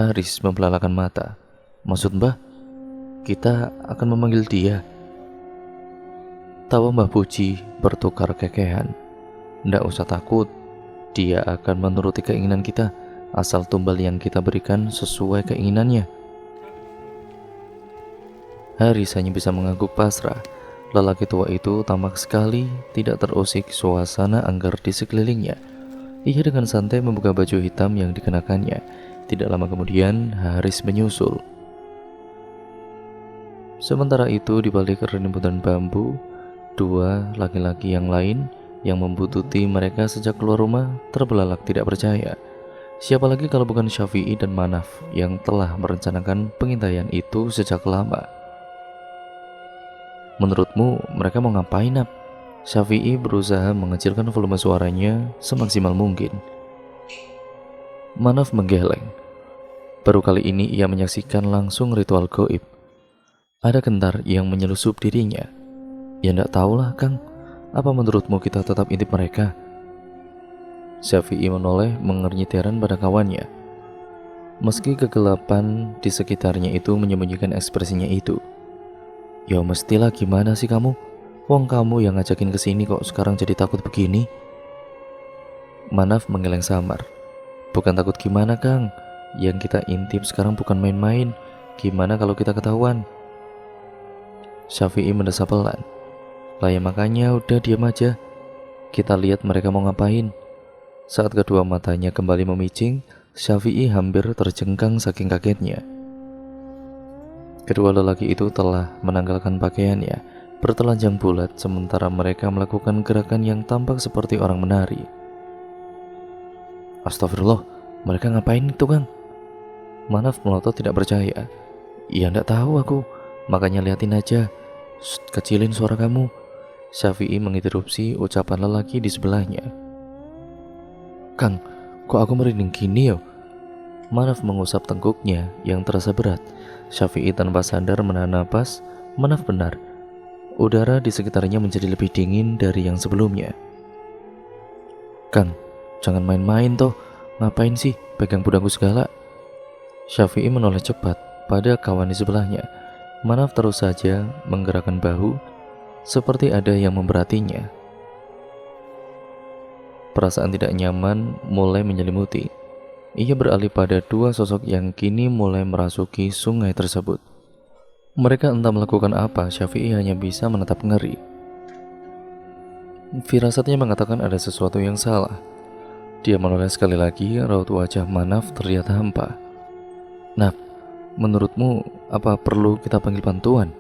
Haris membelalakan mata. Maksud Mbah, kita akan memanggil dia. Tawa Mbah Puji bertukar kekehan. Ndak usah takut, dia akan menuruti keinginan kita, asal tumbal yang kita berikan sesuai keinginannya. Haris hanya bisa mengangguk pasrah. Lelaki tua itu tampak sekali tidak terusik suasana anggar di sekelilingnya. Ia dengan santai membuka baju hitam yang dikenakannya. Tidak lama kemudian, Haris menyusul. Sementara itu, di balik rimbunan bambu, dua laki-laki yang lain yang membututi mereka sejak keluar rumah terbelalak tidak percaya. Siapa lagi kalau bukan Syafi'i dan Manaf yang telah merencanakan pengintaian itu sejak lama. Menurutmu mereka mau ngapain, Nap? Syafi'i berusaha mengecilkan volume suaranya semaksimal mungkin. Manaf menggeleng. Baru kali ini ia menyaksikan langsung ritual gaib. Ada kentar yang menyelusup dirinya. Ya ndak tahulah, Kang. Apa menurutmu kita tetap intip mereka? Syafi'i menoleh mengernyit heran pada kawannya. Meski kegelapan di sekitarnya itu menyembunyikan ekspresinya itu. Ya mestilah, gimana sih kamu? Wong kamu yang ngajakin kesini kok sekarang jadi takut begini? Manaf menggeleng samar. Bukan takut gimana, Kang? Yang kita intip sekarang bukan main-main. Gimana kalau kita ketahuan? Syafi'i mendesah pelan. Lah ya makanya udah diam aja. Kita lihat mereka mau ngapain. Saat kedua matanya kembali memicing, Syafi'i hampir terjengkang saking kagetnya. Kedua lelaki itu telah menanggalkan pakaiannya, bertelanjang bulat sementara mereka melakukan gerakan yang tampak seperti orang menari. Astagfirullah, mereka ngapain itu, Kang? Manaf melotot tidak percaya. Ya ndak tahu aku, makanya liatin aja. Shh, kecilin suara kamu. Syafi'i menginterupsi ucapan lelaki di sebelahnya. Kang, kok aku merinding gini yo? Manaf mengusap tengkuknya yang terasa berat. Syafi'i tanpa sadar menahan napas. Manaf benar. Udara di sekitarnya menjadi lebih dingin dari yang sebelumnya. Kang, jangan main-main toh. Ngapain sih pegang pundaku segala? Syafi'i menoleh cepat pada kawan di sebelahnya. Manaf terus saja menggerakkan bahu seperti ada yang memberatinya. Perasaan tidak nyaman mulai menyelimuti. Ia beralih pada dua sosok yang kini mulai merasuki sungai tersebut. Mereka entah melakukan apa, Syafi'i hanya bisa menatap ngeri. Firasatnya mengatakan ada sesuatu yang salah. Dia menoleh sekali lagi, raut wajah Manaf terlihat hampa. "Naf, menurutmu apa perlu kita panggil bantuan?"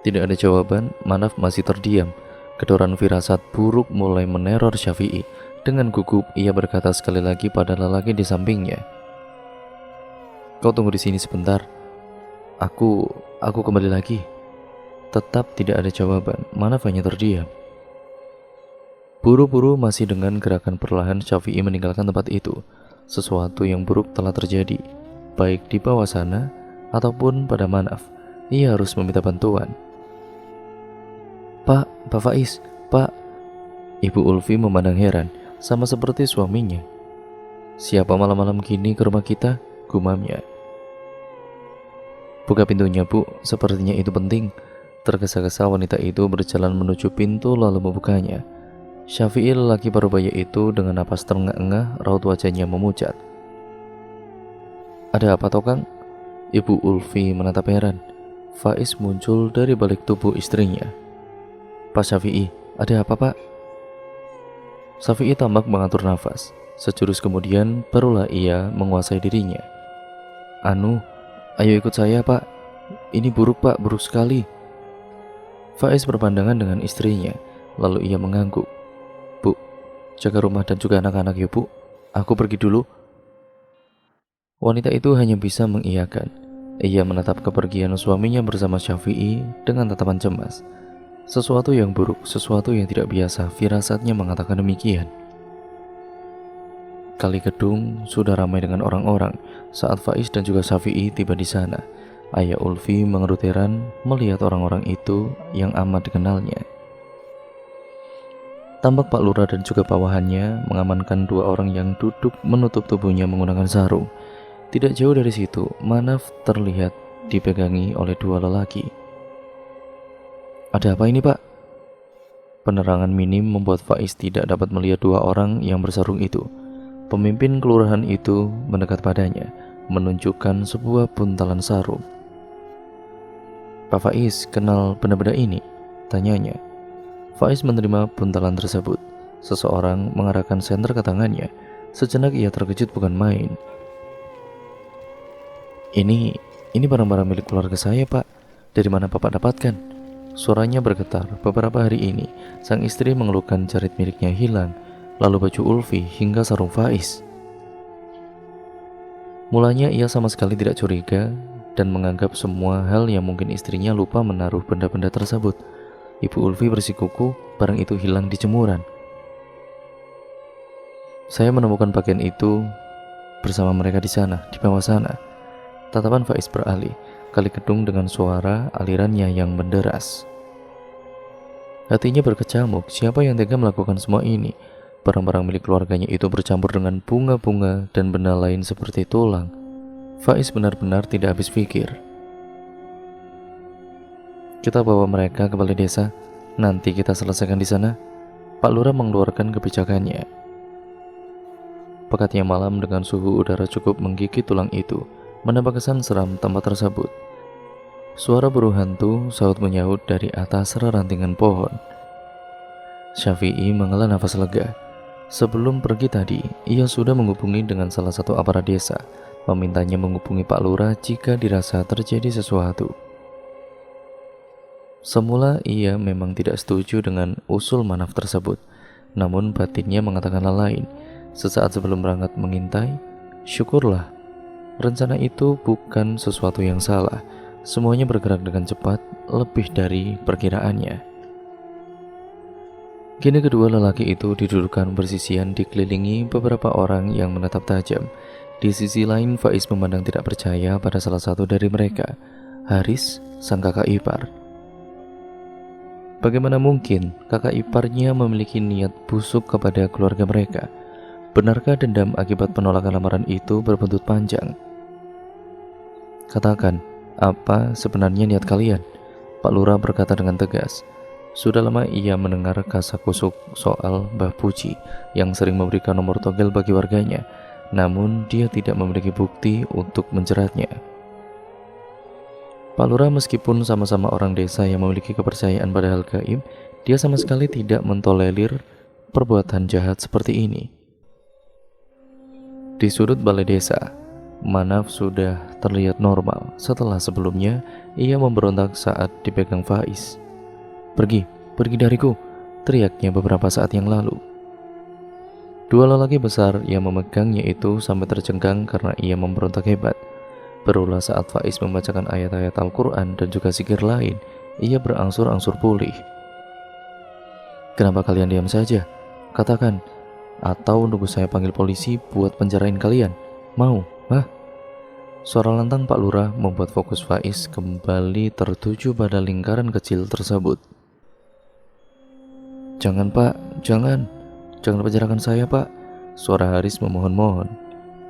Tidak ada jawaban. Manaf masih terdiam. Kedoran firasat buruk mulai meneror Syafi'i. Dengan gugup ia berkata sekali lagi pada lelaki di sampingnya, "Kau tunggu di sini sebentar. Aku kembali lagi." Tetap tidak ada jawaban. Manaf hanya terdiam. Buru-buru masih dengan gerakan perlahan Syafi'i meninggalkan tempat itu. Sesuatu yang buruk telah terjadi, baik di bawah sana ataupun pada Manaf. Ia harus meminta bantuan. Pak Faiz, Pak." Ibu Ulfi memandang heran, sama seperti suaminya. "Siapa malam-malam gini ke rumah kita?" gumamnya. "Buka pintunya, Bu, sepertinya itu penting." Tergesa-gesa wanita itu berjalan menuju pintu lalu membukanya. Syafi'i, lelaki parubaya itu, dengan napas terengah-engah, raut wajahnya memucat. "Ada apa toh, Kang?" Ibu Ulfi menatap heran. Faiz muncul dari balik tubuh istrinya. "Pak Syafi'i, ada apa, Pak?" Syafi'i tampak mengatur nafas. Sejurus kemudian barulah ia menguasai dirinya. Ayo ikut saya, Pak. Ini buruk, Pak, buruk sekali." Faiz berpandangan dengan istrinya, lalu ia mengangguk. "Bu, jaga rumah dan juga anak-anak ya, Bu. Aku pergi dulu." Wanita itu hanya bisa mengiyakan. Ia menatap kepergian suaminya bersama Syafi'i dengan tatapan cemas. Sesuatu yang buruk, sesuatu yang tidak biasa, firasatnya mengatakan demikian. Kali Kedung sudah ramai dengan orang-orang saat Faiz dan juga Syafi'i tiba di sana. Ayah Ulfi mengerut heran melihat orang-orang itu yang amat dikenalnya. Tampak Pak Lurah dan juga bawahannya mengamankan dua orang yang duduk menutup tubuhnya menggunakan sarung. Tidak jauh dari situ, Manaf terlihat dipegangi oleh dua lelaki. "Ada apa ini, Pak?" Penerangan minim membuat Faiz tidak dapat melihat dua orang yang bersarung itu. Pemimpin kelurahan itu mendekat padanya, menunjukkan sebuah buntalan sarung. "Pak Faiz, kenal benda-benda ini?" tanyanya. Faiz menerima buntalan tersebut. Seseorang mengarahkan senter ke tangannya. Sejenak ia terkejut bukan main. Ini barang-barang milik keluarga saya, Pak. Dari mana Bapak dapatkan?" Suaranya bergetar. Beberapa hari ini, sang istri mengeluhkan jarit miliknya hilang, lalu baju Ulfi hingga sarung Faiz. Mulanya ia sama sekali tidak curiga dan menganggap semua hal yang mungkin istrinya lupa menaruh benda-benda tersebut. Ibu Ulfi bersikukuh barang itu hilang di jemuran. "Saya menemukan pakaian itu bersama mereka di sana, di bawah sana." Tatapan Faiz beralih. Kali Kedung dengan suara alirannya yang menderas. Hatinya berkecamuk. Siapa yang tega melakukan semua ini? Barang-barang milik keluarganya itu bercampur dengan bunga-bunga dan benda lain seperti tulang. Faiz benar-benar tidak habis pikir. "Kita bawa mereka ke balai desa. Nanti kita selesaikan di sana." Pak Lurah mengeluarkan kebijakannya. Pekatnya malam dengan suhu udara cukup menggigit tulang itu menambah kesan seram tempat tersebut. Suara burung hantu saut menyahut dari atas rerantingan pohon. Syafi'i menghela nafas lega. Sebelum pergi tadi, ia sudah menghubungi dengan salah satu aparat desa, memintanya menghubungi Pak Lurah jika dirasa terjadi sesuatu. Semula ia memang tidak setuju dengan usul Manaf tersebut, namun batinnya mengatakan hal lain. Sesaat sebelum berangkat mengintai, syukurlah, rencana itu bukan sesuatu yang salah. Semuanya bergerak dengan cepat, lebih dari perkiraannya. Kini kedua lelaki itu didudukkan bersisian dikelilingi beberapa orang yang menatap tajam. Di sisi lain, Faiz memandang tidak percaya pada salah satu dari mereka, Haris, sang kakak ipar. Bagaimana mungkin kakak iparnya memiliki niat busuk kepada keluarga mereka? Benarkah dendam akibat penolakan lamaran itu berbuntut panjang? Katakan, apa sebenarnya niat kalian? Pak Lurah berkata dengan tegas. Sudah lama ia mendengar kasakusuk soal Mbah Puji yang sering memberikan nomor togel bagi warganya, namun dia tidak memiliki bukti untuk menjeratnya. Pak Lurah meskipun sama-sama orang desa yang memiliki kepercayaan pada hal gaib, dia sama sekali tidak mentolerir perbuatan jahat seperti ini. Di sudut balai desa, Manaf sudah terlihat normal setelah sebelumnya ia memberontak saat dipegang Faiz. Pergi dariku, teriaknya beberapa saat yang lalu. Dua lelaki besar yang memegangnya itu sampai tercenggang karena ia memberontak hebat. Berulah saat Faiz membacakan ayat-ayat Al-Quran dan juga zikir lain, ia berangsur-angsur pulih. Kenapa kalian diam saja? Katakan, atau nunggu saya panggil polisi buat penjarain kalian? Mau? Hah? Suara lantang Pak Lurah membuat fokus Faiz kembali tertuju pada lingkaran kecil tersebut. Jangan Pak, jangan penjarakan saya Pak. Suara Haris memohon-mohon.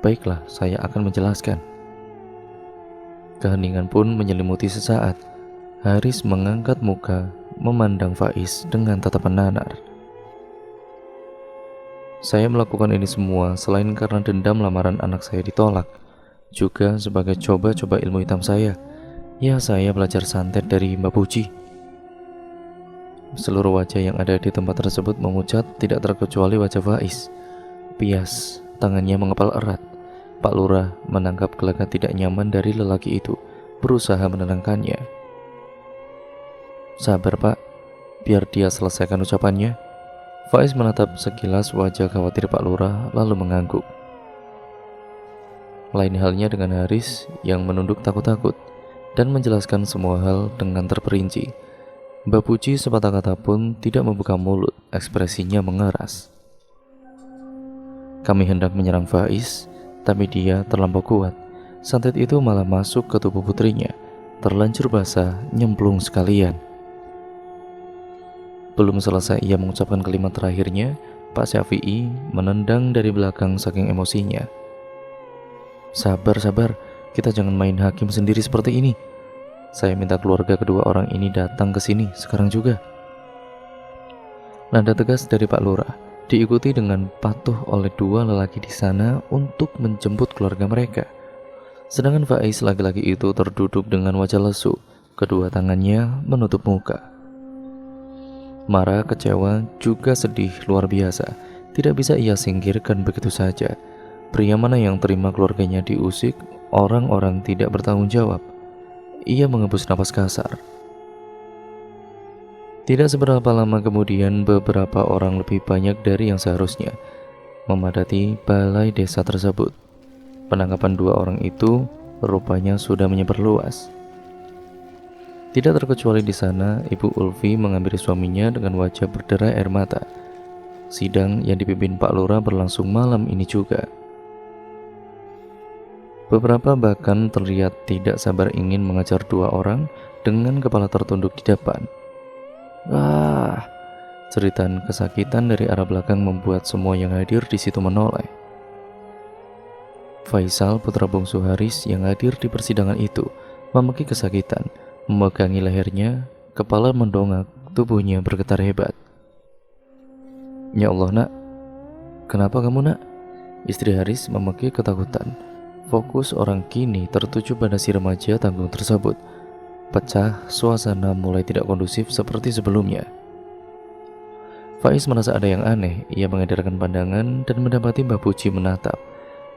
Baiklah, saya akan menjelaskan. Keheningan pun menyelimuti sesaat. Haris mengangkat muka, memandang Faiz dengan tatapan nanar. Saya melakukan ini semua selain karena dendam lamaran anak saya ditolak, juga sebagai coba-coba ilmu hitam saya. Ya, saya belajar santet dari Mbak Puji. Seluruh wajah yang ada di tempat tersebut memucat, tidak terkecuali wajah Faiz. Pias, tangannya mengepal erat. Pak Lurah menangkap gelagat tidak nyaman dari lelaki itu, berusaha menenangkannya. Sabar Pak, biar dia selesaikan ucapannya. Faiz menatap sekilas wajah khawatir Pak Lurah lalu mengangguk. Lain halnya dengan Haris yang menunduk takut-takut dan menjelaskan semua hal dengan terperinci. Mbak Puji sepatah kata pun tidak membuka mulut, ekspresinya mengeras. Kami hendak menyerang Faiz, tapi dia terlampau kuat. Santet itu malah masuk ke tubuh putrinya, terlanjur basah, nyemplung sekalian. Belum selesai ia mengucapkan kalimat terakhirnya, Pak Syafi'i menendang dari belakang saking emosinya. Sabar, kita jangan main hakim sendiri seperti ini. Saya minta keluarga kedua orang ini datang ke sini sekarang juga. Nada tegas dari Pak Lurah diikuti dengan patuh oleh dua lelaki di sana untuk menjemput keluarga mereka. Sedangkan Faiz laki-laki itu terduduk dengan wajah lesu, kedua tangannya menutup muka. Marah, kecewa, juga sedih luar biasa. Tidak bisa ia singkirkan begitu saja. Pria mana yang terima keluarganya diusik, orang-orang tidak bertanggung jawab. Ia menghembus napas kasar. Tidak seberapa lama kemudian, beberapa orang lebih banyak dari yang seharusnya memadati balai desa tersebut. Penangkapan dua orang itu rupanya sudah menyebar luas. Tidak terkecuali di sana, Ibu Ulfi menghampiri suaminya dengan wajah berderai air mata. Sidang yang dipimpin Pak Lurah berlangsung malam ini juga. Beberapa bahkan terlihat tidak sabar ingin mengejar dua orang dengan kepala tertunduk di depan. Ceritan kesakitan dari arah belakang membuat semua yang hadir di situ menoleh. Faisal, putra bungsu Haris yang hadir di persidangan itu, memaki kesakitan, memegangi lehernya, kepala mendongak, tubuhnya bergetar hebat. Ya Allah nak, kenapa kamu nak? Istri Haris memaki ketakutan. Fokus orang kini tertuju pada si remaja tanggung tersebut. Pecah, suasana mulai tidak kondusif seperti sebelumnya. Faiz merasa ada yang aneh. Ia mengedarkan pandangan dan mendapati Mbak Puji menatap.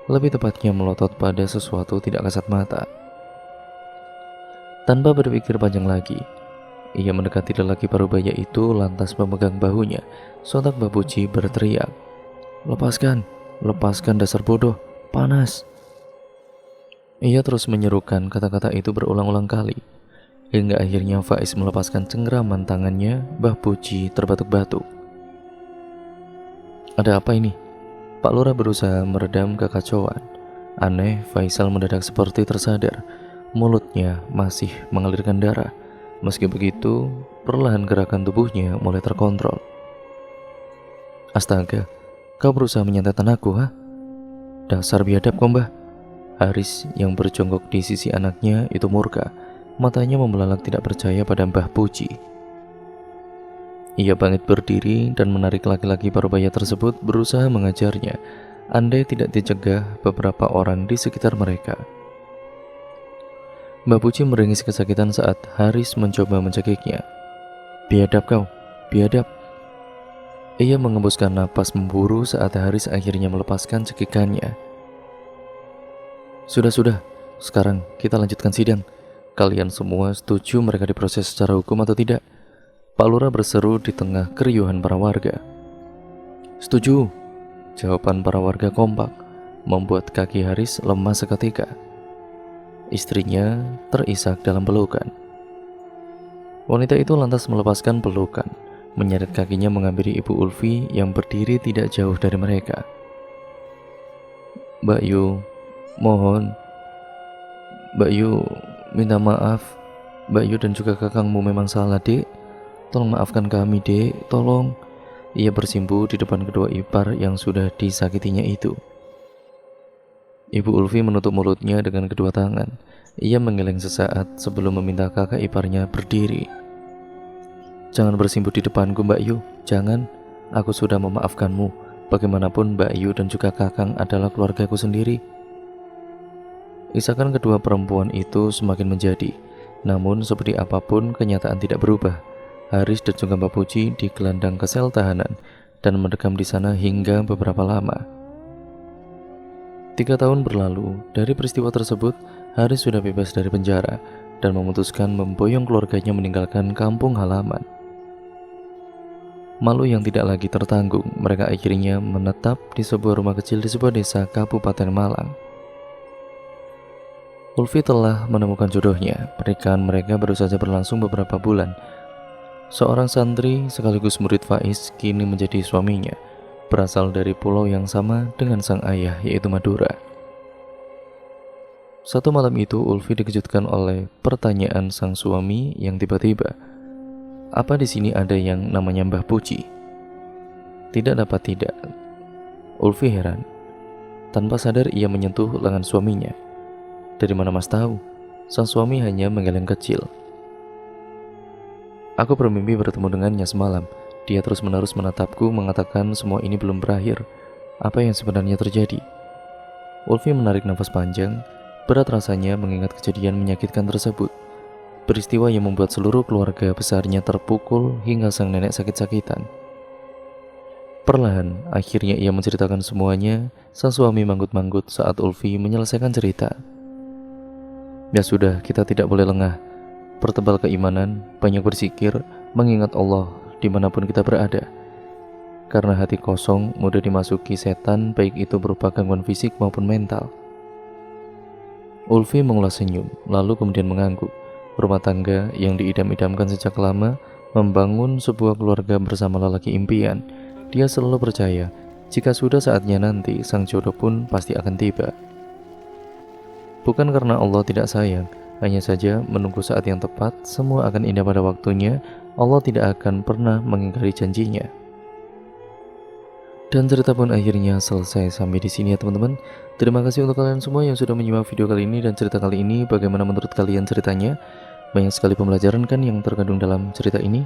Lebih tepatnya melotot pada sesuatu tidak kasat mata. Tanpa berpikir panjang lagi, ia mendekati lelaki parubaya itu lantas memegang bahunya. Sontak Mbak Puji berteriak, Lepaskan dasar bodoh, panas. Ia terus menyerukan kata-kata itu berulang-ulang kali, hingga akhirnya Faiz melepaskan cengkraman tangannya. Mbah Puji terbatuk-batuk. Ada apa ini? Pak Lurah berusaha meredam kekacauan. Aneh, Faisal mendadak seperti tersadar. Mulutnya masih mengalirkan darah. Meski begitu, perlahan gerakan tubuhnya mulai terkontrol. Astaga, kau berusaha menyantet anakku, ha? Dasar biadab kau, Mbah. Haris yang berjongkok di sisi anaknya itu murka. Matanya membelalak tidak percaya pada Mbah Puji. Ia bangkit berdiri dan menarik laki-laki parubaya tersebut berusaha mengajarnya, andai tidak dicegah beberapa orang di sekitar mereka. Mbah Puji meringis kesakitan saat Haris mencoba mencekiknya. Biadab kau, biadab. Ia mengembuskan napas memburu saat Haris akhirnya melepaskan cekikannya. Sudah, sekarang kita lanjutkan sidang. Kalian semua setuju mereka diproses secara hukum atau tidak? Pak Lurah berseru di tengah keriuhan para warga. Setuju, jawaban para warga kompak, membuat kaki Haris lemas seketika. Istrinya terisak dalam pelukan. Wanita itu lantas melepaskan pelukan, menyeret kakinya menghampiri Ibu Ulfi yang berdiri tidak jauh dari mereka. Mbak Yu, mohon. Mbak Yu, minta maaf. Mbak Yu dan juga kakangmu memang salah, Dek. Tolong maafkan kami, Dek, tolong. Ia bersimpu di depan kedua ipar yang sudah disakitinya itu. Ibu Ulfi menutup mulutnya dengan kedua tangan. Ia menggeleng sesaat sebelum meminta kakak iparnya berdiri. Jangan bersimpu di depanku, Mbak Yu. Jangan. Aku sudah memaafkanmu. Bagaimanapun Mbak Yu dan juga kakang adalah keluargaku sendiri. Isakan kedua perempuan itu semakin menjadi. Namun seperti apapun kenyataan tidak berubah. Haris dan juga Mbak Puji digelandang ke sel tahanan dan mendekam di sana hingga beberapa lama. 3 tahun berlalu dari peristiwa tersebut. Haris sudah bebas dari penjara dan memutuskan memboyong keluarganya meninggalkan kampung halaman. Malu yang tidak lagi tertanggung, mereka akhirnya menetap di sebuah rumah kecil di sebuah desa Kabupaten Malang. Ulfi telah menemukan jodohnya. Pernikahan mereka baru saja berlangsung beberapa bulan. Seorang santri sekaligus murid Faiz kini menjadi suaminya, berasal dari pulau yang sama dengan sang ayah, yaitu Madura. Satu malam itu Ulfi dikejutkan oleh pertanyaan sang suami yang tiba-tiba, apa di sini ada yang namanya Mbah Puji? Tidak dapat tidak. Ulfi heran. Tanpa sadar ia menyentuh lengan suaminya. Dari mana Mas tahu? Sang suami hanya menggeleng kecil. Aku bermimpi bertemu dengannya semalam. Dia terus-menerus menatapku mengatakan semua ini belum berakhir. Apa yang sebenarnya terjadi? Ulfi menarik nafas panjang. Berat rasanya mengingat kejadian menyakitkan tersebut. Peristiwa yang membuat seluruh keluarga besarnya terpukul hingga sang nenek sakit-sakitan. Perlahan, akhirnya ia menceritakan semuanya. Sang suami manggut-manggut saat Ulfi menyelesaikan cerita. Ya sudah, kita tidak boleh lengah. Pertebal keimanan, banyak berzikir, mengingat Allah dimanapun kita berada. Karena hati kosong mudah dimasuki setan, baik itu berupa gangguan fisik maupun mental. Ulfi mengulas senyum, lalu kemudian mengangguk. Rumah tangga yang diidam-idamkan sejak lama, membangun sebuah keluarga bersama lelaki impian. Dia selalu percaya, jika sudah saatnya nanti, sang jodoh pun pasti akan tiba. Bukan karena Allah tidak sayang, hanya saja menunggu saat yang tepat, semua akan indah pada waktunya. Allah tidak akan pernah mengingkari janjinya. Dan cerita pun akhirnya selesai sampai di sini ya teman-teman. Terima kasih untuk kalian semua yang sudah menyimak video kali ini dan cerita kali ini. Bagaimana menurut kalian ceritanya? Banyak sekali pembelajaran kan yang terkandung dalam cerita ini.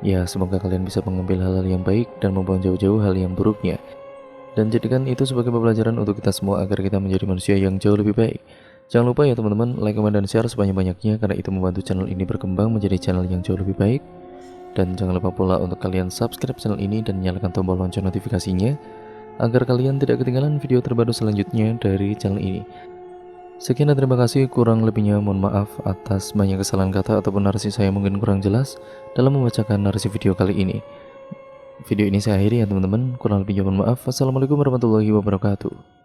Ya, semoga kalian bisa mengambil hal-hal yang baik dan membuang jauh-jauh hal yang buruknya. Dan jadikan itu sebagai pembelajaran untuk kita semua agar kita menjadi manusia yang jauh lebih baik. Jangan lupa ya teman-teman, like, comment, dan share sebanyak-banyaknya karena itu membantu channel ini berkembang menjadi channel yang jauh lebih baik. Dan jangan lupa pula untuk kalian subscribe channel ini dan nyalakan tombol lonceng notifikasinya agar kalian tidak ketinggalan video terbaru selanjutnya dari channel ini. Sekian dan terima kasih, kurang lebihnya mohon maaf atas banyak kesalahan kata ataupun narasi saya mungkin kurang jelas dalam membacakan narasi video kali ini. Video ini saya akhiri ya teman-teman, kurang lebihnya mohon maaf. Wassalamualaikum warahmatullahi wabarakatuh.